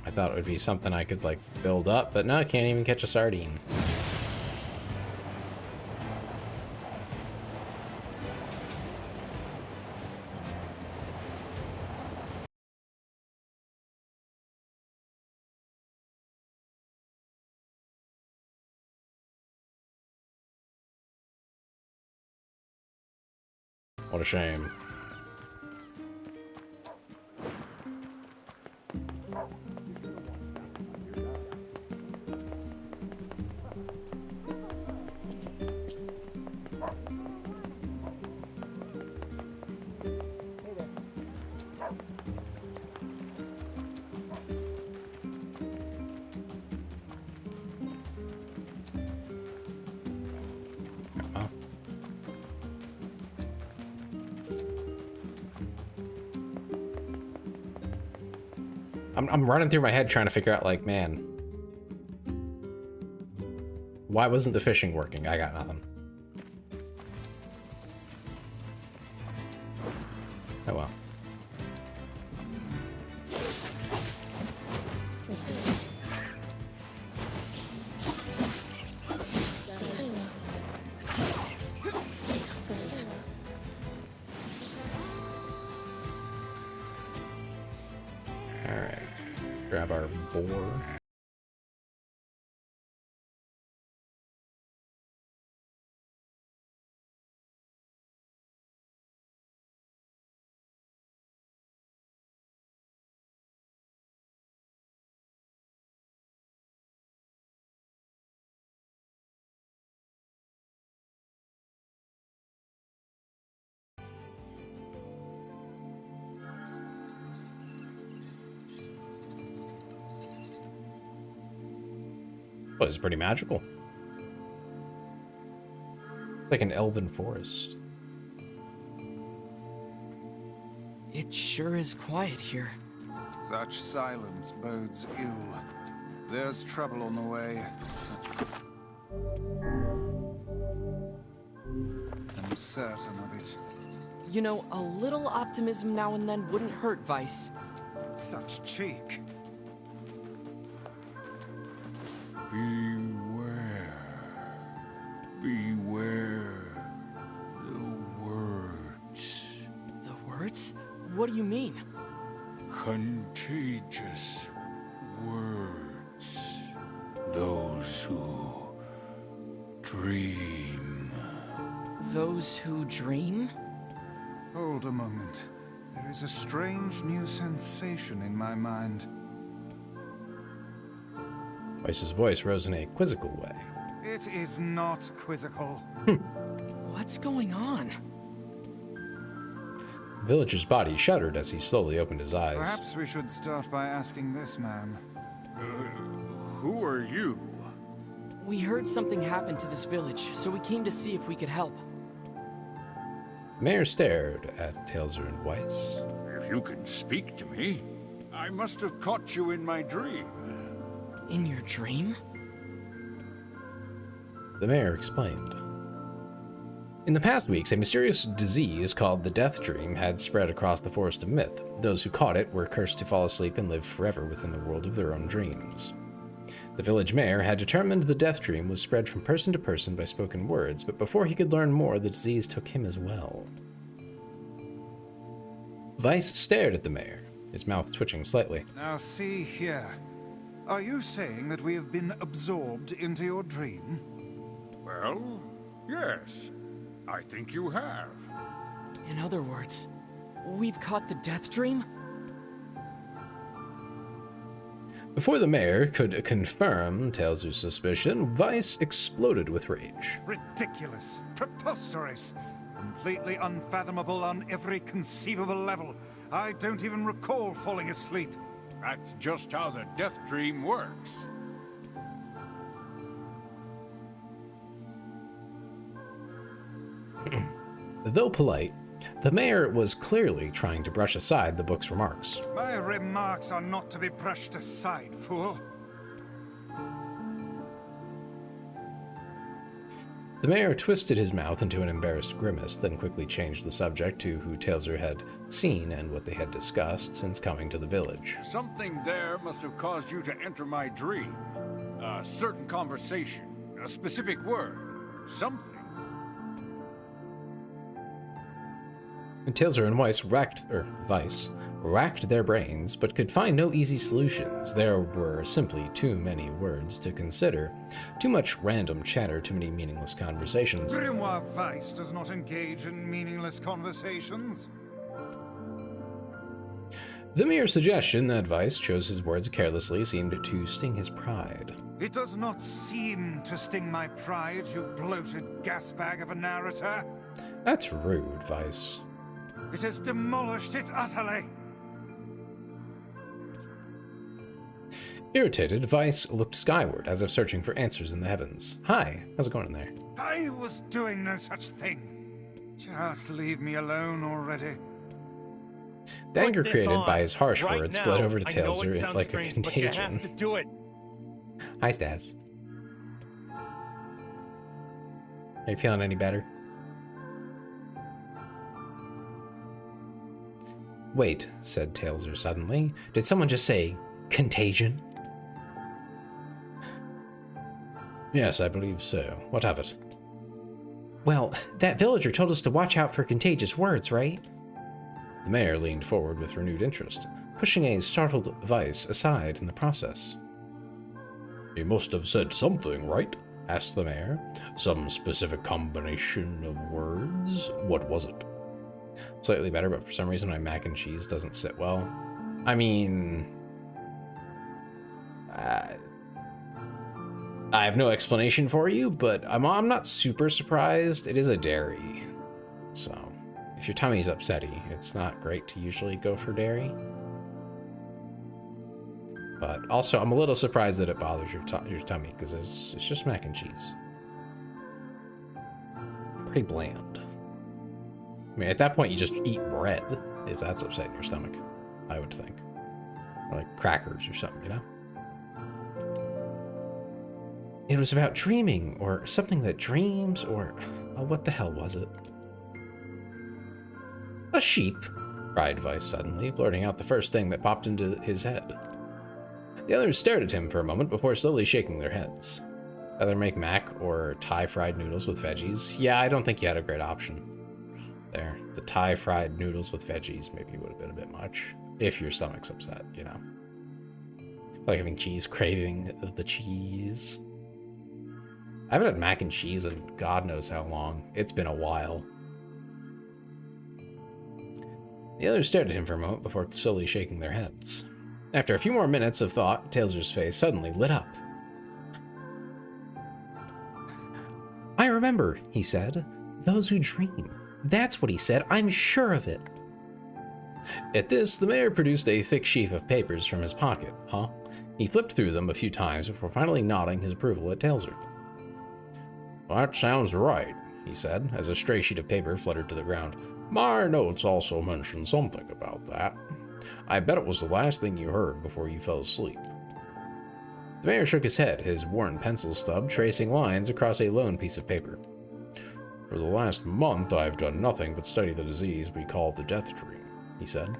I thought it would be something I could, like, build up, but no, I can't even catch a sardine. What a shame. I'm running through my head trying to figure out, like, man, why wasn't the fishing working? I got nothing. Oh well. Alright, grab our boar. Well, it's pretty magical. Like an elven forest. It sure is quiet here. Such silence bodes ill. There's trouble on the way. I'm certain of it. You know, a little optimism now and then wouldn't hurt, Vice. Such cheek. Beware the words. The words? What do you mean? Contagious words. Those who dream. Those who dream? Hold a moment. There is a strange new sensation in my mind. Vice's voice rose in a quizzical way. It is not quizzical. What's going on? The villager's body shuddered as he slowly opened his eyes. Perhaps we should start by asking this man. Who are you? We heard something happened to this village, so we came to see if we could help. The mayor stared at Tailzer and Weiss. If you can speak to me, I must have caught you in my dream. In your dream? The mayor explained. In the past weeks, a mysterious disease called the Death Dream had spread across the Forest of Myth. Those who caught it were cursed to fall asleep and live forever within the world of their own dreams. The village mayor had determined the Death Dream was spread from person to person by spoken words, but before he could learn more, the disease took him as well. Weiss stared at the mayor, his mouth twitching slightly. Now see here. Are you saying that we have been absorbed into your dream? Well, yes. I think you have. In other words, we've caught the Death Dream? Before the mayor could confirm Tailzer's suspicion, Weiss exploded with rage. Ridiculous. Preposterous. Completely unfathomable on every conceivable level. I don't even recall falling asleep. That's just how the Death Dream works. Though polite, the mayor was clearly trying to brush aside the book's remarks. My remarks are not to be brushed aside, fool. The mayor twisted his mouth into an embarrassed grimace, then quickly changed the subject to who Tailser had seen and what they had discussed since coming to the village. Something there must have caused you to enter my dream. A certain conversation, a specific word, something. And Tailser and Weiss racked their brains, but could find no easy solutions. There were simply too many words to consider, too much random chatter, too many meaningless conversations. Grimoire Weiss does not engage in meaningless conversations. The mere suggestion that Weiss chose his words carelessly seemed to sting his pride. It does not seem to sting my pride, you bloated gasbag of a narrator. That's rude, Weiss. It has demolished it utterly. Irritated, Weiss looked skyward, as if searching for answers in the heavens. Hi, how's it going in there? I was doing no such thing. Just leave me alone already. The anger created by his harsh right words now. bled over to I know it Tailser sounds like strange, a contagion. But you have to do it. Hi, Stas. Are you feeling any better? Wait, said Tailser suddenly. Did someone just say contagion? Yes, I believe so. What of it? Well, that villager told us to watch out for contagious words, right? The mayor leaned forward with renewed interest, pushing a startled Weiss aside in the process. He must have said something, right? Asked the mayor. Some specific combination of words? What was it? Slightly better, but for some reason my mac and cheese doesn't sit well. I mean... I have no explanation for you, but I'm not super surprised. It is a dairy. So, if your tummy's upsetty, it's not great to usually go for dairy. But also, I'm a little surprised that it bothers your tummy, because it's just mac and cheese. Pretty bland. I mean, at that point, you just eat bread, if that's upsetting your stomach, I would think. Or like crackers or something, you know? It was about dreaming, or something that dreams, or... Oh, what the hell was it? A sheep, cried Weiss suddenly, blurting out the first thing that popped into his head. The others stared at him for a moment before slowly shaking their heads. Either make mac or Thai fried noodles with veggies. Yeah, I don't think you had a great option there. The Thai fried noodles with veggies maybe would have been a bit much, if your stomach's upset, you know? Like having cheese, craving of the cheese. I haven't had mac and cheese in God knows how long. It's been a while. The others stared at him for a moment before slowly shaking their heads. After a few more minutes of thought, Tailser's face suddenly lit up. I remember, he said. Those who dream. That's what he said. I'm sure of it. At this, the mayor produced a thick sheaf of papers from his pocket. Huh? He flipped through them a few times before finally nodding his approval at Tailser. That sounds right, he said, as a stray sheet of paper fluttered to the ground. My notes also mention something about that. I bet it was the last thing you heard before you fell asleep. The mayor shook his head, his worn pencil stub tracing lines across a lone piece of paper. For the last month, I've done nothing but study the disease we call the death dream, he said.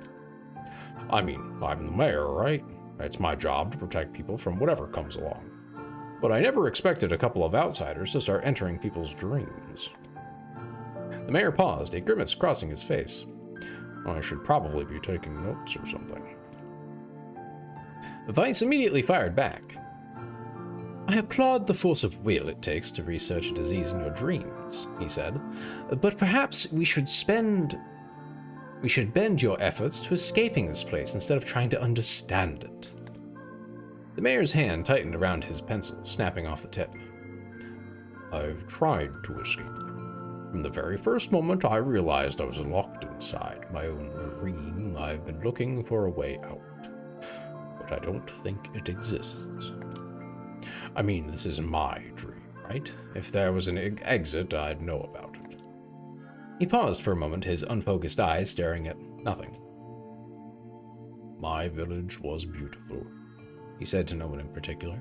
I mean, I'm the mayor, right? It's my job to protect people from whatever comes along. But I never expected a couple of outsiders to start entering people's dreams. The mayor paused, a grimace crossing his face. I should probably be taking notes or something. Weiss immediately fired back. I applaud the force of will it takes to research a disease in your dreams, he said, but perhaps we should bend your efforts to escaping this place instead of trying to understand it. The mayor's hand tightened around his pencil, snapping off the tip. I've tried to escape. From the very first moment I realized I was locked inside my own dream, I've been looking for a way out. But I don't think it exists. I mean, this is my dream, right? If there was an exit, I'd know about it. He paused for a moment, his unfocused eyes staring at nothing. My village was beautiful, he said to no one in particular,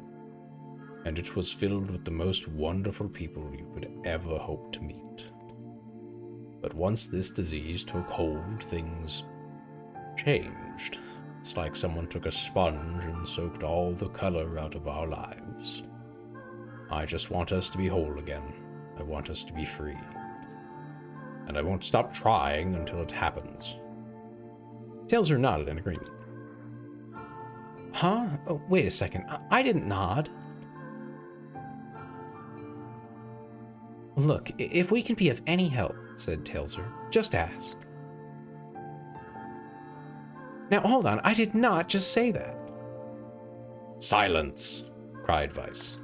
and it was filled with the most wonderful people you could ever hope to meet. But once this disease took hold, things changed. It's like someone took a sponge and soaked all the color out of our lives. I just want us to be whole again. I want us to be free. And I won't stop trying until it happens. Tailser nodded in agreement. Huh? Oh, wait a second. I didn't nod. Look, if we can be of any help, said Tailser, just ask. Now, hold on. I did not just say that. Silence, cried Weiss.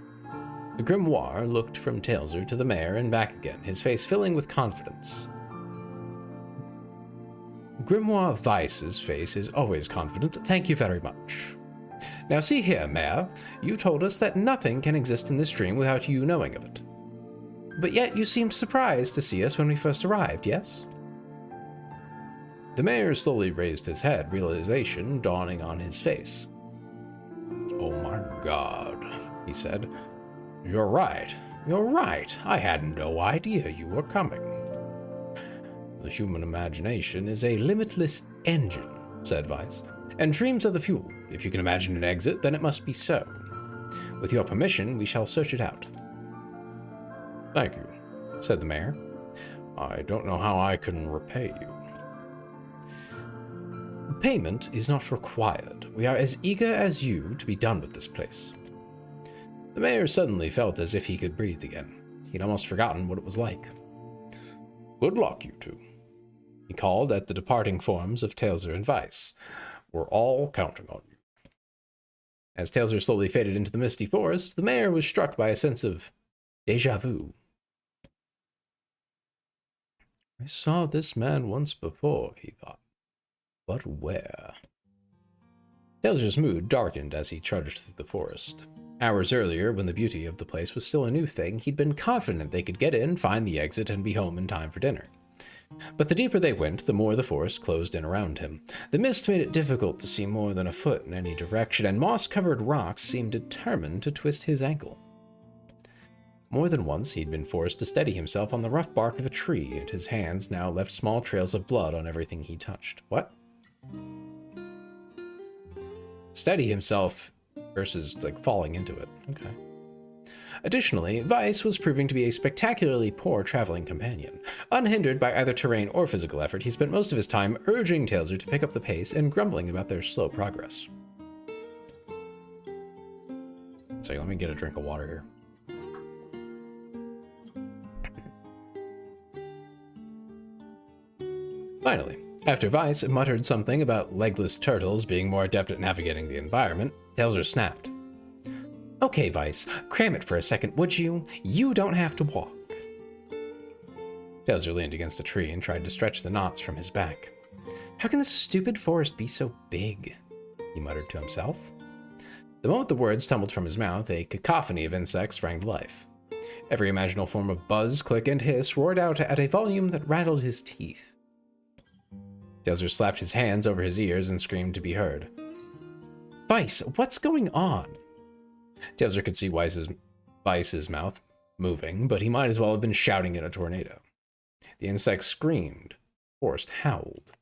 The grimoire looked from Tailser to the mayor and back again, his face filling with confidence. Grimoire Weiss's face is always confident. Thank you very much. Now see here, Mayor. You told us that nothing can exist in this dream without you knowing of it. But yet you seemed surprised to see us when we first arrived, yes? The mayor slowly raised his head, realization dawning on his face. Oh my God, he said. You're right. You're right. I had no idea you were coming. The human imagination is a limitless engine, said Weiss, and dreams are the fuel. If you can imagine an exit, then it must be so. With your permission, we shall search it out. Thank you, said the mayor. I don't know how I can repay you. Payment is not required. We are as eager as you to be done with this place. The mayor suddenly felt as if he could breathe again. He'd almost forgotten what it was like. Good luck, you two. He called at the departing forms of Tailser and Weiss. We're all counting on you. As Tailser slowly faded into the misty forest, the mayor was struck by a sense of déjà vu. I saw this man once before, he thought. But where? Tailser's mood darkened as he trudged through the forest. Hours earlier, when the beauty of the place was still a new thing, he'd been confident they could get in, find the exit, and be home in time for dinner. But the deeper they went, the more the forest closed in around him. The mist made it difficult to see more than a foot in any direction, and moss-covered rocks seemed determined to twist his ankle. More than once, he'd been forced to steady himself on the rough bark of a tree, and his hands now left small trails of blood on everything he touched. What? Steady himself versus, like, falling into it. Okay. Additionally, Weiss was proving to be a spectacularly poor traveling companion. Unhindered by either terrain or physical effort, he spent most of his time urging Tailser to pick up the pace and grumbling about their slow progress. So let me get a drink of water here. Finally, after Weiss muttered something about legless turtles being more adept at navigating the environment, Tailser snapped. Okay, Weiss, cram it for a second, would you? You don't have to walk. Tailser leaned against a tree and tried to stretch the knots from his back. How can this stupid forest be so big? He muttered to himself. The moment the words tumbled from his mouth, a cacophony of insects sprang to life. Every imaginable form of buzz, click, and hiss roared out at a volume that rattled his teeth. Tailser slapped his hands over his ears and screamed to be heard. Weiss, what's going on? Tailser could see Weiss's mouth moving, but he might as well have been shouting in a tornado. The insects screamed. Forest howled.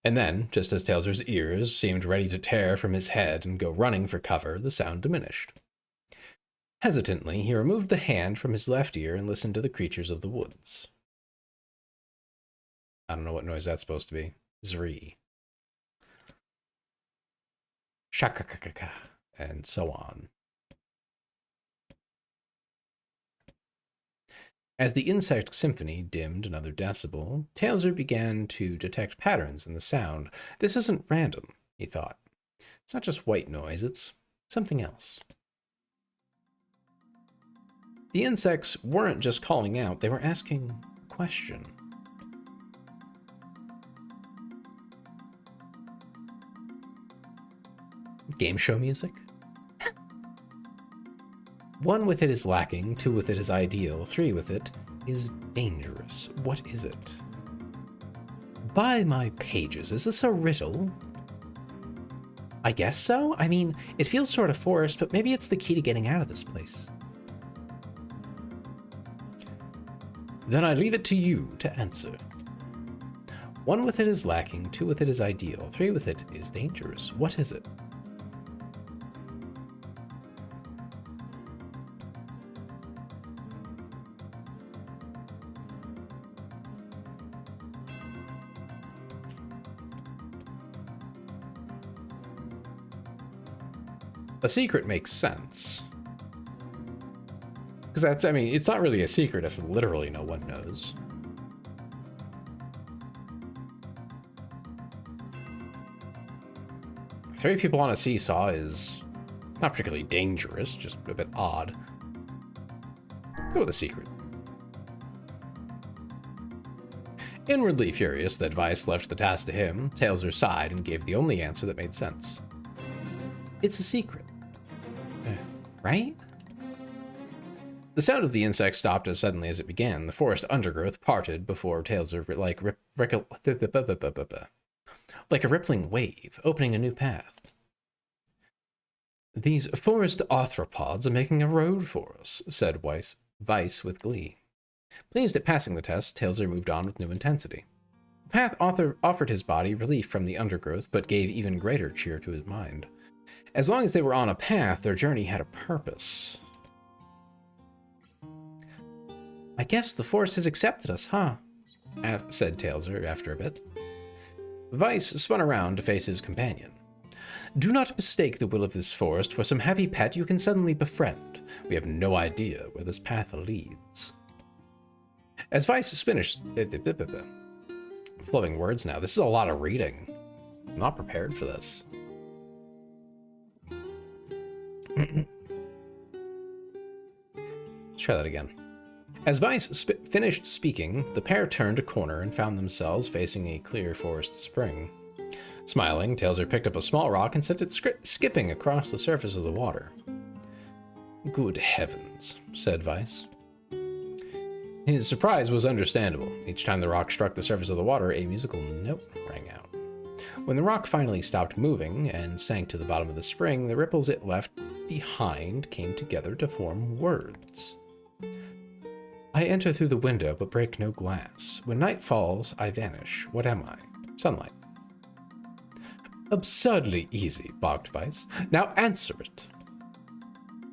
And then, just as Tailser's ears seemed ready to tear from his head and go running for cover, the sound diminished. Hesitantly, he removed the hand from his left ear and listened to the creatures of the woods. I don't know what noise that's supposed to be. Zree. Shakakakaka, and so on. As the insect symphony dimmed another decibel, Tailser began to detect patterns in the sound. This isn't random, he thought. It's not just white noise, it's something else. The insects weren't just calling out, they were asking a question. Game show music? 1 with it is lacking, 2 with it is ideal, 3 with it is dangerous. What is it? By my pages, is this a riddle? I guess so. I mean, it feels sort of forced, but maybe it's the key to getting out of this place. Then I leave it to you to answer. 1 with it is lacking, 2 with it is ideal, 3 with it is dangerous. What is it? A secret makes sense. Because that's, I mean, it's not really a secret if literally no one knows. Three people on a seesaw is not particularly dangerous, just a bit odd. Go with a secret. Inwardly furious that Vice left the task to him, Tailser sighed and gave the only answer that made sense. It's a secret. Right? The sound of the insect stopped as suddenly as it began. The forest undergrowth parted before Tailser like a rippling wave, opening a new path. These forest arthropods are making a road for us, said Vice with glee. Pleased at passing the test, Tailser moved on with new intensity. The path offered his body relief from the undergrowth, but gave even greater cheer to his mind. As long as they were on a path, their journey had a purpose. I guess the forest has accepted us, huh? Said Tailser after a bit. Vice spun around to face his companion. Do not mistake the will of this forest for some happy pet you can suddenly befriend. We have no idea where this path leads. As Vice finished... flowing words now. This is a lot of reading. I'm not prepared for this. Let's try that again. As Vice finished speaking, the pair turned a corner and found themselves facing a clear forest spring. Smiling, Tailser picked up a small rock and sent it skipping across the surface of the water. Good heavens, said Vice. His surprise was understandable. Each time the rock struck the surface of the water, a musical note rang out. When the rock finally stopped moving and sank to the bottom of the spring, the ripples it left behind came together to form words. I enter through the window, but break no glass. When night falls, I vanish. What am I? Sunlight. Absurdly easy, balked Vice. Now answer it.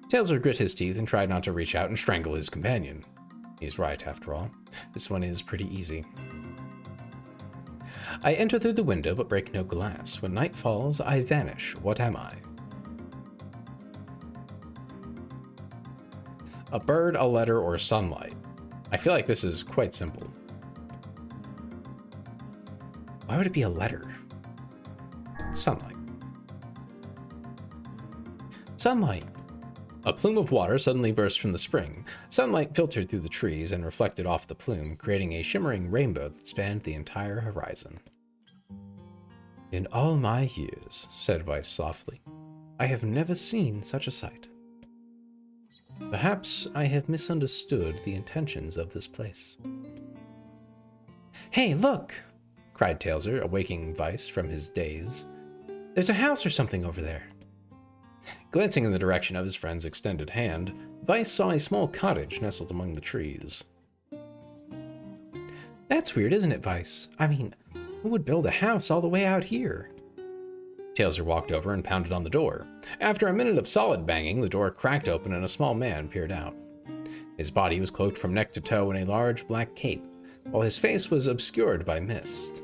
Tailser grit his teeth and tried not to reach out and strangle his companion. He's right, after all. This one is pretty easy. I enter through the window, but break no glass. When night falls, I vanish. What am I? A bird, a letter, or sunlight. I feel like this is quite simple. Why would it be a letter? Sunlight. Sunlight. A plume of water suddenly burst from the spring. Sunlight filtered through the trees and reflected off the plume, creating a shimmering rainbow that spanned the entire horizon. In all my years, said Vice softly, I have never seen such a sight. Perhaps I have misunderstood the intentions of this place. Hey, look! Cried Tailser, awaking Vice from his daze. There's a house or something over there. Glancing in the direction of his friend's extended hand, Vice saw a small cottage nestled among the trees. That's weird, isn't it, Vice? I mean, who would build a house all the way out here? Tailser walked over and pounded on the door. After a minute of solid banging, the door cracked open and a small man peered out. His body was cloaked from neck to toe in a large black cape, while his face was obscured by mist.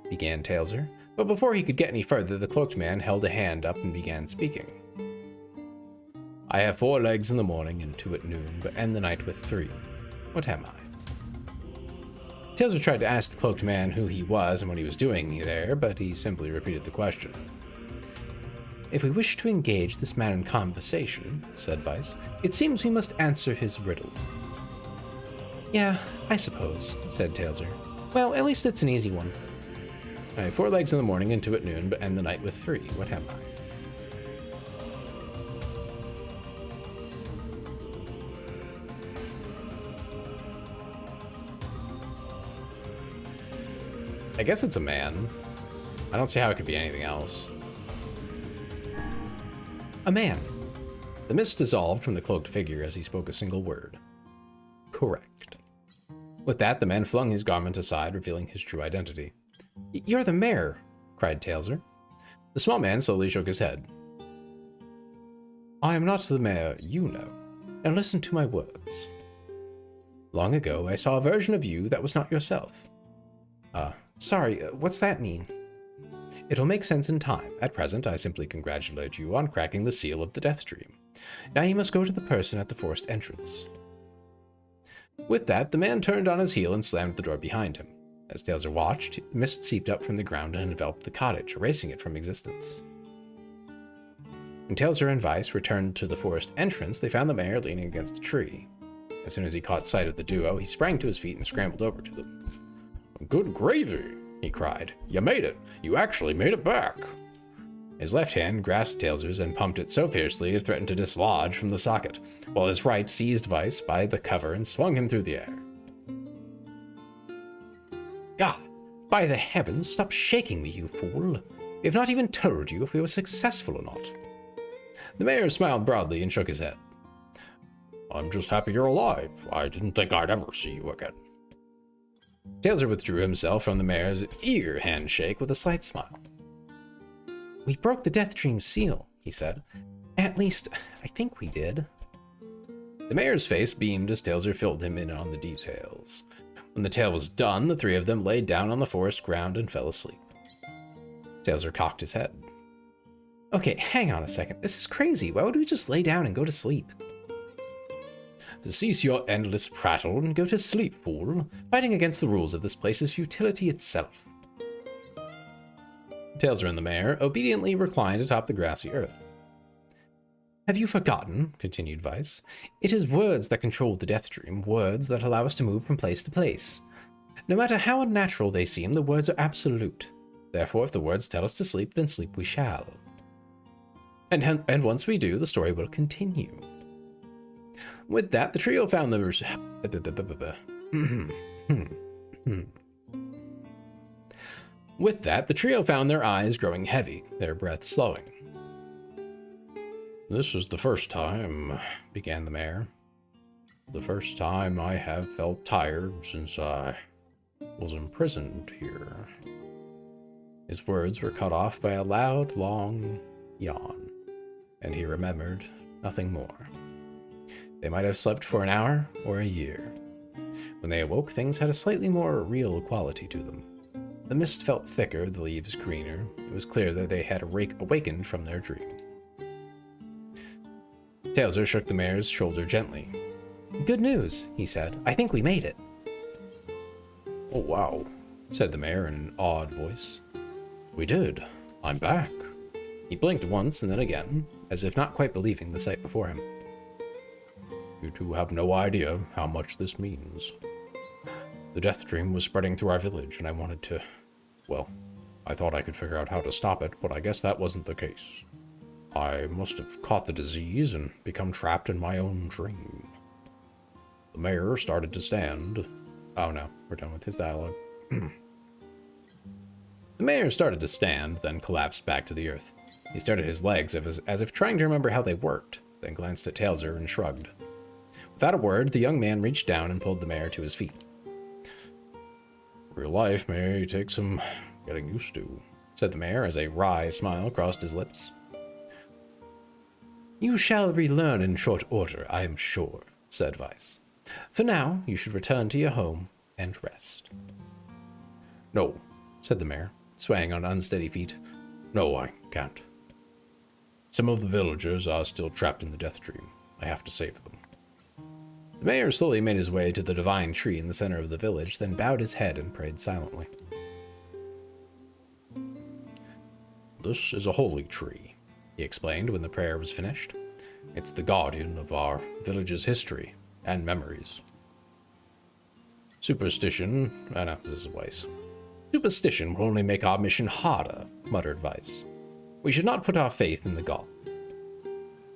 Began Tailser, but before he could get any further, the cloaked man held a hand up and began speaking. I have 4 legs in the morning and 2 at noon, but end the night with 3. What am I? Tailser tried to ask the cloaked man who he was and what he was doing there, but he simply repeated the question. If we wish to engage this man in conversation, said Vice, it seems we must answer his riddle. Yeah, I suppose, said Tailser. Well, at least it's an easy one. I have 4 legs in the morning and 2 at noon, but end the night with 3. What am I? I guess it's a man. I don't see how it could be anything else. A man. The mist dissolved from the cloaked figure as he spoke a single word. Correct. With that, the man flung his garment aside, revealing his true identity. You're the mayor, cried Tailser. The small man slowly shook his head. I am not the mayor you know. Now listen to my words. Long ago, I saw a version of you that was not yourself. Sorry, what's that mean? It'll make sense in time. At present, I simply congratulate you on cracking the seal of the Death Dream. Now you must go to the person at the forest entrance. With that, the man turned on his heel and slammed the door behind him. As Tailser watched, mist seeped up from the ground and enveloped the cottage, erasing it from existence. When Tailser and Weiss returned to the forest entrance, they found the mayor leaning against a tree. As soon as he caught sight of the duo, he sprang to his feet and scrambled over to them. Good gravy, he cried. You made it. You actually made it back. His left hand grasped Tailser's and pumped it so fiercely it threatened to dislodge from the socket, while his right seized Weiss by the cover and swung him through the air. God, by the heavens, stop shaking me, you fool. We have not even told you if we were successful or not. The mayor smiled broadly and shook his head. I'm just happy you're alive. I didn't think I'd ever see you again. Tailser withdrew himself from the mayor's eager handshake with a slight smile. We broke the Death Dream seal, he said. At least, I think we did. The mayor's face beamed as Tailser filled him in on the details. When the tale was done, the three of them laid down on the forest ground and fell asleep. Tailser cocked his head. Okay, hang on a second. This is crazy. Why would we just lay down and go to sleep? Cease your endless prattle and go to sleep, fool. Fighting against the rules of this place is futility itself. Tailser and the mayor obediently reclined atop the grassy earth. Have you forgotten, continued Weiss, it is words that control the Death Dream, words that allow us to move from place to place. No matter how unnatural they seem, the words are absolute. Therefore, if the words tell us to sleep, then sleep we shall. And once we do, the story will continue. With that, the trio found their eyes growing heavy, their breath slowing. This is the first time, began the mayor. The first time I have felt tired since I was imprisoned here. His words were cut off by a loud, long yawn, and he remembered nothing more. They might have slept for an hour or a year. When they awoke, things had a slightly more real quality to them. The mist felt thicker, the leaves greener. It was clear that they had awakened from their dream. Tailser shook the mayor's shoulder gently. Good news, he said. I think we made it. Oh, wow, said the mayor in an awed voice. We did. I'm back. He blinked once and then again, as if not quite believing the sight before him. You two have no idea how much this means. The Death Dream was spreading through our village, and I wanted to... Well, I thought I could figure out how to stop it, but I guess that wasn't the case. I must have caught the disease and become trapped in my own dream. The mayor started to stand... Oh no, we're done with his dialogue. The mayor started to stand, then collapsed back to the earth. He started his legs as if trying to remember how they worked, then glanced at Tailser and shrugged. Without a word, the young man reached down and pulled the mayor to his feet. Real life may take some getting used to, said the mayor as a wry smile crossed his lips. You shall relearn in short order, I am sure, said Weiss. For now, you should return to your home and rest. No, said the mayor, swaying on unsteady feet. No, I can't. Some of the villagers are still trapped in the Death Dream. I have to save them. The mayor slowly made his way to the divine tree in the center of the village, then bowed his head and prayed silently. This is a holy tree, he explained when the prayer was finished. It's the guardian of our village's history and memories. Superstition... no, this is Weiss. Superstition will only make our mission harder, muttered Weiss. We should not put our faith in the gods.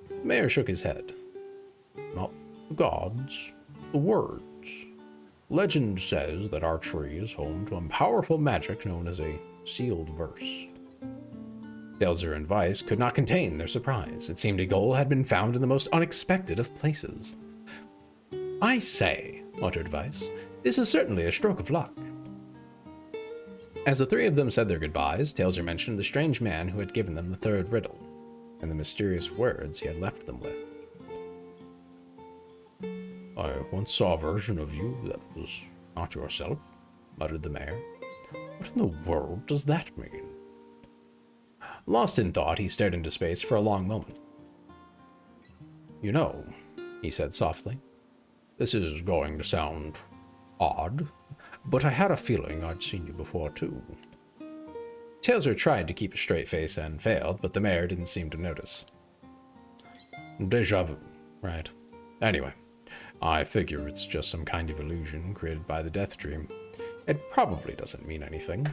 The mayor shook his head. Not the gods, the words. Legend says that our tree is home to a powerful magic known as a sealed verse. Delzer and Weiss could not contain their surprise. It seemed a goal had been found in the most unexpected of places. I say, muttered Weiss, this is certainly a stroke of luck. As the three of them said their goodbyes, Delzer mentioned the strange man who had given them the third riddle, and the mysterious words he had left them with. I once saw a version of you that was not yourself, muttered the mayor. What in the world does that mean? Lost in thought, he stared into space for a long moment. You know, he said softly, this is going to sound odd, but I had a feeling I'd seen you before too. Tailser tried to keep a straight face and failed, but the mayor didn't seem to notice. Deja vu, right? Anyway, I figure it's just some kind of illusion created by the death dream. It probably doesn't mean anything.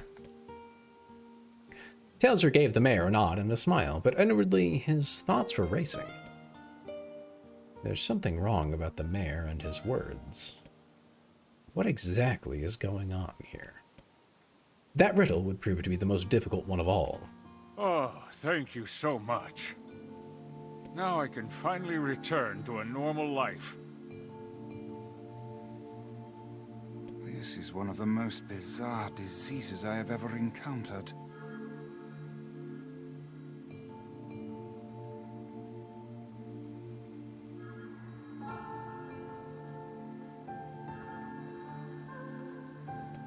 Tailser gave the mayor a nod and a smile, but inwardly his thoughts were racing. There's something wrong about the mayor and his words. What exactly is going on here? That riddle would prove to be the most difficult one of all. Oh, thank you so much. Now I can finally return to a normal life. This is one of the most bizarre diseases I have ever encountered.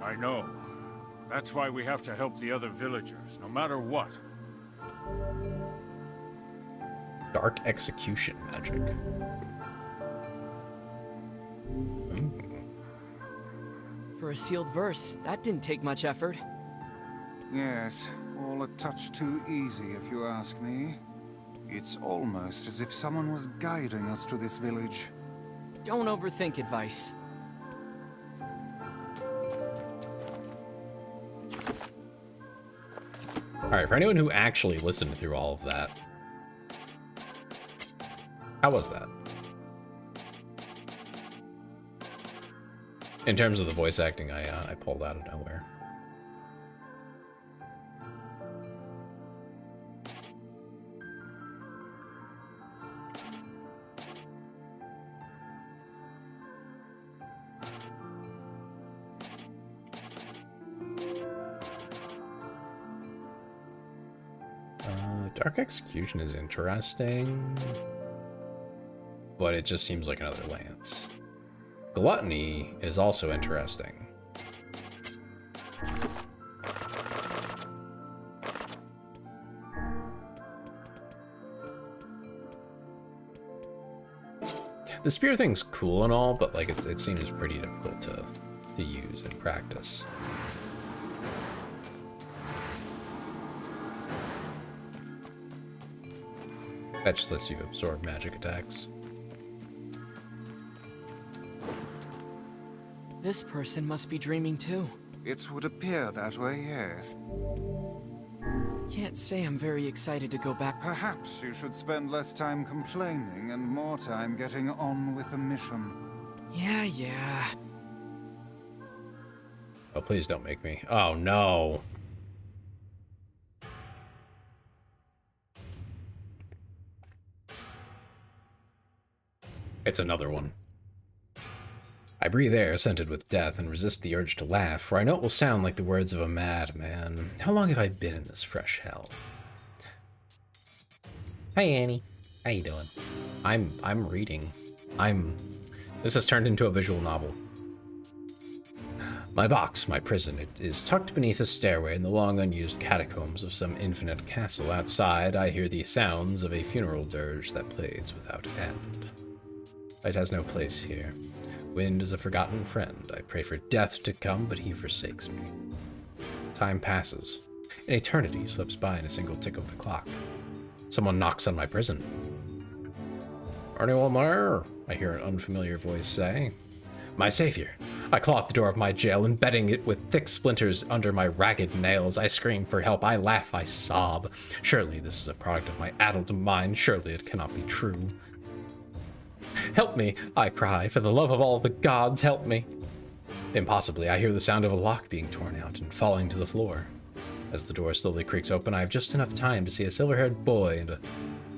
I know. That's why we have to help the other villagers, no matter what. Dark execution magic. For a sealed verse, that didn't take much effort. Yes, all a touch too easy if you ask me. It's almost as if someone was guiding us to this village. Don't overthink advice. Alright, for anyone who actually listened through all of that, how was that? In terms of the voice acting, I pulled out of nowhere. Dark Execution is interesting, but it just seems like another lance. Gluttony is also interesting. The spear thing's cool and all, but like it seems pretty difficult to use in practice. That just lets you absorb magic attacks. This person must be dreaming too. It would appear that way, yes. Can't say I'm very excited to go back. Perhaps you should spend less time complaining and more time getting on with the mission. Yeah. Oh, please don't make me. Oh, no. It's another one. I breathe air scented with death and resist the urge to laugh, for I know it will sound like the words of a madman. How long have I been in this fresh hell? Hi, Annie. How you doing? I'm reading. This has turned into a visual novel. My box, my prison, it is tucked beneath a stairway in the long unused catacombs of some infinite castle. Outside, I hear the sounds of a funeral dirge that plays without end. Light has no place here. Wind is a forgotten friend. I pray for death to come, but he forsakes me. Time passes. An eternity slips by in a single tick of the clock. Someone knocks on my prison. Anyone there? I hear an unfamiliar voice say. My savior. I claw at the door of my jail, embedding it with thick splinters under my ragged nails. I scream for help. I laugh. I sob. Surely this is a product of my addled mind. Surely it cannot be true. Help me, I cry. For the love of all the gods, help me. Impossibly, I hear the sound of a lock being torn out and falling to the floor. As the door slowly creaks open, I have just enough time to see a silver-haired boy and a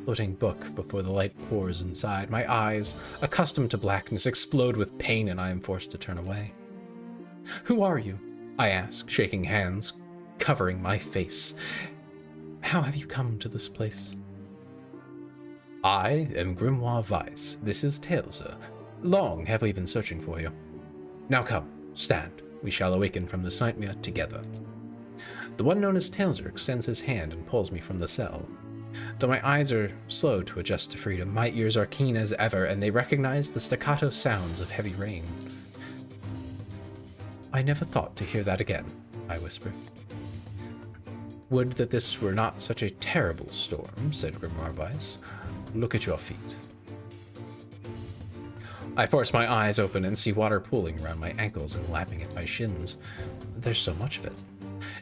floating book before the light pours inside. My eyes, accustomed to blackness, explode with pain and I am forced to turn away. "Who are you?" I ask, shaking hands, covering my face. "How have you come to this place?" "I am Grimoire Weiss. This is Tailsa. Long have we been searching for you. Now come, stand. We shall awaken from this nightmare together." The one known as Tailsa extends his hand and pulls me from the cell. Though my eyes are slow to adjust to freedom, my ears are keen as ever, and they recognize the staccato sounds of heavy rain. "I never thought to hear that again," I whisper. "Would that this were not such a terrible storm," said Grimoire Weiss. "Look at your feet." I force my eyes open and see water pooling around my ankles and lapping at my shins. There's so much of it.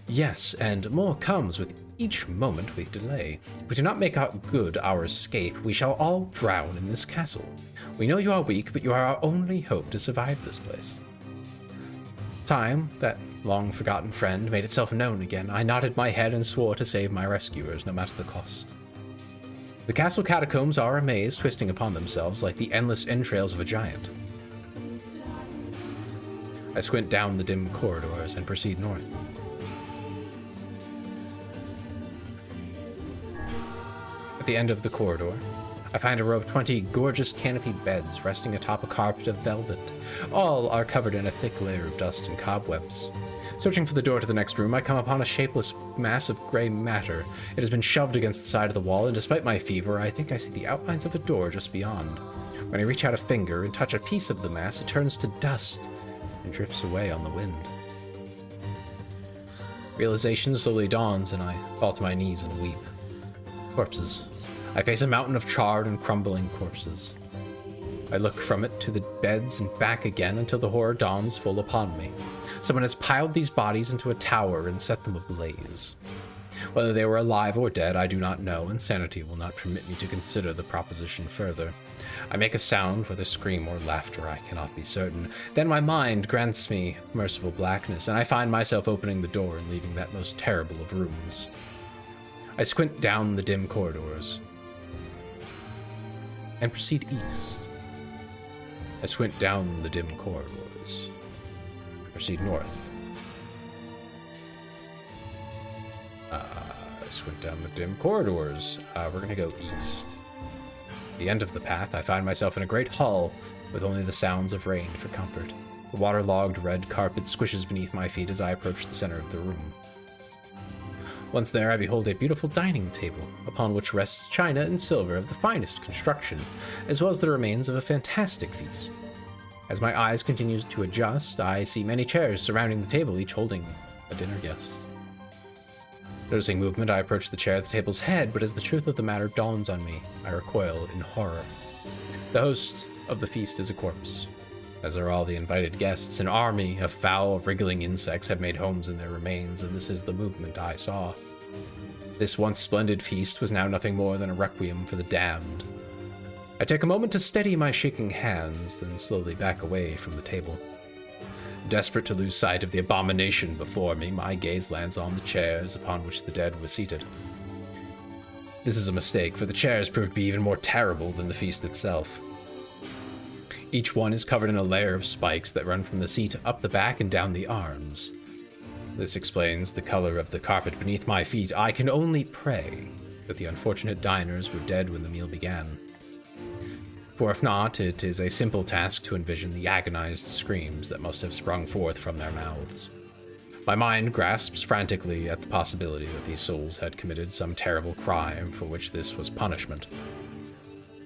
Yes, and more comes with each moment we delay. If we do not make out good our escape, we shall all drown in this castle. We know you are weak, but you are our only hope to survive this place. Time, that long-forgotten friend, made itself known again. I nodded my head and swore to save my rescuers, no matter the cost. The castle catacombs are a maze, twisting upon themselves like the endless entrails of a giant. I squint down the dim corridors and proceed north. At the end of the corridor, I find a row of 20 gorgeous canopied beds resting atop a carpet of velvet. All are covered in a thick layer of dust and cobwebs. Searching for the door to the next room, I come upon a shapeless mass of gray matter. It has been shoved against the side of the wall, and despite my fever, I think I see the outlines of a door just beyond. When I reach out a finger and touch a piece of the mass, it turns to dust and drifts away on the wind. Realization slowly dawns, and I fall to my knees and weep. Corpses. I face a mountain of charred and crumbling corpses. I look from it to the beds and back again until the horror dawns full upon me. Someone has piled these bodies into a tower and set them ablaze. Whether they were alive or dead, I do not know, and sanity will not permit me to consider the proposition further. I make a sound, whether scream or laughter, I cannot be certain. Then my mind grants me merciful blackness, and I find myself opening the door and leaving that most terrible of rooms. I squint down the dim corridors and proceed east. I squint down the dim corridors and proceed north. I squint down the dim corridors. We're gonna go east. At the end of the path, I find myself in a great hall with only the sounds of rain for comfort. The waterlogged red carpet squishes beneath my feet as I approach the center of the room. Once there, I behold a beautiful dining table, upon which rests china and silver of the finest construction, as well as the remains of a fantastic feast. As my eyes continue to adjust, I see many chairs surrounding the table, each holding a dinner guest. Noticing movement, I approach the chair at the table's head, but as the truth of the matter dawns on me, I recoil in horror. The host of the feast is a corpse, as are all the invited guests. An army of foul, wriggling insects have made homes in their remains, and this is the movement I saw. This once splendid feast was now nothing more than a requiem for the damned. I take a moment to steady my shaking hands, then slowly back away from the table. Desperate to lose sight of the abomination before me, my gaze lands on the chairs upon which the dead were seated. This is a mistake, for the chairs proved to be even more terrible than the feast itself. Each one is covered in a layer of spikes that run from the seat up the back and down the arms. This explains the color of the carpet beneath my feet. I can only pray that the unfortunate diners were dead when the meal began. For if not, it is a simple task to envision the agonized screams that must have sprung forth from their mouths. My mind grasps frantically at the possibility that these souls had committed some terrible crime for which this was punishment.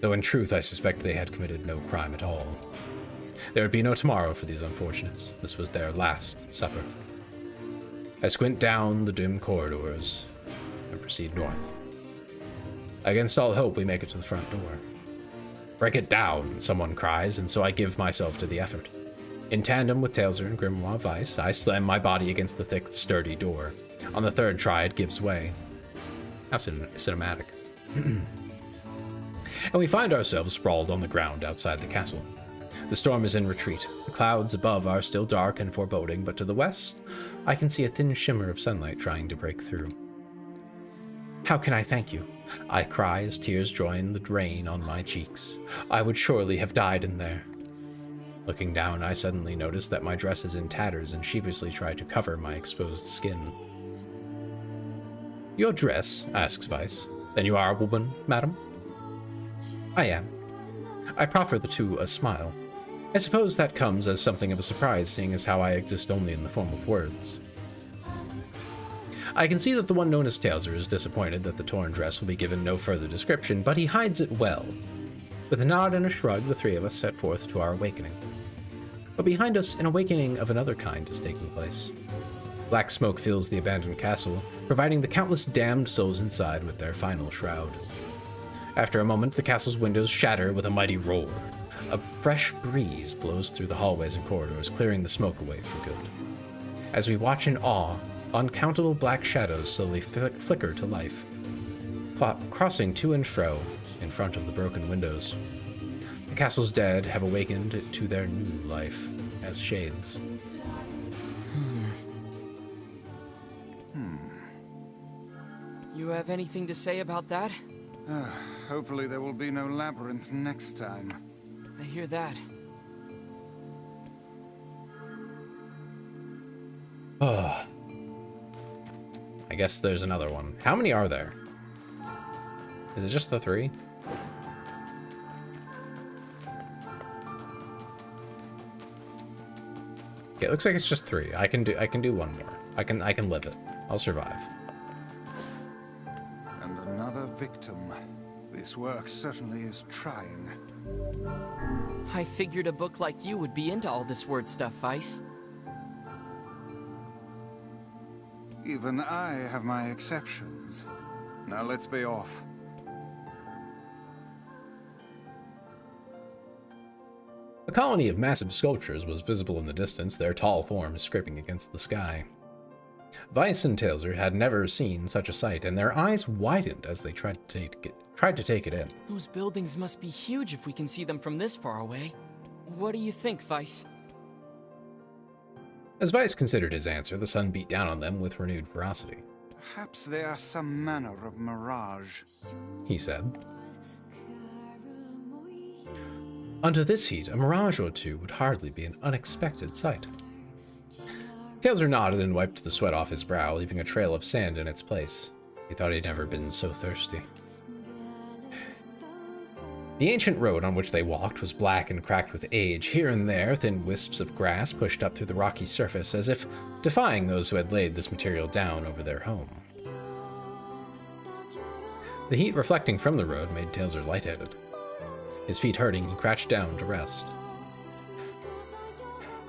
Though in truth I suspect they had committed no crime at all. There would be no tomorrow for these unfortunates. This was their last supper. I squint down the dim corridors and proceed north. Against all hope, we make it to the front door. "Break it down," someone cries, and so I give myself to the effort. In tandem with Tailsa and Grimoire Weiss, I slam my body against the thick, sturdy door. On the third try, it gives way. How cinematic. And we find ourselves sprawled on the ground outside the castle. The storm is in retreat. The clouds above are still dark and foreboding, but to the west, I can see a thin shimmer of sunlight trying to break through. How can I thank you? I cry as tears join the rain on my cheeks. I would surely have died in there. Looking down, I suddenly notice that my dress is in tatters and sheepishly try to cover my exposed skin. Your dress? Asks Vice. Then you are a woman, madam? I am. I proffer the two a smile. I suppose that comes as something of a surprise, seeing as how I exist only in the form of words. I can see that the one known as Tailser is disappointed that the torn dress will be given no further description, but he hides it well. With a nod and a shrug, the three of us set forth to our awakening. But behind us, an awakening of another kind is taking place. Black smoke fills the abandoned castle, providing the countless damned souls inside with their final shroud. After a moment, the castle's windows shatter with a mighty roar. A fresh breeze blows through the hallways and corridors, clearing the smoke away for good. As we watch in awe, uncountable black shadows slowly flicker to life, crossing to and fro in front of the broken windows. The castle's dead have awakened to their new life as shades. You have anything to say about that? Hopefully there will be no labyrinth next time. I hear that. I guess there's another one. How many are there? Is it just the three? Okay, it looks like it's just three. I can do one more. I can live it. I'll survive. And another victim. This work certainly is trying. I figured a book like you would be into all this word stuff, Vice. Even I have my exceptions. Now let's be off. A colony of massive sculptures was visible in the distance, their tall forms scraping against the sky. Vice and Tailser had never seen such a sight, and their eyes widened as they tried to take it in. Those buildings must be huge if we can see them from this far away. What do you think, Vice? As Vice considered his answer, the sun beat down on them with renewed ferocity. Perhaps they are some manner of mirage, he said. Under this heat, a mirage or two would hardly be an unexpected sight. Tailser nodded and wiped the sweat off his brow, leaving a trail of sand in its place. He thought he'd never been so thirsty. The ancient road on which they walked was black and cracked with age. Here and there, thin wisps of grass pushed up through the rocky surface, as if defying those who had laid this material down over their home. The heat reflecting from the road made Tailser lightheaded. His feet hurting, he crouched down to rest.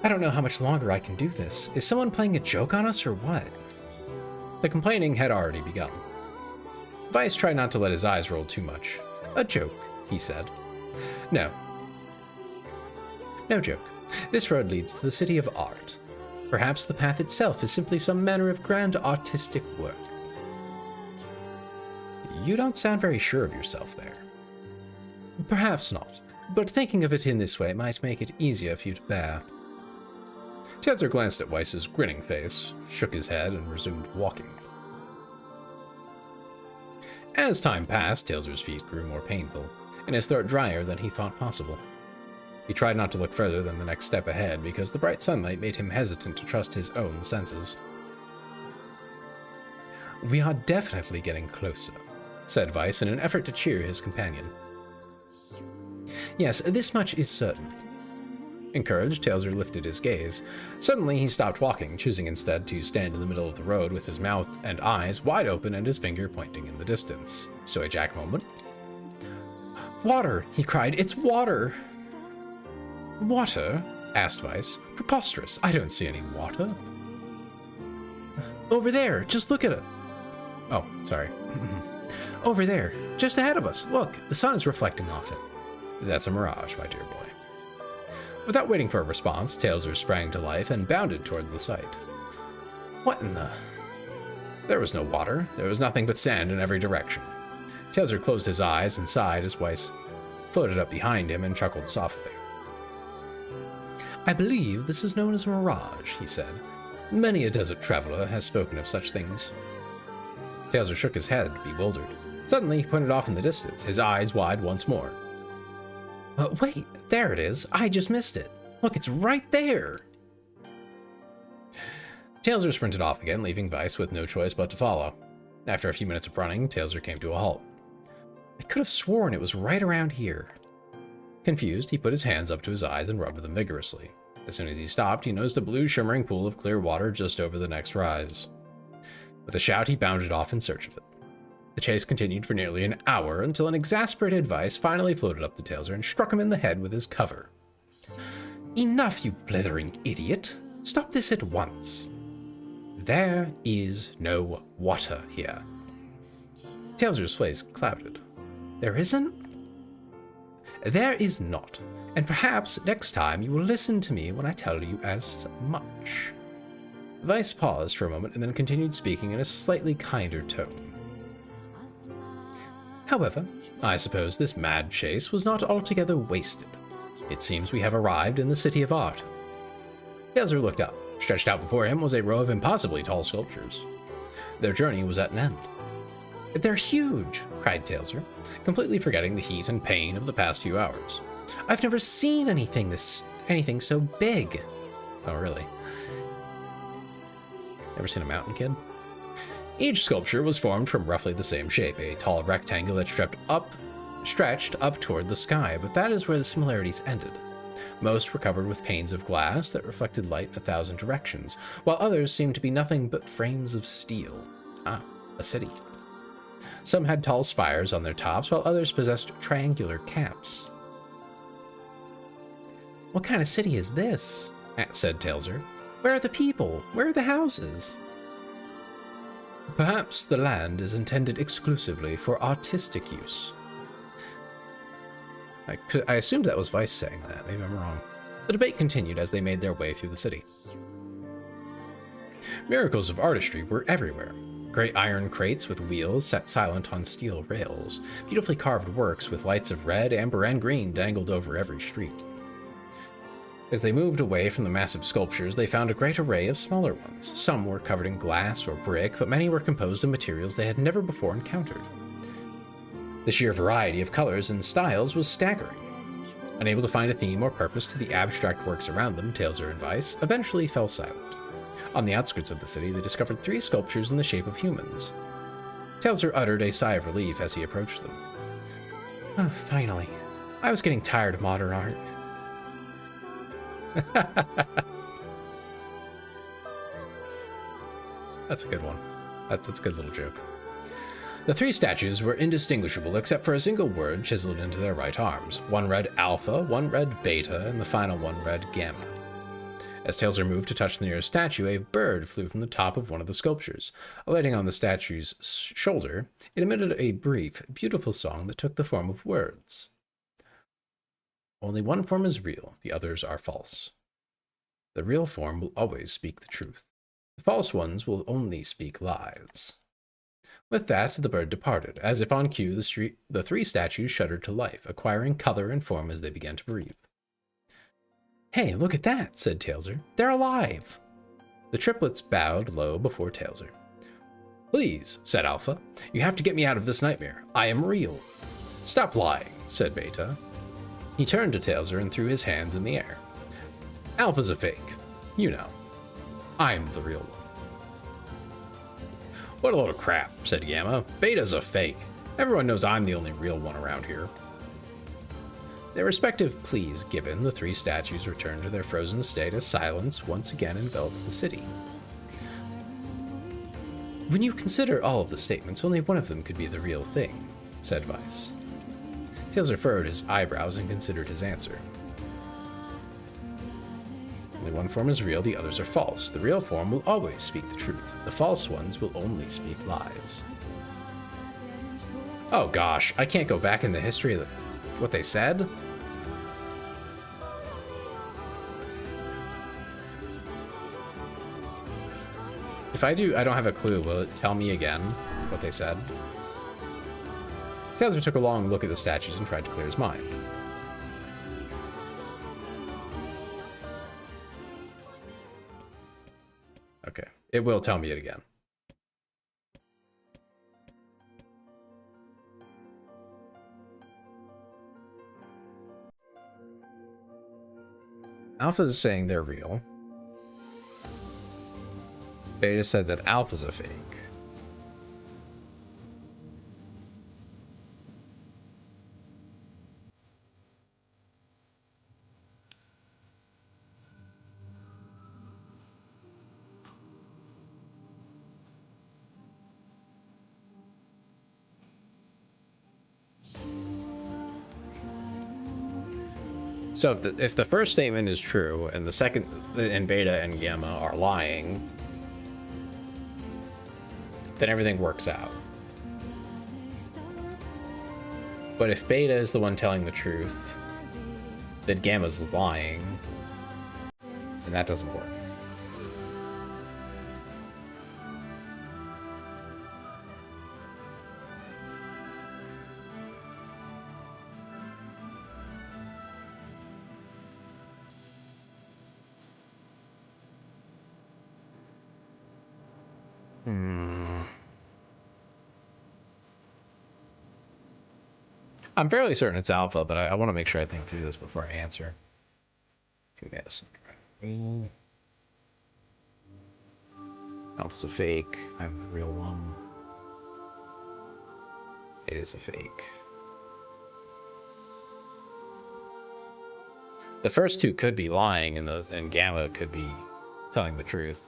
I don't know how much longer I can do this. Is someone playing a joke on us or what? The complaining had already begun. Vice tried not to let his eyes roll too much. A joke, he said. No. No joke. This road leads to the city of art. Perhaps the path itself is simply some manner of grand artistic work. You don't sound very sure of yourself there. Perhaps not, but thinking of it in this way might make it easier for you to bear. Tailser glanced at Weiss's grinning face, shook his head, and resumed walking. As time passed, Tailser's feet grew more painful, and his throat drier than he thought possible. He tried not to look further than the next step ahead because the bright sunlight made him hesitant to trust his own senses. We are definitely getting closer, said Weiss in an effort to cheer his companion. Yes, this much is certain. Encouraged, Tailser lifted his gaze. Suddenly, he stopped walking, choosing instead to stand in the middle of the road with his mouth and eyes wide open and his finger pointing in the distance. So a Jack moment. Water! He cried. It's water! Water? Asked Weiss. Preposterous. I don't see any water. Over there. Just look at it. Oh, sorry. Over there. Just ahead of us. Look, the sun is reflecting off it. That's a mirage, my dear boy. Without waiting for a response, Tailser sprang to life and bounded toward the site. What in the... There was no water. There was nothing but sand in every direction. Tailser closed his eyes and sighed as Weiss floated up behind him and chuckled softly. I believe this is known as a mirage, he said. Many a desert traveler has spoken of such things. Tailser shook his head, bewildered. Suddenly, he pointed off in the distance, his eyes wide once more. Wait, there it is. I just missed it. Look, it's right there. Tailser sprinted off again, leaving Weiss with no choice but to follow. After a few minutes of running, Tailser came to a halt. I could have sworn it was right around here. Confused, he put his hands up to his eyes and rubbed them vigorously. As soon as he stopped, he noticed a blue shimmering pool of clear water just over the next rise. With a shout, he bounded off in search of it. The chase continued for nearly an hour until an exasperated Weiss finally floated up to Tailser and struck him in the head with his cover. Enough, you blithering idiot! Stop this at once! There is no water here. Tailser's face clouded. There isn't? There is not, and perhaps next time you will listen to me when I tell you as much. Weiss paused for a moment and then continued speaking in a slightly kinder tone. However, I suppose this mad chase was not altogether wasted. It seems we have arrived in the City of Art. Tailser looked up. Stretched out before him was a row of impossibly tall sculptures. Their journey was at an end. They're huge, cried Tailser, completely forgetting the heat and pain of the past few hours. I've never seen anything so big. Oh, really? Ever seen a mountain kid? Each sculpture was formed from roughly the same shape, a tall rectangle that stretched up toward the sky, but that is where the similarities ended. Most were covered with panes of glass that reflected light in 1,000 directions, while others seemed to be nothing but frames of steel. Ah, a city. Some had tall spires on their tops, while others possessed triangular caps. What kind of city is this? Said Tailser. Where are the people? Where are the houses? Perhaps the land is intended exclusively for artistic use. I assumed that was Weiss saying that. Maybe I'm wrong. The debate continued as they made their way through the city. Miracles of artistry were everywhere. Great iron crates with wheels sat silent on steel rails. Beautifully carved works with lights of red, amber, and green dangled over every street. As they moved away from the massive sculptures, they found a great array of smaller ones. Some were covered in glass or brick, but many were composed of materials they had never before encountered. The sheer variety of colors and styles was staggering. Unable to find a theme or purpose to the abstract works around them, Tailser and Weiss eventually fell silent. On the outskirts of the city, they discovered 3 sculptures in the shape of humans. Tailser uttered a sigh of relief as he approached them. Oh, finally. I was getting tired of modern art. That's a good one. That's a good little joke. The 3 statues were indistinguishable except for a single word chiseled into their right arms. One read Alpha, one read Beta, and the final one read Gamma. As Tailser moved to touch the nearest statue, a bird flew from the top of one of the sculptures. Alighting on the statue's shoulder, it emitted a brief, beautiful song that took the form of words. Only one form is real, the others are false. The real form will always speak the truth. The false ones will only speak lies. With that, the bird departed. As if on cue, the 3 statues shuddered to life, acquiring color and form as they began to breathe. Hey, look at that, said Tailser. They're alive! The triplets bowed low before Tailser. Please, said Alpha. You have to get me out of this nightmare. I am real. Stop lying, said Beta. He turned to Tailser and threw his hands in the air. Alpha's a fake. You know. I'm the real one. What a load of crap, said Gamma. Beta's a fake. Everyone knows I'm the only real one around here. Their respective pleas given, the 3 statues returned to their frozen state as silence once again enveloped the city. When you consider all of the statements, only one of them could be the real thing, said Weiss. Tailser furrowed his eyebrows and considered his answer. Only one form is real, the others are false. The real form will always speak the truth. The false ones will only speak lies. Oh gosh, I can't go back in the history of what they said? If I do, I don't have a clue. Will it tell me again what they said? Tailser took a long look at the statues and tried to clear his mind. It will tell me it again. Alpha's saying they're real. Beta said that Alpha's a fake. So if the first statement is true and the second, and Beta and Gamma are lying, then everything works out. But if Beta is the one telling the truth, then Gamma's lying, and that doesn't work. I'm fairly certain it's Alpha, but I want to make sure I think through this before I answer. Yes. Alpha's a fake. I'm the real one. It is a fake. The first two could be lying, and Gamma could be telling the truth.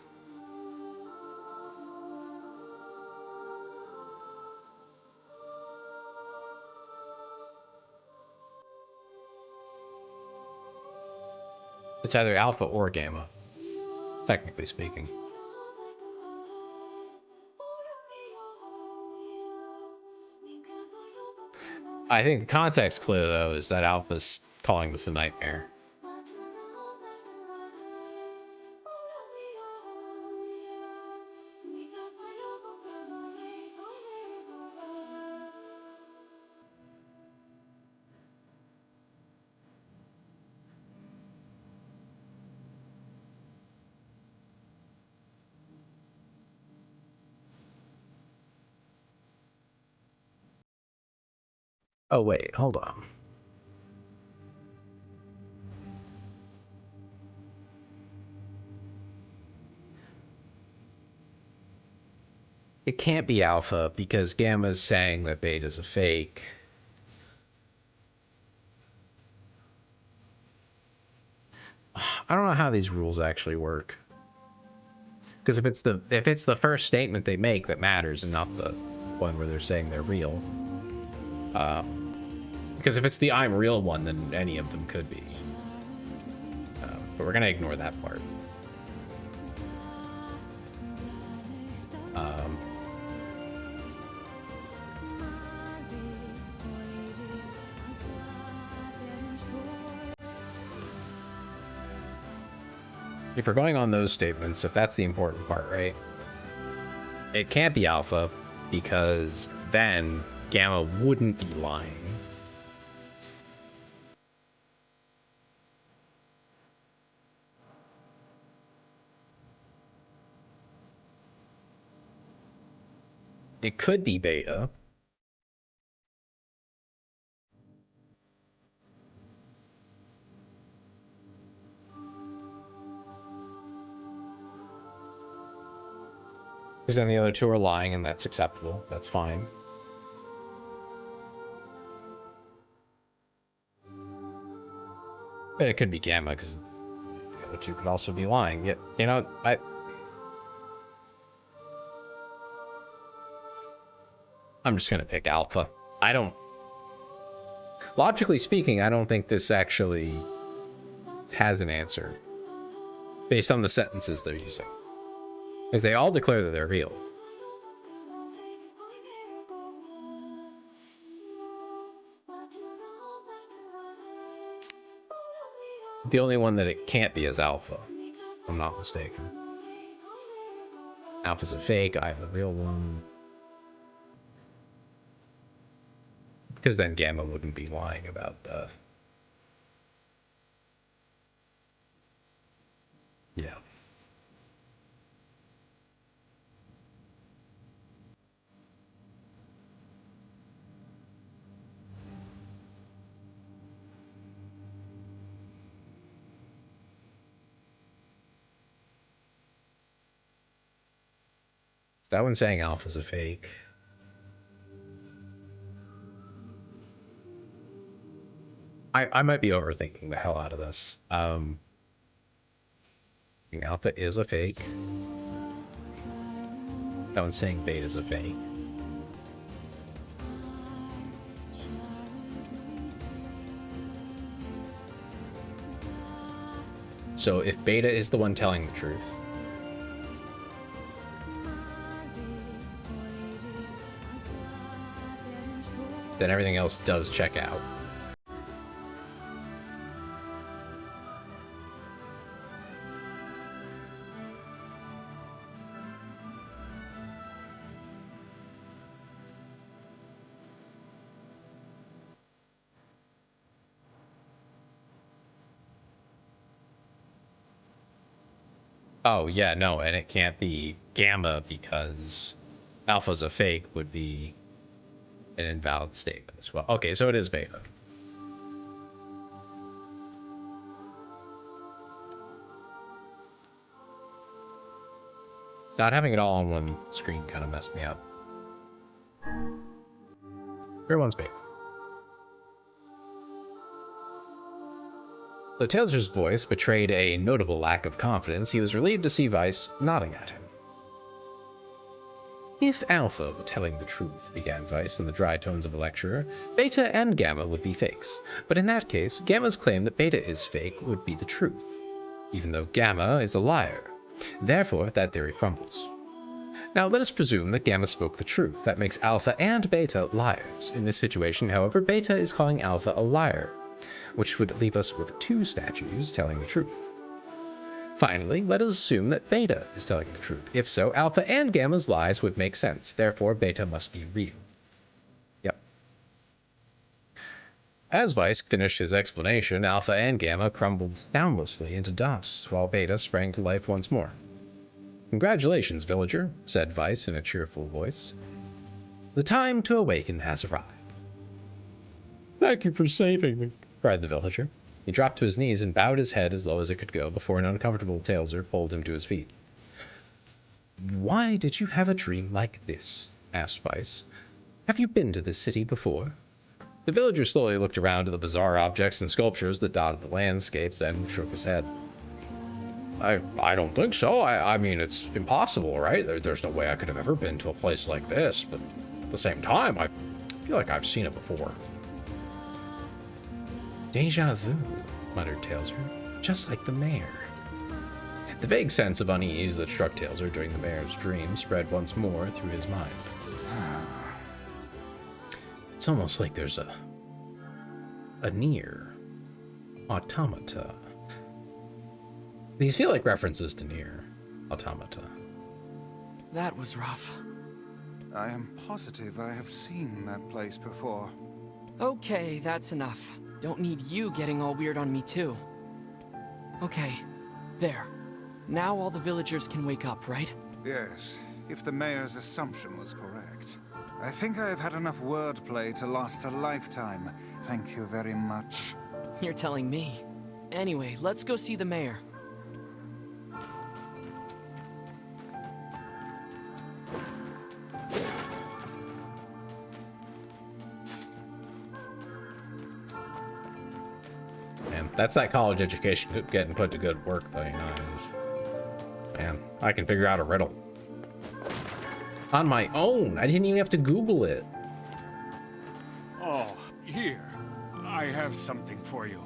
It's either Alpha or Gamma, technically speaking. I think the context clue, though, is that Alpha's calling this a nightmare. Oh, wait, hold on. It can't be Alpha because Gamma's saying that Beta's a fake. I don't know how these rules actually work. Because if it's the first statement they make that matters and not the one where they're saying they're real. Because if it's the I'm real one, then any of them could be. But we're gonna ignore that part. If we're going on those statements, if that's the important part, right? It can't be Alpha because then Gamma wouldn't be lying. It could be Beta. Because then the other two are lying, and that's acceptable. That's fine. But it could be Gamma, because the other two could also be lying. Yet, you know, I'm just gonna pick Alpha. Logically speaking, I don't think this actually has an answer. Based on the sentences they're using. Because they all declare that they're real. The only one that it can't be is Alpha, if I'm not mistaken. Alpha's a fake, I'm the real one. Because then Gamma wouldn't be lying about the... Yeah. That one's saying Alpha's a fake. I might be overthinking the hell out of this. Alpha is a fake. That one's saying Beta's a fake. So if Beta is the one telling the truth, then everything else does check out. Oh, yeah, no, and it can't be Gamma because Alpha's a fake would be an invalid statement as well. Okay, so it is Beta. Not having it all on one screen kind of messed me up. Everyone's Beta. Though Taylor's voice betrayed a notable lack of confidence, he was relieved to see Vice nodding at him. If Alpha were telling the truth, began Vice in the dry tones of a lecturer, Beta and Gamma would be fakes. But in that case, Gamma's claim that Beta is fake would be the truth, even though Gamma is a liar. Therefore, that theory crumbles. Now, let us presume that Gamma spoke the truth. That makes Alpha and Beta liars. In this situation, however, Beta is calling Alpha a liar, which would leave us with two statues telling the truth. Finally, let us assume that Beta is telling the truth. If so, Alpha and Gamma's lies would make sense. Therefore, Beta must be real. Yep. As Vice finished his explanation, Alpha and Gamma crumbled soundlessly into dust, while Beta sprang to life once more. Congratulations, villager, said Vice in a cheerful voice. The time to awaken has arrived. Thank you for saving me, cried the villager. He dropped to his knees and bowed his head as low as it could go before an uncomfortable Tailser pulled him to his feet. Why did you have a dream like this? Asked Vice. Have you been to this city before? The villager slowly looked around at the bizarre objects and sculptures that dotted the landscape, then shook his head. I don't think so. I mean, it's impossible, right? There's no way I could have ever been to a place like this, but at the same time, I feel like I've seen it before. Deja vu, muttered Tailser, just like the mayor. The vague sense of unease that struck Tailser during the mayor's dream spread once more through his mind. It's almost like there's a Nier automata. These feel like references to Nier automata. That was rough. I am positive I have seen that place before. Okay, that's enough. Don't need you getting all weird on me too. Okay, there. Now all the villagers can wake up, right? Yes, if the mayor's assumption was correct. I think I have had enough wordplay to last a lifetime. Thank you very much. You're telling me. Anyway, let's go see the mayor. Man, that's that college education getting put to good work, though, you know. Man, I can figure out a riddle. On my own. I didn't even have to Google it. Oh, here. I have something for you.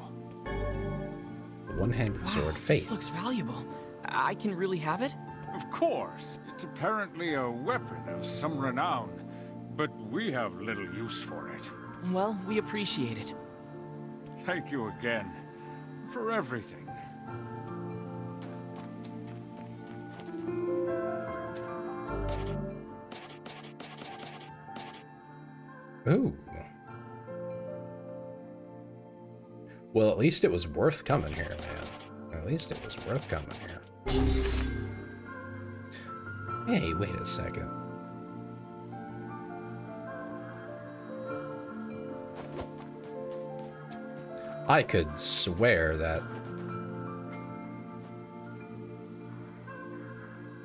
One-handed sword, fate. This looks valuable. I can really have it? Of course. It's apparently a weapon of some renown, but we have little use for it. Well, we appreciate it. Thank you again for everything. Ooh. Well, at least it was worth coming here, man. At least it was worth coming here. Hey, wait a second. I could swear that...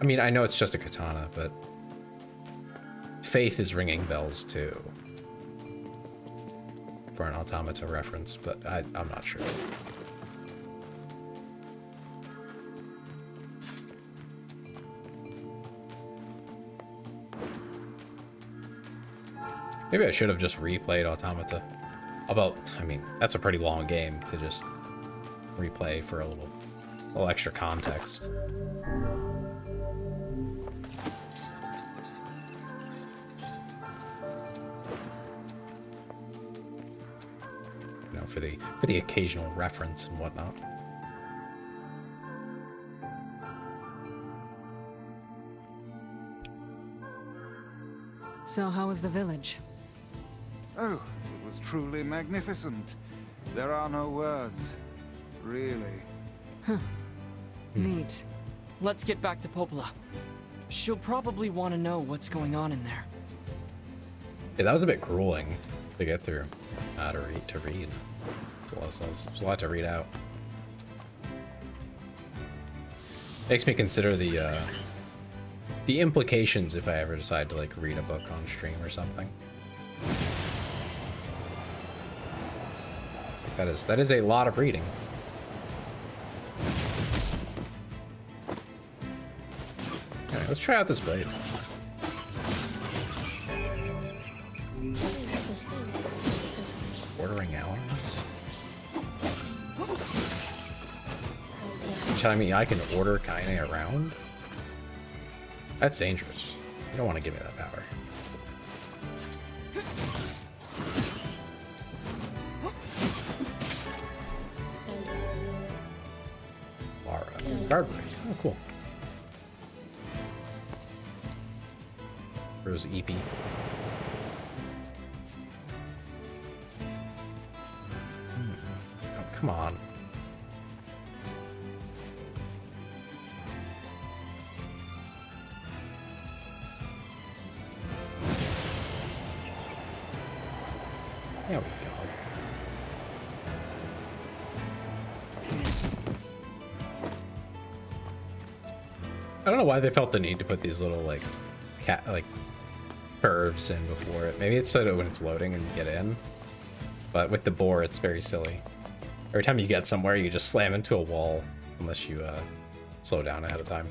I mean, I know it's just a katana, but Faith is ringing bells too. For an Automata reference, but I'm not sure. Maybe I should have just replayed Automata. Although, I mean, that's a pretty long game to just replay for a little extra context. You know, for the occasional reference and whatnot. So how was the village? Oh, it was truly magnificent. There are no words. Really. Huh. Neat. Let's get back to Popola. She'll probably want to know what's going on in there. Yeah, that was a bit grueling to get through. To read. There's a lot to read out. Makes me consider the implications if I ever decide to like read a book on stream or something. That is a lot of reading. Alright, let's try out this blade. Ordering hours? You're telling me I can order Kaine around? That's dangerous. You don't want to give me that power. Carberry. Oh, cool. Rose EP. Oh, come on. There we go. I don't know why they felt the need to put these little like curves in before it. Maybe it's so that when it's loading and you get in. But with the boar, it's very silly. Every time you get somewhere, you just slam into a wall unless you slow down ahead of time.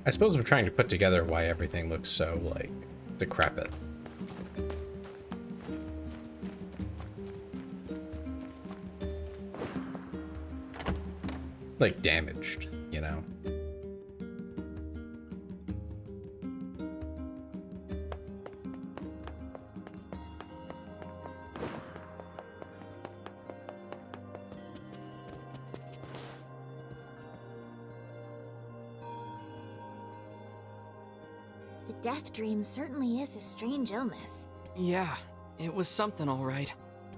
I suppose I'm trying to put together why everything looks so, like, decrepit. Like, damaged, you know? Death dream certainly is a strange illness. Yeah, it was something all right.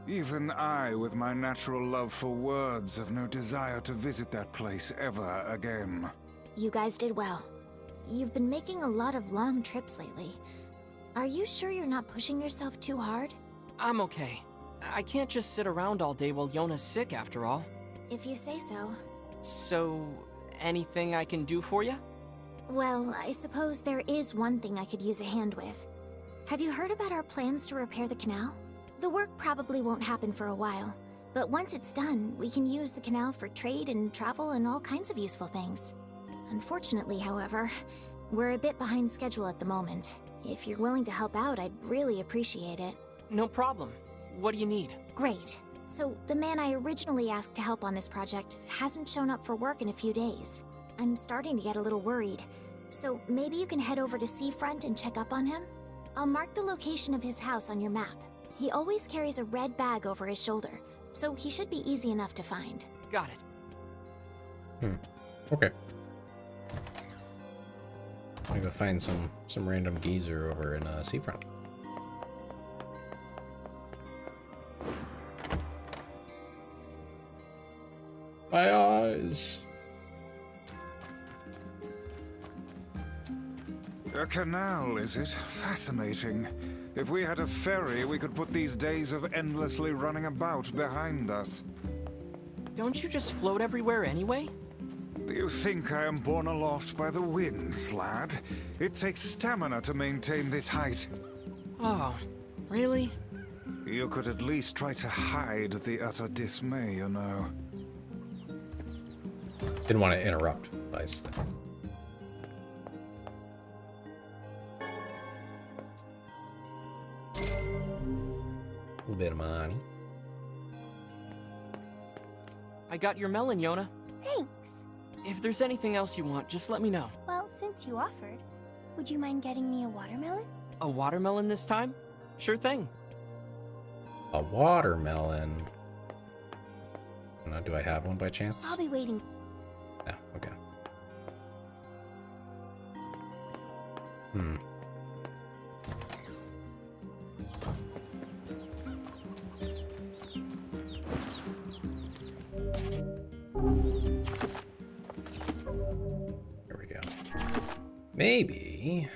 Even I, with my natural love for words, have no desire to visit that place ever again. You guys did well. You've been making a lot of long trips lately. Are you sure you're not pushing yourself too hard? I'm okay. I can't just sit around all day while Yona's sick after all. If you say so. So, anything I can do for you? Well, I suppose there is one thing I could use a hand with. Have you heard about our plans to repair the canal? The work probably won't happen for a while, but once it's done, we can use the canal for trade and travel and all kinds of useful things. Unfortunately, however, we're a bit behind schedule at the moment. If you're willing to help out, I'd really appreciate it. No problem. What do you need? Great. So, the man I originally asked to help on this project hasn't shown up for work in a few days. I'm starting to get a little worried. So maybe you can head over to Seafront and check up on him? I'll mark the location of his house on your map. He always carries a red bag over his shoulder. so he should be easy enough to find. Got it. Okay. I'm gonna go find some random geezer over in Seafront. My eyes. A canal, is it? Fascinating. If we had a ferry, we could put these days of endlessly running about behind us. Don't you just float everywhere anyway? Do you think I am borne aloft by the winds, lad? It takes stamina to maintain this height. Oh, really? You could at least try to hide the utter dismay, you know. Didn't want to interrupt Vice there. A little bit of money. I got your melon, Yona. Thanks. If there's anything else you want, just let me know. Well, since you offered, would you mind getting me a watermelon? A watermelon this time? Sure thing. A watermelon. Do I have one by chance? I'll be waiting. No, okay. There we go. Maybe.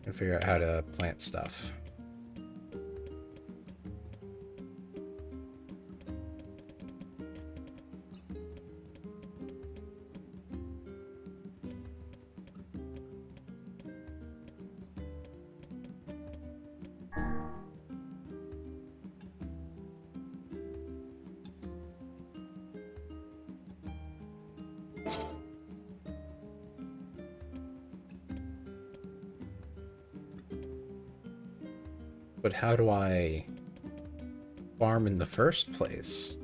Can figure out how to plant stuff. But how do I farm in the first place?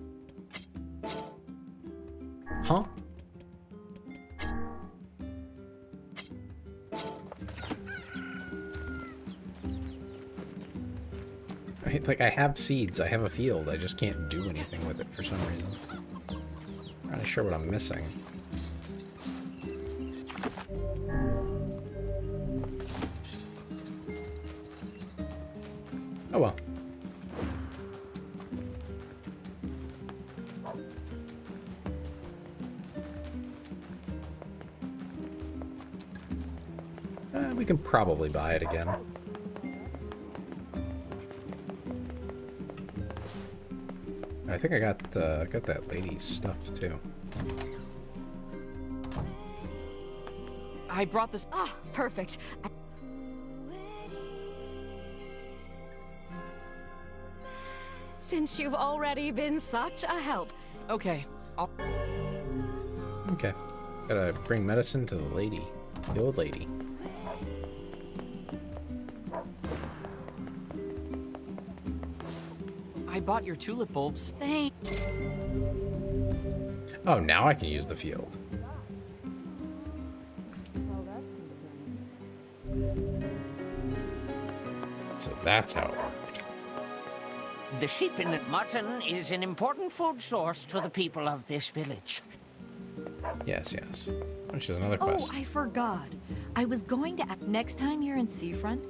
Huh? I have seeds, I have a field, I just can't do anything with it for some reason. I'm not really sure what I'm missing. Oh well. We can probably buy it again. I think I got that lady's stuff too. I brought this. Ah, perfect. Since you've already been such a help. Okay, Okay. Gotta bring medicine to the lady. The old lady. I bought your tulip bulbs. Thanks. Oh, now I can use the field. So that's how it worked. The sheep and mutton is an important food source to the people of this village. Yes, yes. Which is another quest. Oh, I forgot. I was going to ask next time you're in Seafront.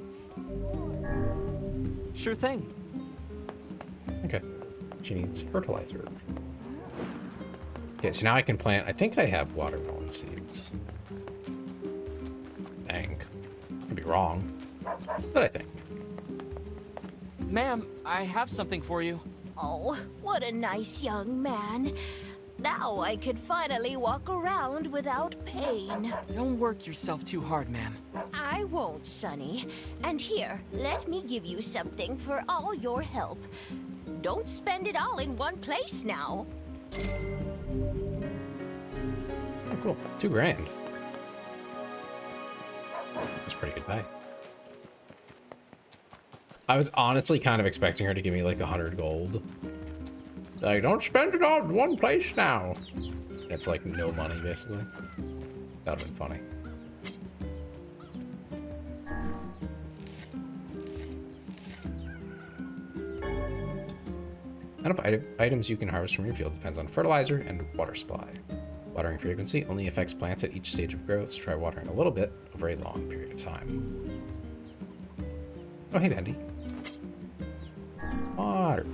Sure thing. Okay. She needs fertilizer. Okay, so now I can plant. I think I have watermelon seeds. Dang. Could be wrong. But I think. Ma'am, I have something for you. Oh, what a nice young man. Now I could finally walk around without pain. Don't work yourself too hard, ma'am. I won't, Sonny. And here, let me give you something for all your help. Don't spend it all in one place now. Oh, cool. $2,000. That's pretty good buy. I was honestly kind of expecting her to give me like 100 gold. Like, don't spend it all in one place now. It's like no money, basically. That would have been funny. Amount of items you can harvest from your field depends on fertilizer and water supply. Watering frequency only affects plants at each stage of growth, so try watering a little bit over a long period of time. Oh, hey, Bendy. Water.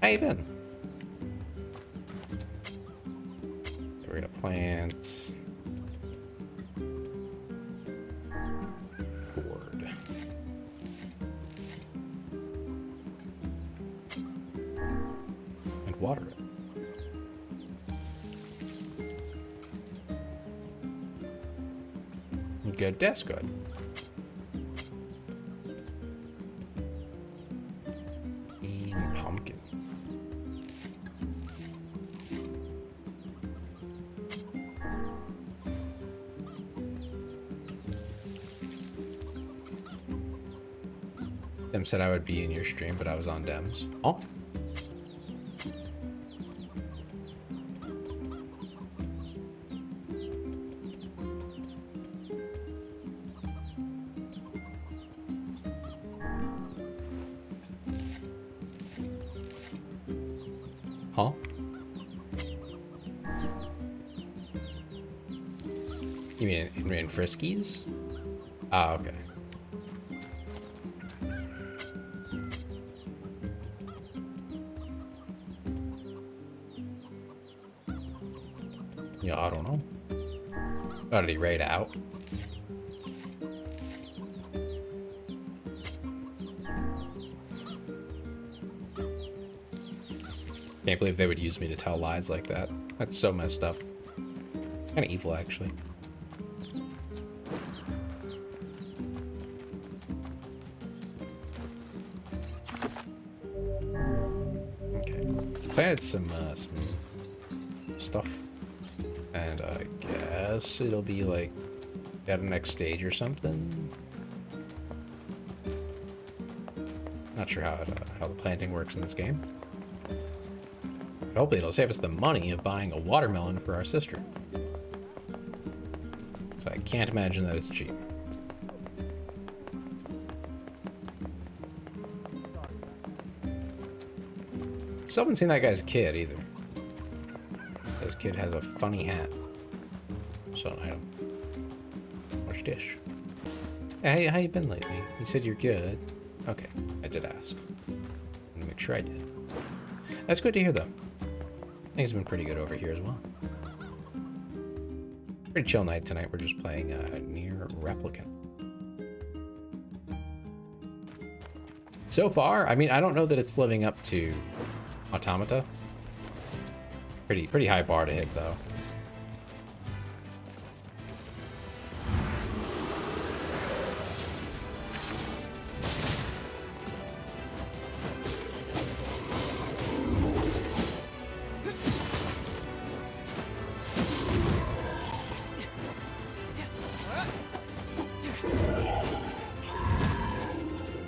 How you been? Get rid of plants. Gourd. And water it. Good, that's good. And pumpkin. Dem said I would be in your stream, but I was on Dem's. Oh. Huh? You mean in Friskies? Ah, okay. Yeah, I don't know. Oh, did he raid out? Can't believe they would use me to tell lies like that. That's so messed up. Kind of evil, actually. Okay. Planted some stuff. And I guess it'll be like at the next stage or something. Not sure how the planting works in this game. But hopefully it'll save us the money of buying a watermelon for our sister. So I can't imagine that it's cheap. Still haven't seen that guy's kid either. This kid has a funny hat. So an item. What's dish? Hey, how you been lately? You said you're good. Okay, I did ask. Let me make sure I did. That's good to hear, though. Things have been pretty good over here as well. Pretty chill night tonight. We're just playing Nier Replicant. So far, I mean, I don't know that it's living up to Automata. Pretty high bar to hit, though.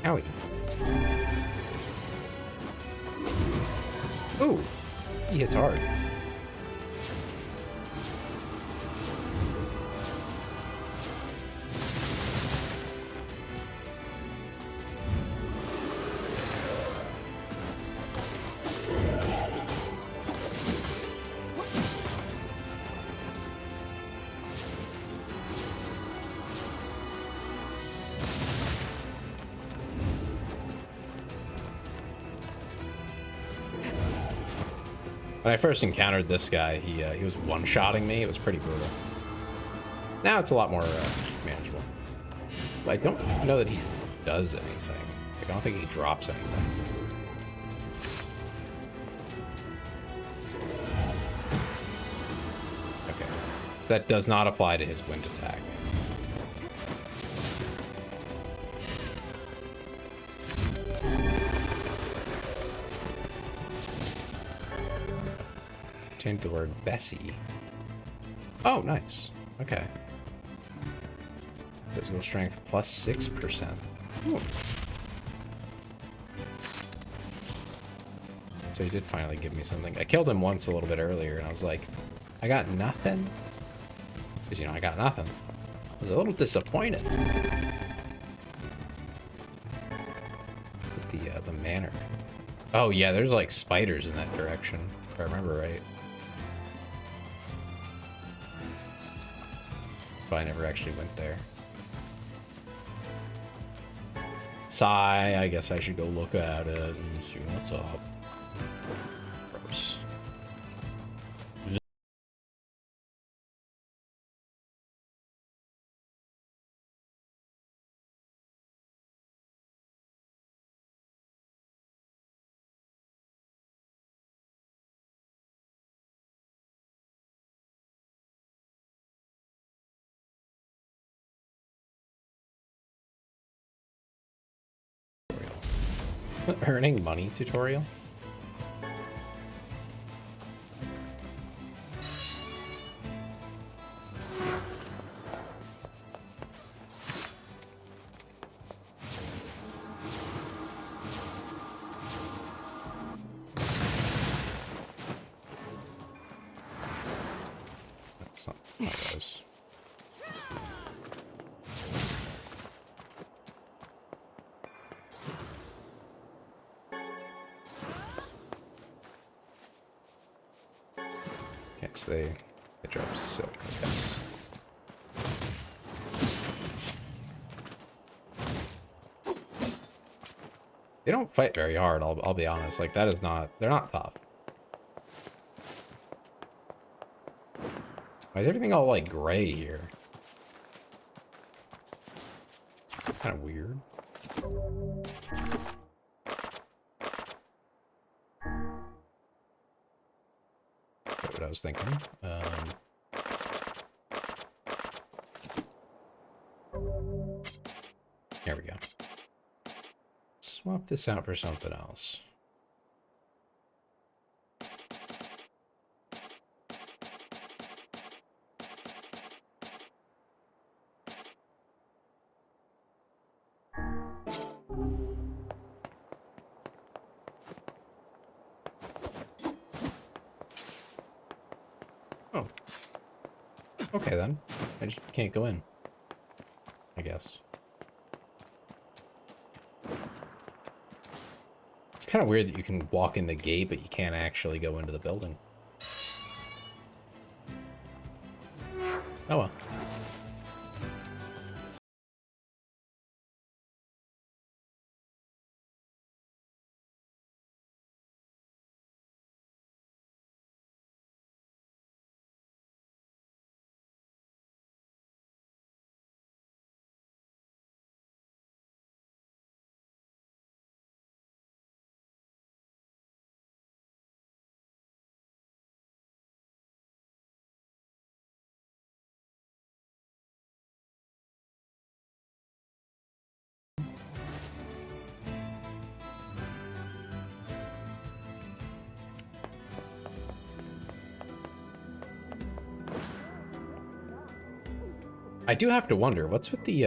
Owie. Ooh, he hits hard. When I first encountered this guy, he was one-shotting me. It was pretty brutal. Now it's a lot more manageable. But I don't know that he does anything. Like, I don't think he drops anything. Okay. So that does not apply to his wind attack. Change the word Bessie. Oh, nice. Okay. Physical strength plus 6%. Ooh. So he did finally give me something. I killed him once a little bit earlier, and I was like, I got nothing? Because, you know, I got nothing. I was a little disappointed. the manor. Oh yeah, there's like spiders in that direction, if I remember right. But I never actually went there. Sigh, I guess I should go look at it and see what's up. Gross. Earning money tutorial? That's not those. They drop silk, I guess. They don't fight very hard, I'll be honest. Like, that is not... They're not tough. Why is everything all, like, gray here? Kind of weird. What I was thinking. There we go. Swap this out for something else. Oh. Okay then. I just can't go in. I guess. It's kind of weird that you can walk in the gate, but you can't actually go into the building. Oh well. I do have to wonder, what's with the,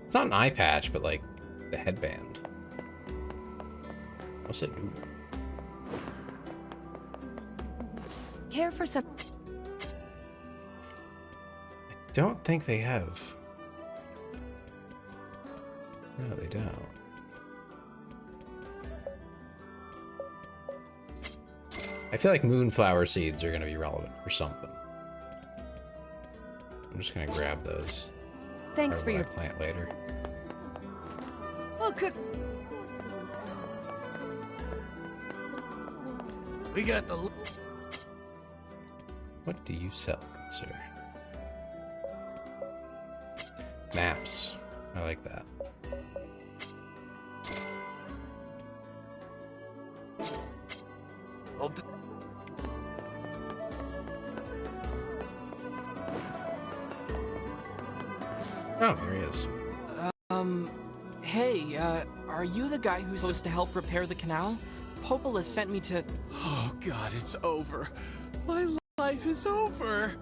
it's not an eye patch, but like, the headband. What's it do? Care for some... I don't think they have. No, they don't. I feel like moonflower seeds are going to be relevant for something. I'm just gonna grab those. Thanks for your plant later. I'll cook. We got the... What do you sell, sir? Maps. I like that. Oh, here he is. Hey, are you the guy who's supposed to help repair the canal? Popol has sent me to... Oh god, it's over. My life is over.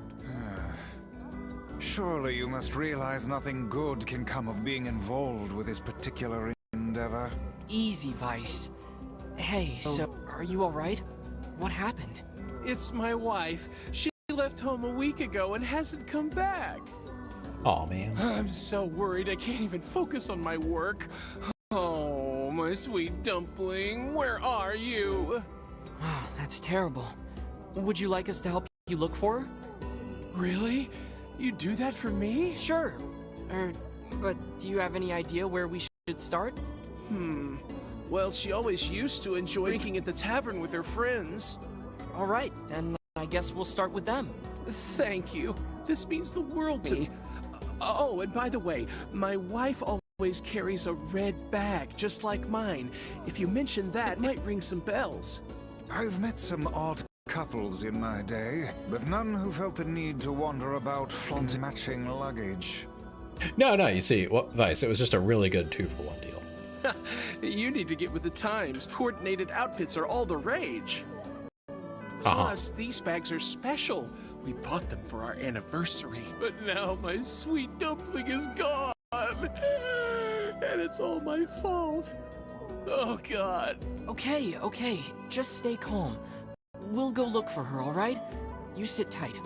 Surely you must realize nothing good can come of being involved with this particular endeavor. Easy, Vice. Hey, so, are you alright? What happened? It's my wife. She left home a week ago and hasn't come back. Aw, man. I'm so worried I can't even focus on my work. Oh, my sweet dumpling, where are you? Wow, that's terrible. Would you like us to help you look for her? Really? You do that for me? Sure. But do you have any idea where we should start? Well, she always used to enjoy drinking at the tavern with her friends. All right, then I guess we'll start with them. Thank you. This means the world to me. Oh, and by the way, my wife always carries a red bag, just like mine. If you mention that, it might ring some bells. I've met some odd couples in my day, but none who felt the need to wander about flaunting matching luggage. No, you see, well, Vice, it was just a really good 2-for-1 deal. You need to get with the times. Coordinated outfits are all the rage. Plus, these bags are special. We bought them for our anniversary. But now my sweet dumpling is gone. And it's all my fault. Oh, God. Okay. Just stay calm. We'll go look for her, all right? You sit tight.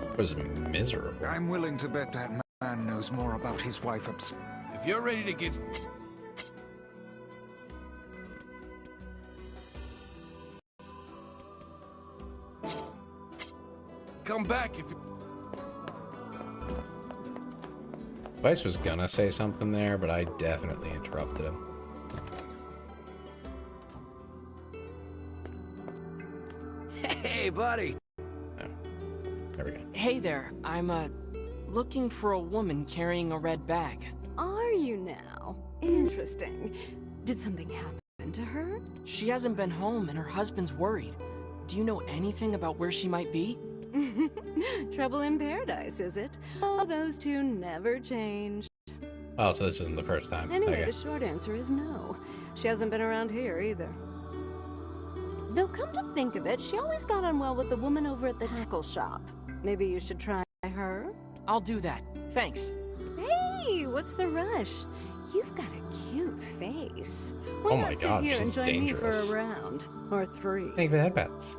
It was miserable. I'm willing to bet that man knows more about his wife upstairs. If you're ready to get... Come back if... Vice was gonna say something there, but I definitely interrupted him. Hey, buddy. Oh, there we go. Hey there, I'm, looking for a woman carrying a red bag. Are you now? Interesting. Did something happen to her? She hasn't been home and her husband's worried. Do you know anything about where she might be? Trouble in paradise, is it? Oh, those two never change. Oh, so this isn't the first time. Anyway, Okay. the short answer is no. She hasn't been around here either. Though come to think of it, she always got on well with the woman over at the tackle shop. Maybe you should try her? I'll do that. Thanks. Hey, what's the rush? You've got a cute face. Why Oh not my sit God, here and she's join dangerous. me for a round? Or 3? Thank you for the headbats.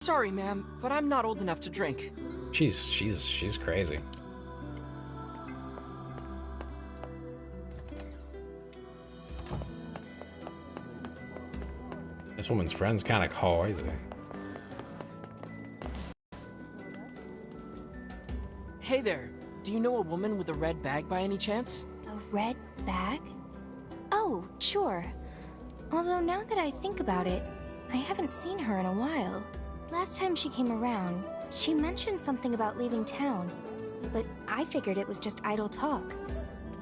Sorry, ma'am, but I'm not old enough to drink. She's crazy. This woman's friend's kind of crazy. Hey there, do you know a woman with a red bag by any chance? A red bag? Oh, sure. Although now that I think about it, I haven't seen her in a while. Last time she came around, she mentioned something about leaving town, but I figured it was just idle talk.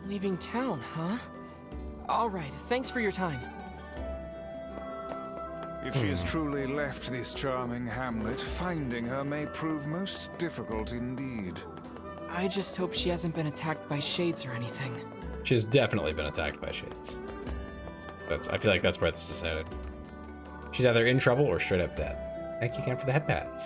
Leaving town, huh? All right, thanks for your time. If she has truly left this charming hamlet, finding her may prove most difficult indeed. I just hope she hasn't been attacked by shades or anything. She's definitely been attacked by shades. I feel like that's where this is headed. She's either in trouble or straight up dead. Thank you again for the headbats.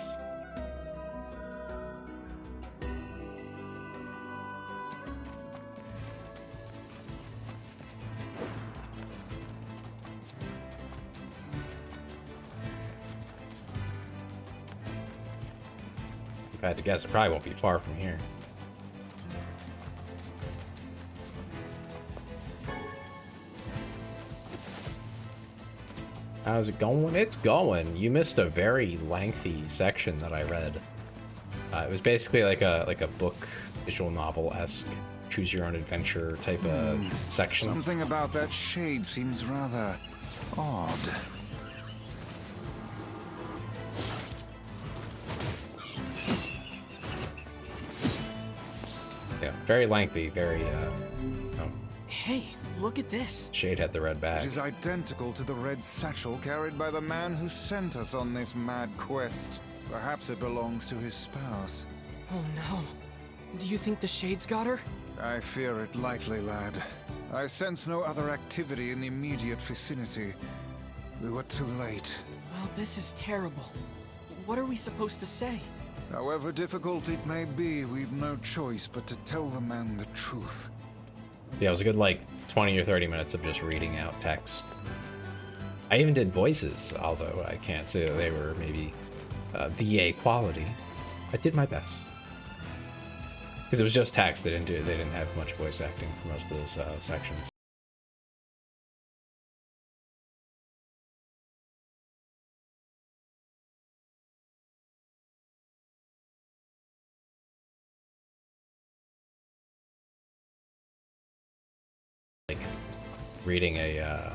If I had to guess, it probably won't be far from here. How's it going? It's going. You missed a very lengthy section that I read. It was basically like a book, visual novel-esque, choose your own adventure type of section. Something about that shade seems rather odd. Yeah, very lengthy, very Hey, look at this. Shade had the red It bag. is identical to the red satchel carried by the man who sent us on this mad quest. Perhaps it belongs to his spouse. Oh no. Do you think the shades got her? I fear it likely, lad. I sense no other activity in the immediate vicinity. We were too late. Well, this is terrible. What are we supposed to say? However difficult it may be, we've no choice but to tell the man the truth. Yeah, it was a good, like, 20 or 30 minutes of just reading out text. I even did voices, although I can't say that they were maybe VA quality. I did my best. Because it was just text. They didn't have much voice acting for most of those sections. Like reading a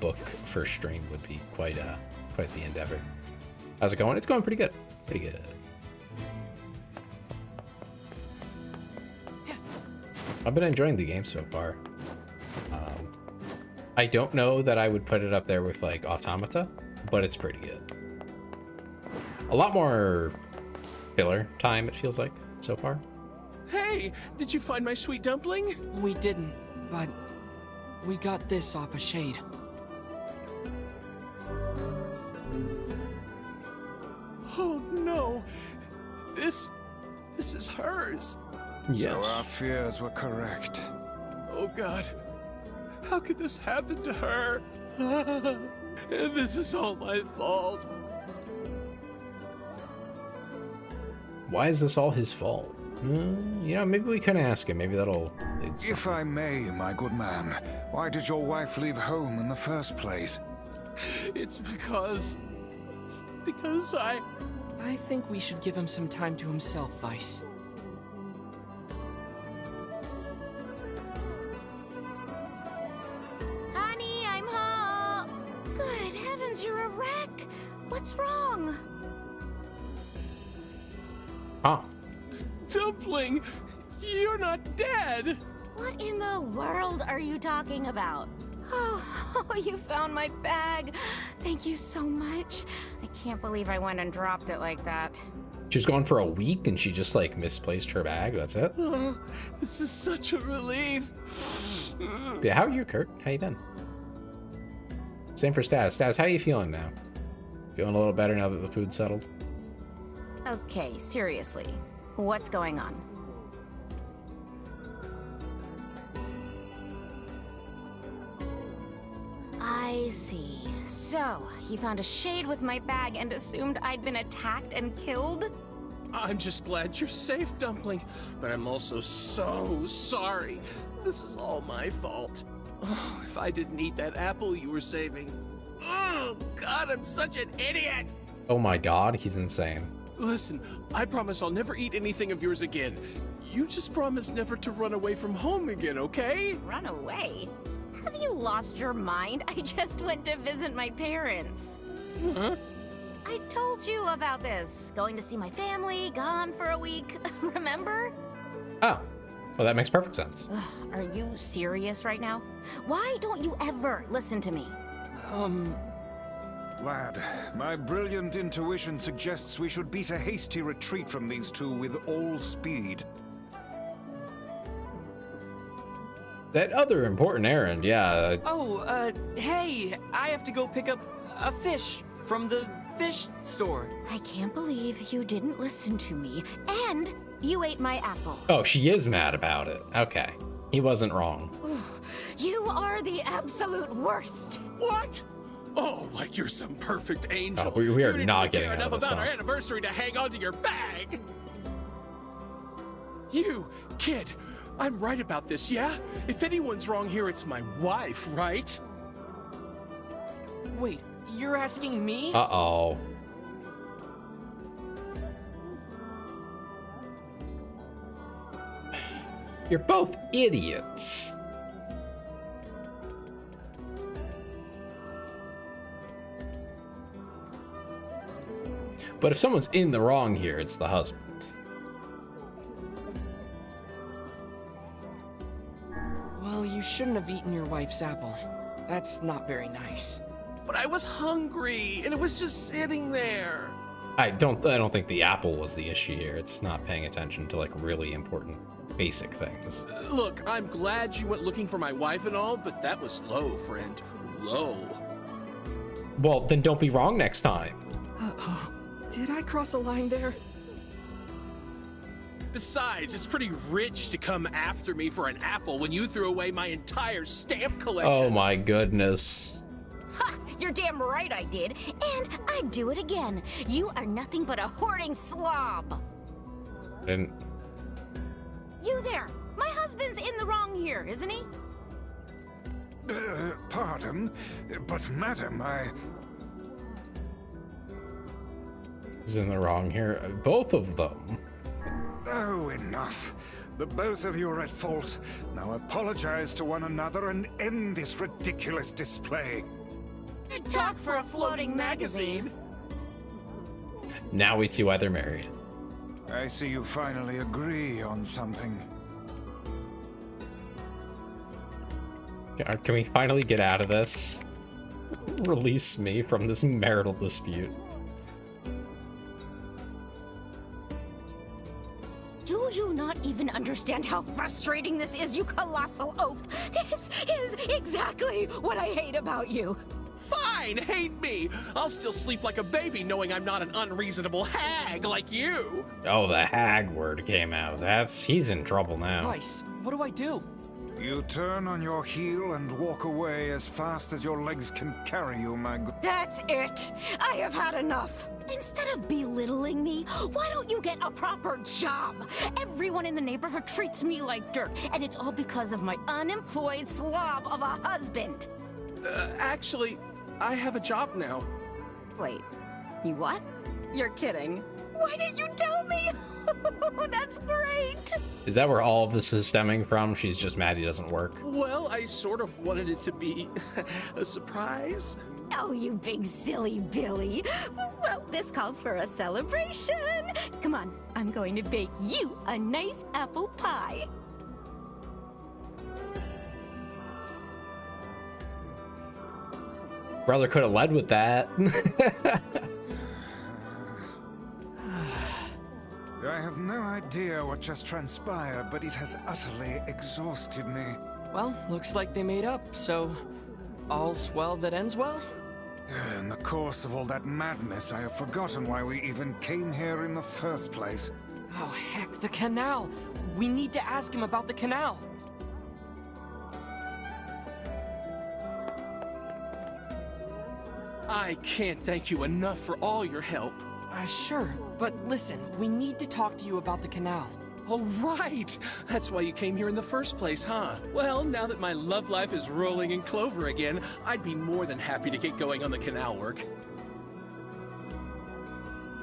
book for stream would be quite the endeavor. How's it going? It's going pretty good. Pretty good. I've been enjoying the game so far. I don't know that I would put it up there with like Automata, but it's pretty good. A lot more filler time, it feels like, so far. Hey, did you find my sweet dumpling? We didn't, but we got this off a shade. Oh no, this is hers. Yes. So our fears were correct. Oh God, how could this happen to her? And this is all my fault. Why is this all his fault? You know, maybe we can ask him. Maybe that'll... If I may, my good man, why did your wife leave home in the first place? It's because I think we should give him some time to himself, Vice. Honey, I'm home. Good heavens, you're a wreck. What's wrong? Huh. Dumpling, you're not dead. What in the world are you talking about? Oh, you found my bag. Thank you so much. I can't believe I went and dropped it like that. She was gone for a week and she just like misplaced her bag. That's it. Oh, this is such a relief. Yeah, how are you, Kurt? How you been? Same for Staz. Staz, how you feeling now? Feeling a little better now that the food's settled? Okay, seriously. What's going on? I see. So, you found a shade with my bag and assumed I'd been attacked and killed? I'm just glad you're safe, Dumpling, but I'm also so sorry. This is all my fault. Oh, if I didn't eat that apple you were saving. Oh, God, I'm such an idiot! Oh my God, he's insane. Listen, I promise I'll never eat anything of yours again. You just promise never to run away from home again, okay? Run away? Have you lost your mind? I just went to visit my parents. Huh? I told you about this. Going to see my family, gone for a week. Remember? Oh, well, that makes perfect sense. Ugh, are you serious right now? Why don't you ever listen to me? Lad, my brilliant intuition suggests we should beat a hasty retreat from these two with all speed. That other important errand, yeah. Oh, hey, I have to go pick up a fish from the fish store. I can't believe you didn't listen to me, and you ate my apple. Oh, she is mad about it. Okay. He wasn't wrong. You are the absolute worst. What? Oh, like you're some perfect angel. Oh, we are you not didn't getting care out of enough this about our song. anniversary to hang on to your bag. You, kid, I'm right about this, yeah? If anyone's wrong here, it's my wife, right? Wait, you're asking me? Uh-oh. You're both idiots. But if someone's in the wrong here, it's the husband. Well, you shouldn't have eaten your wife's apple. That's not very nice. But I was hungry, and it was just sitting there. I don't think the apple was the issue here. It's not paying attention to like really important basic things. Look, I'm glad you went looking for my wife and all, but that was low, friend. Low. Well, then don't be wrong next time. Uh-oh. Did I cross a line there? Besides, it's pretty rich to come after me for an apple when you threw away my entire stamp collection. Oh my goodness. Ha! You're damn right I did, and I'd do it again. You are nothing but a hoarding slob. here, isn't he? Pardon, but madam, Who's in the wrong here? Both of them. Oh, enough. The both of you are at fault. Now apologize to one another and end this ridiculous display. Big talk for a floating magazine. Now we see why they're married. I see you finally agree on something. Can we finally get out of this? Release me from this marital dispute. Do you not even understand how frustrating this is, you colossal oaf? This is exactly what I hate about you. Fine, hate me. I'll still sleep like a baby knowing I'm not an unreasonable hag like you. Oh, the hag word came out. He's in trouble now. Bryce, what do I do? You turn on your heel and walk away as fast as your legs can carry you, my good. That's it. I have had enough. Instead of belittling me, why don't you get a proper job? Everyone in the neighborhood treats me like dirt, and it's all because of my unemployed slob of a husband. Actually, I have a job now. Wait, you what? You're kidding. Why didn't you tell me? That's great. Is that where all of this is stemming from? She's just mad he doesn't work. Well, I sort of wanted it to be a surprise. Oh, you big silly Billy. Well, this calls for a celebration. Come on, I'm going to bake you a nice apple pie. Brother could have led with that. I have no idea what just transpired, but it has utterly exhausted me. Well, looks like they made up, so all's well that ends well? In the course of all that madness, I have forgotten why we even came here in the first place. Oh, heck, the canal! We need to ask him about the canal! I can't thank you enough for all your help. Sure, but listen, we need to talk to you about the canal. Oh, right! That's why you came here in the first place, huh? Well, now that my love life is rolling in clover again, I'd be more than happy to get going on the canal work.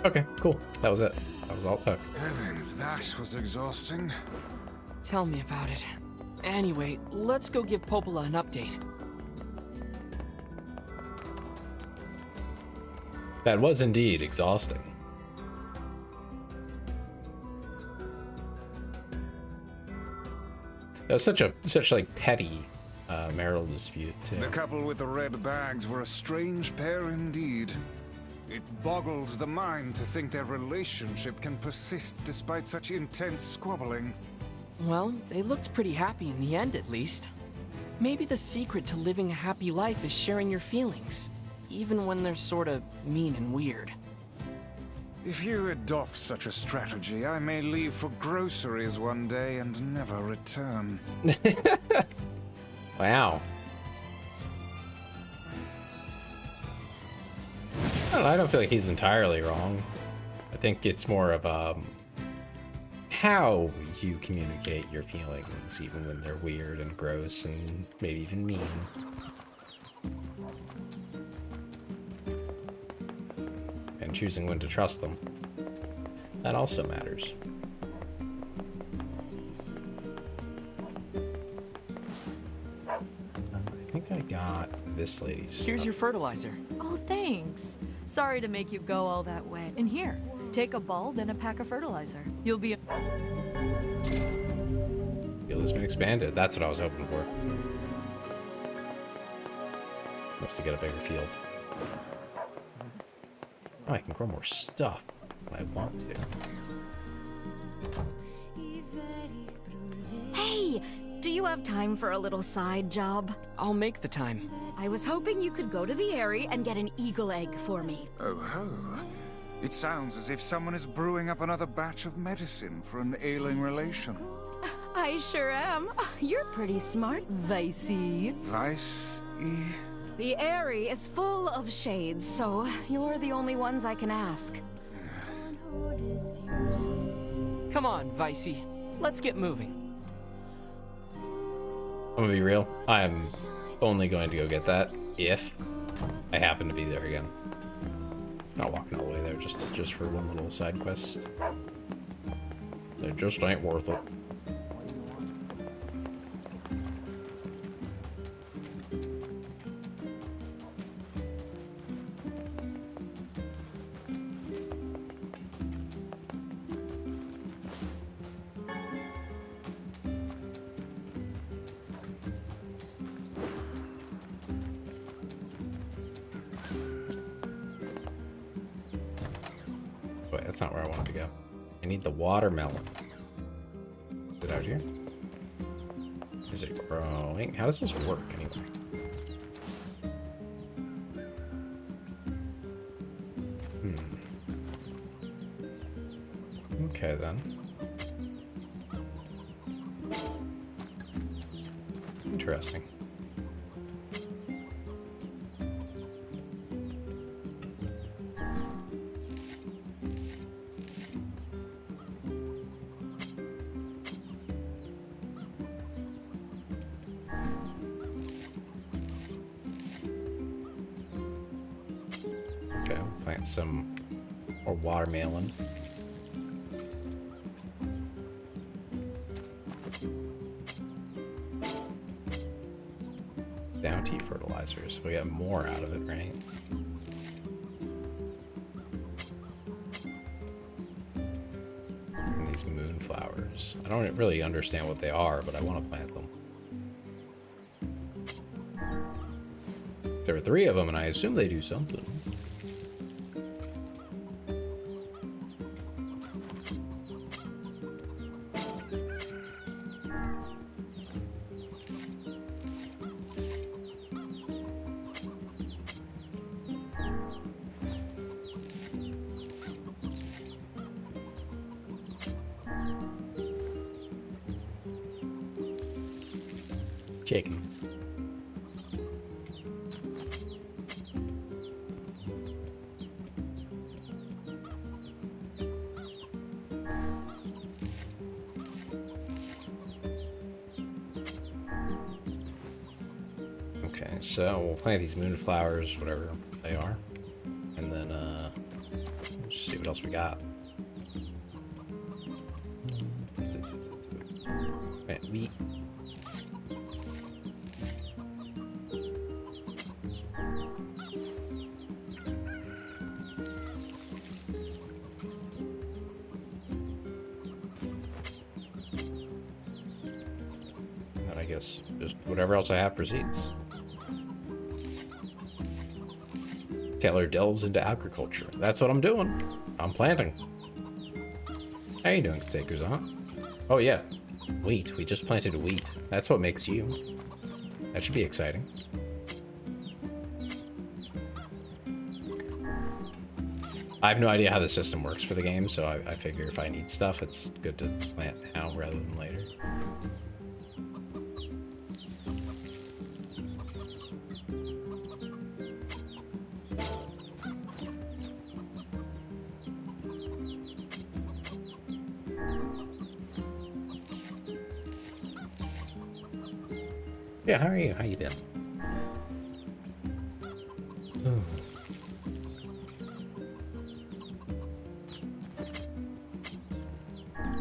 Okay, cool. That was it. That was all it took. Heavens, that was exhausting. Tell me about it. Anyway, let's go give Popola an update. That was indeed exhausting. That was such like petty marital dispute too. The couple with the red bags were a strange pair indeed. It boggles the mind to think their relationship can persist despite such intense squabbling. Well, they looked pretty happy in the end, at least. Maybe the secret to living a happy life is sharing your feelings, even when they're sorta mean and weird. If you adopt such a strategy, I may leave for groceries one day and never return. Wow. I don't feel like he's entirely wrong. I think it's more of how you communicate your feelings, even when they're weird and gross and maybe even mean. And choosing when to trust them. That also matters. I think I got this lady's stuff. Here's your fertilizer. Oh, thanks. Sorry to make you go all that way. And here, take a bulb and a pack of fertilizer. You'll be... Field has been expanded. That's what I was hoping for. Must to get a bigger field. Oh, I can grow more stuff when I want to. Hey, do you have time for a little side job? I'll make the time. I was hoping you could go to the Airy and get an eagle egg for me. Oh ho. It sounds as if someone is brewing up another batch of medicine for an ailing relation. I sure am. You're pretty smart, Vicey. Vicey? The Airy is full of shades, so you're the only ones I can ask. Come on, Vicey. Let's get moving. I'm gonna be real. I'm only going to go get that if I happen to be there again. Not walking all the way there just for one little side quest. It just ain't worth it. Wait, that's not where I wanted to go. I need the watermelon. Is it out here? Is it growing? How does this work anyway? Okay then. Interesting. Okay, we'll plant some more watermelon. Bounty fertilizers. We get more out of it, right? And these moonflowers. I don't really understand what they are, but I want to plant them. There are 3 of them, and I assume they do something. Chickens. Okay, so we'll plant these moonflowers, whatever they are, and then let's see what else we got. Plant wheat. And I guess just whatever else I have proceeds. Taylor delves into agriculture. That's what I'm doing. I'm planting. How you doing, Seikers? Oh yeah, wheat. We just planted wheat. That's what makes you. That should be exciting. I have no idea how the system works for the game, so I figure if I need stuff, it's good to plant now rather than later. Yeah, how are you? How you been?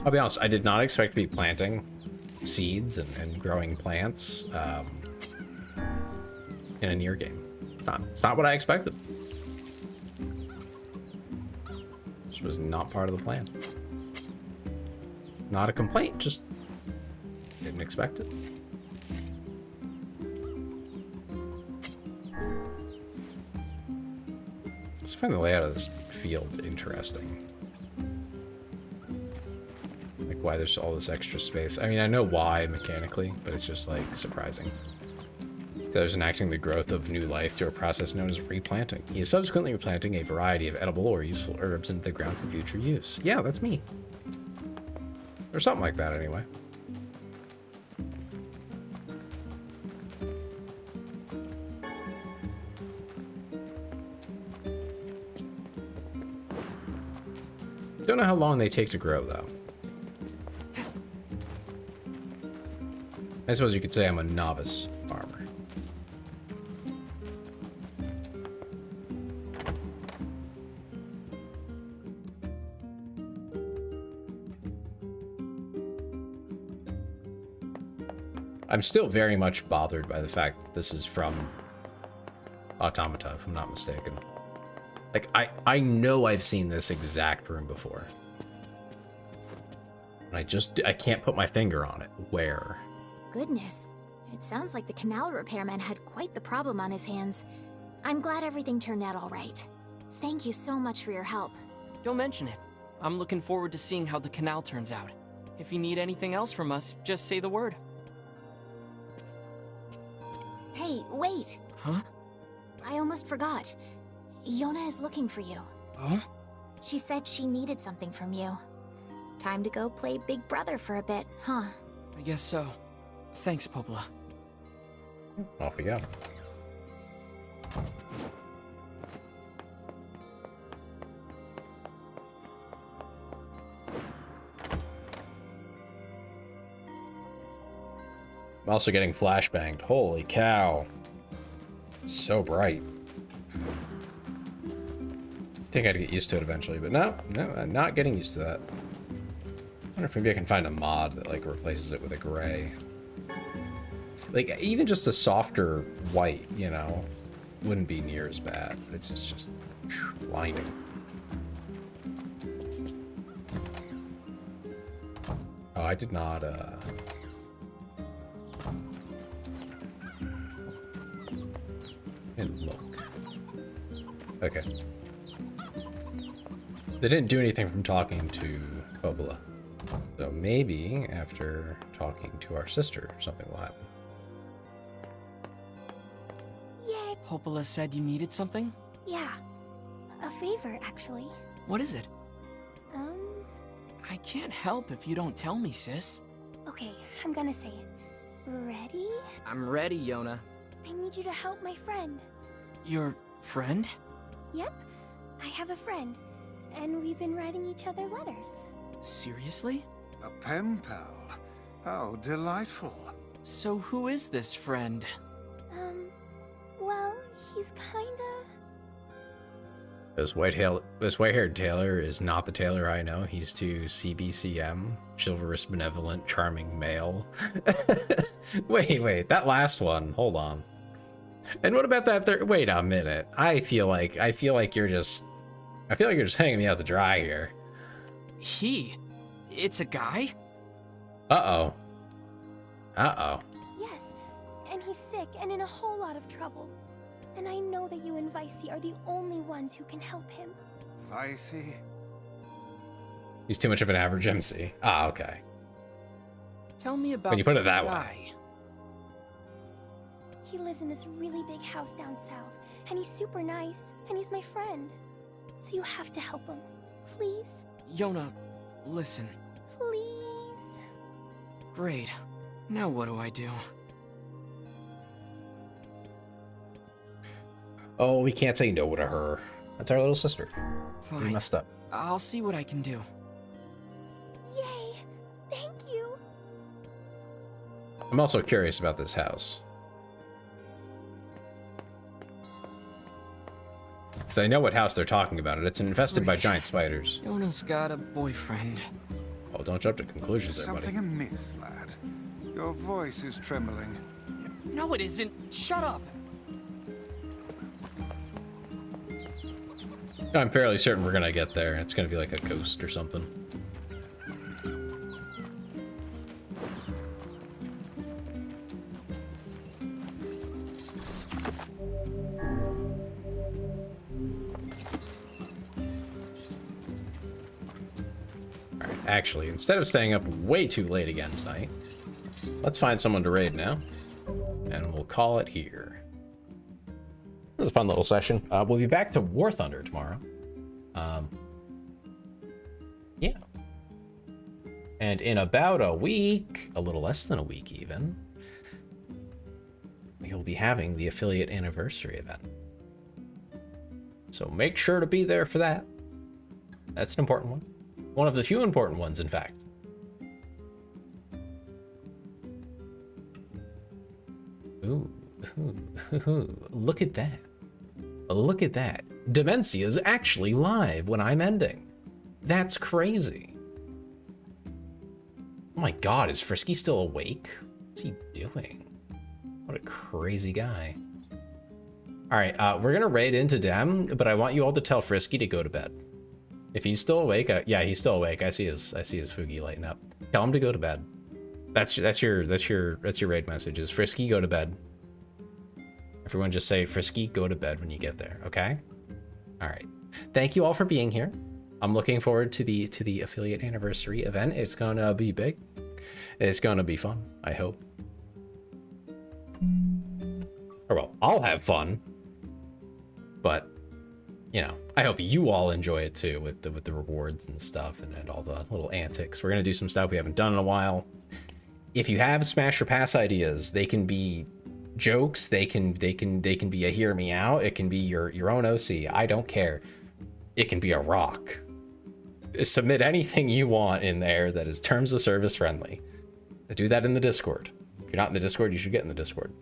I'll be honest, I did not expect to be planting seeds and growing plants in a Nier game. It's not what I expected. This was not part of the plan. Not a complaint, just didn't expect it. Let's find the layout of this field interesting. Like why there's all this extra space. I mean, I know why mechanically, but it's just like surprising. There's enacting the growth of new life through a process known as replanting. He is subsequently replanting a variety of edible or useful herbs into the ground for future use. Yeah, that's me. Or something like that anyway. Don't know how long they take to grow though. I suppose you could say I'm a novice farmer. I'm still very much bothered by the fact that this is from Automata, if I'm not mistaken. Like, I know I've seen this exact room before. And I can't put my finger on it. Where? Goodness. It sounds like the canal repairman had quite the problem on his hands. I'm glad everything turned out all right. Thank you so much for your help. Don't mention it. I'm looking forward to seeing how the canal turns out. If you need anything else from us, just say the word. Hey, wait! Huh? I almost forgot. Yona is looking for you. Huh? She said she needed something from you. Time to go play Big Brother for a bit, huh? I guess so. Thanks, Popola. Off we go. I'm also getting flashbanged. Holy cow. So bright. I think I'd get used to it eventually, but no, I'm not getting used to that. I wonder if maybe I can find a mod that like replaces it with a gray. Like even just a softer white, you know, wouldn't be near as bad. It's just blinding. Oh, I did not didn't look. Okay. They didn't do anything from talking to Popola. So maybe after talking to our sister, something will happen. Yay! Popola said you needed something? Yeah. A favor, actually. What is it? Um... I can't help if you don't tell me, sis. Okay, I'm gonna say it. Ready? I'm ready, Yona. I need you to help my friend. Your friend? Yep. I have a friend. And we've been writing each other letters. Seriously? A pen pal. How delightful. So who is this friend? Well, he's kinda... This white-haired tailor is not the tailor I know. He's too CBCM, chivalrous, benevolent, charming male. Wait, that last one. Hold on. And what about that third? Wait a minute. I feel like you're just hanging me out to dry here. It's a guy? Uh-oh. Yes, and he's sick and in a whole lot of trouble. And I know that you and Vicey are the only ones who can help him. Vicey? He's too much of an average MC. Ah, okay. Tell me about when you put it this that guy. way. He lives in this really big house down south, and he's super nice, and he's my friend. So you have to help him. Please? Yona, listen. Please? Great. Now what do I do? Oh, we can't say no to her. That's our little sister. Fine. We messed up. I'll see what I can do. Yay! Thank you! I'm also curious about this house. Because I know what house they're talking about. It's infested by giant spiders. Yona's got a boyfriend. Oh, don't jump to conclusions there, buddy. Something amiss, lad. Your voice is trembling. No, it isn't. Shut up! I'm fairly certain we're gonna get there. It's gonna be like a ghost or something. Alright, actually, instead of staying up way too late again tonight, let's find someone to raid now. And we'll call it here. It was a fun little session. We'll be back to War Thunder tomorrow. Yeah. And in about a week, a little less than a week even, we'll be having the affiliate anniversary event. So make sure to be there for that. That's an important one. One of the few important ones, in fact. Ooh, look at that. Look at that. Demencia's actually live when I'm ending. That's crazy. Oh my god, is Frisky still awake? What's he doing? What a crazy guy. Alright, we're gonna raid into Dem, but I want you all to tell Frisky to go to bed. If he's still awake, yeah, he's still awake. I see his Fugi lighting up. Tell him to go to bed. That's your raid message is Frisky, go to bed. Everyone just say Frisky, go to bed when you get there, okay? All right. Thank you all for being here. I'm looking forward to the affiliate anniversary event. It's gonna be big. It's gonna be fun, I hope. Or well, I'll have fun. But you know, I hope you all enjoy it too with the rewards and stuff and all the little antics. We're gonna do some stuff we haven't done in a while. If you have Smash or Pass ideas, they can be jokes, they can be a hear me out, it can be your own OC. I don't care. It can be a rock. Submit anything you want in there that is terms of service friendly. Do that in the Discord. If you're not in the Discord, you should get in the Discord.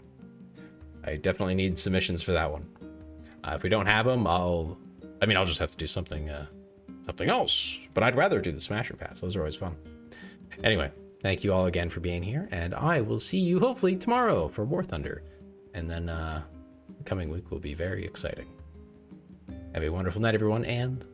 I definitely need submissions for that one. If we don't have them, I'll just have to do something else. But I'd rather do the Smash or Pass. Those are always fun. Anyway, thank you all again for being here, and I will see you hopefully tomorrow for War Thunder. And then the coming week will be very exciting. Have a wonderful night, everyone, and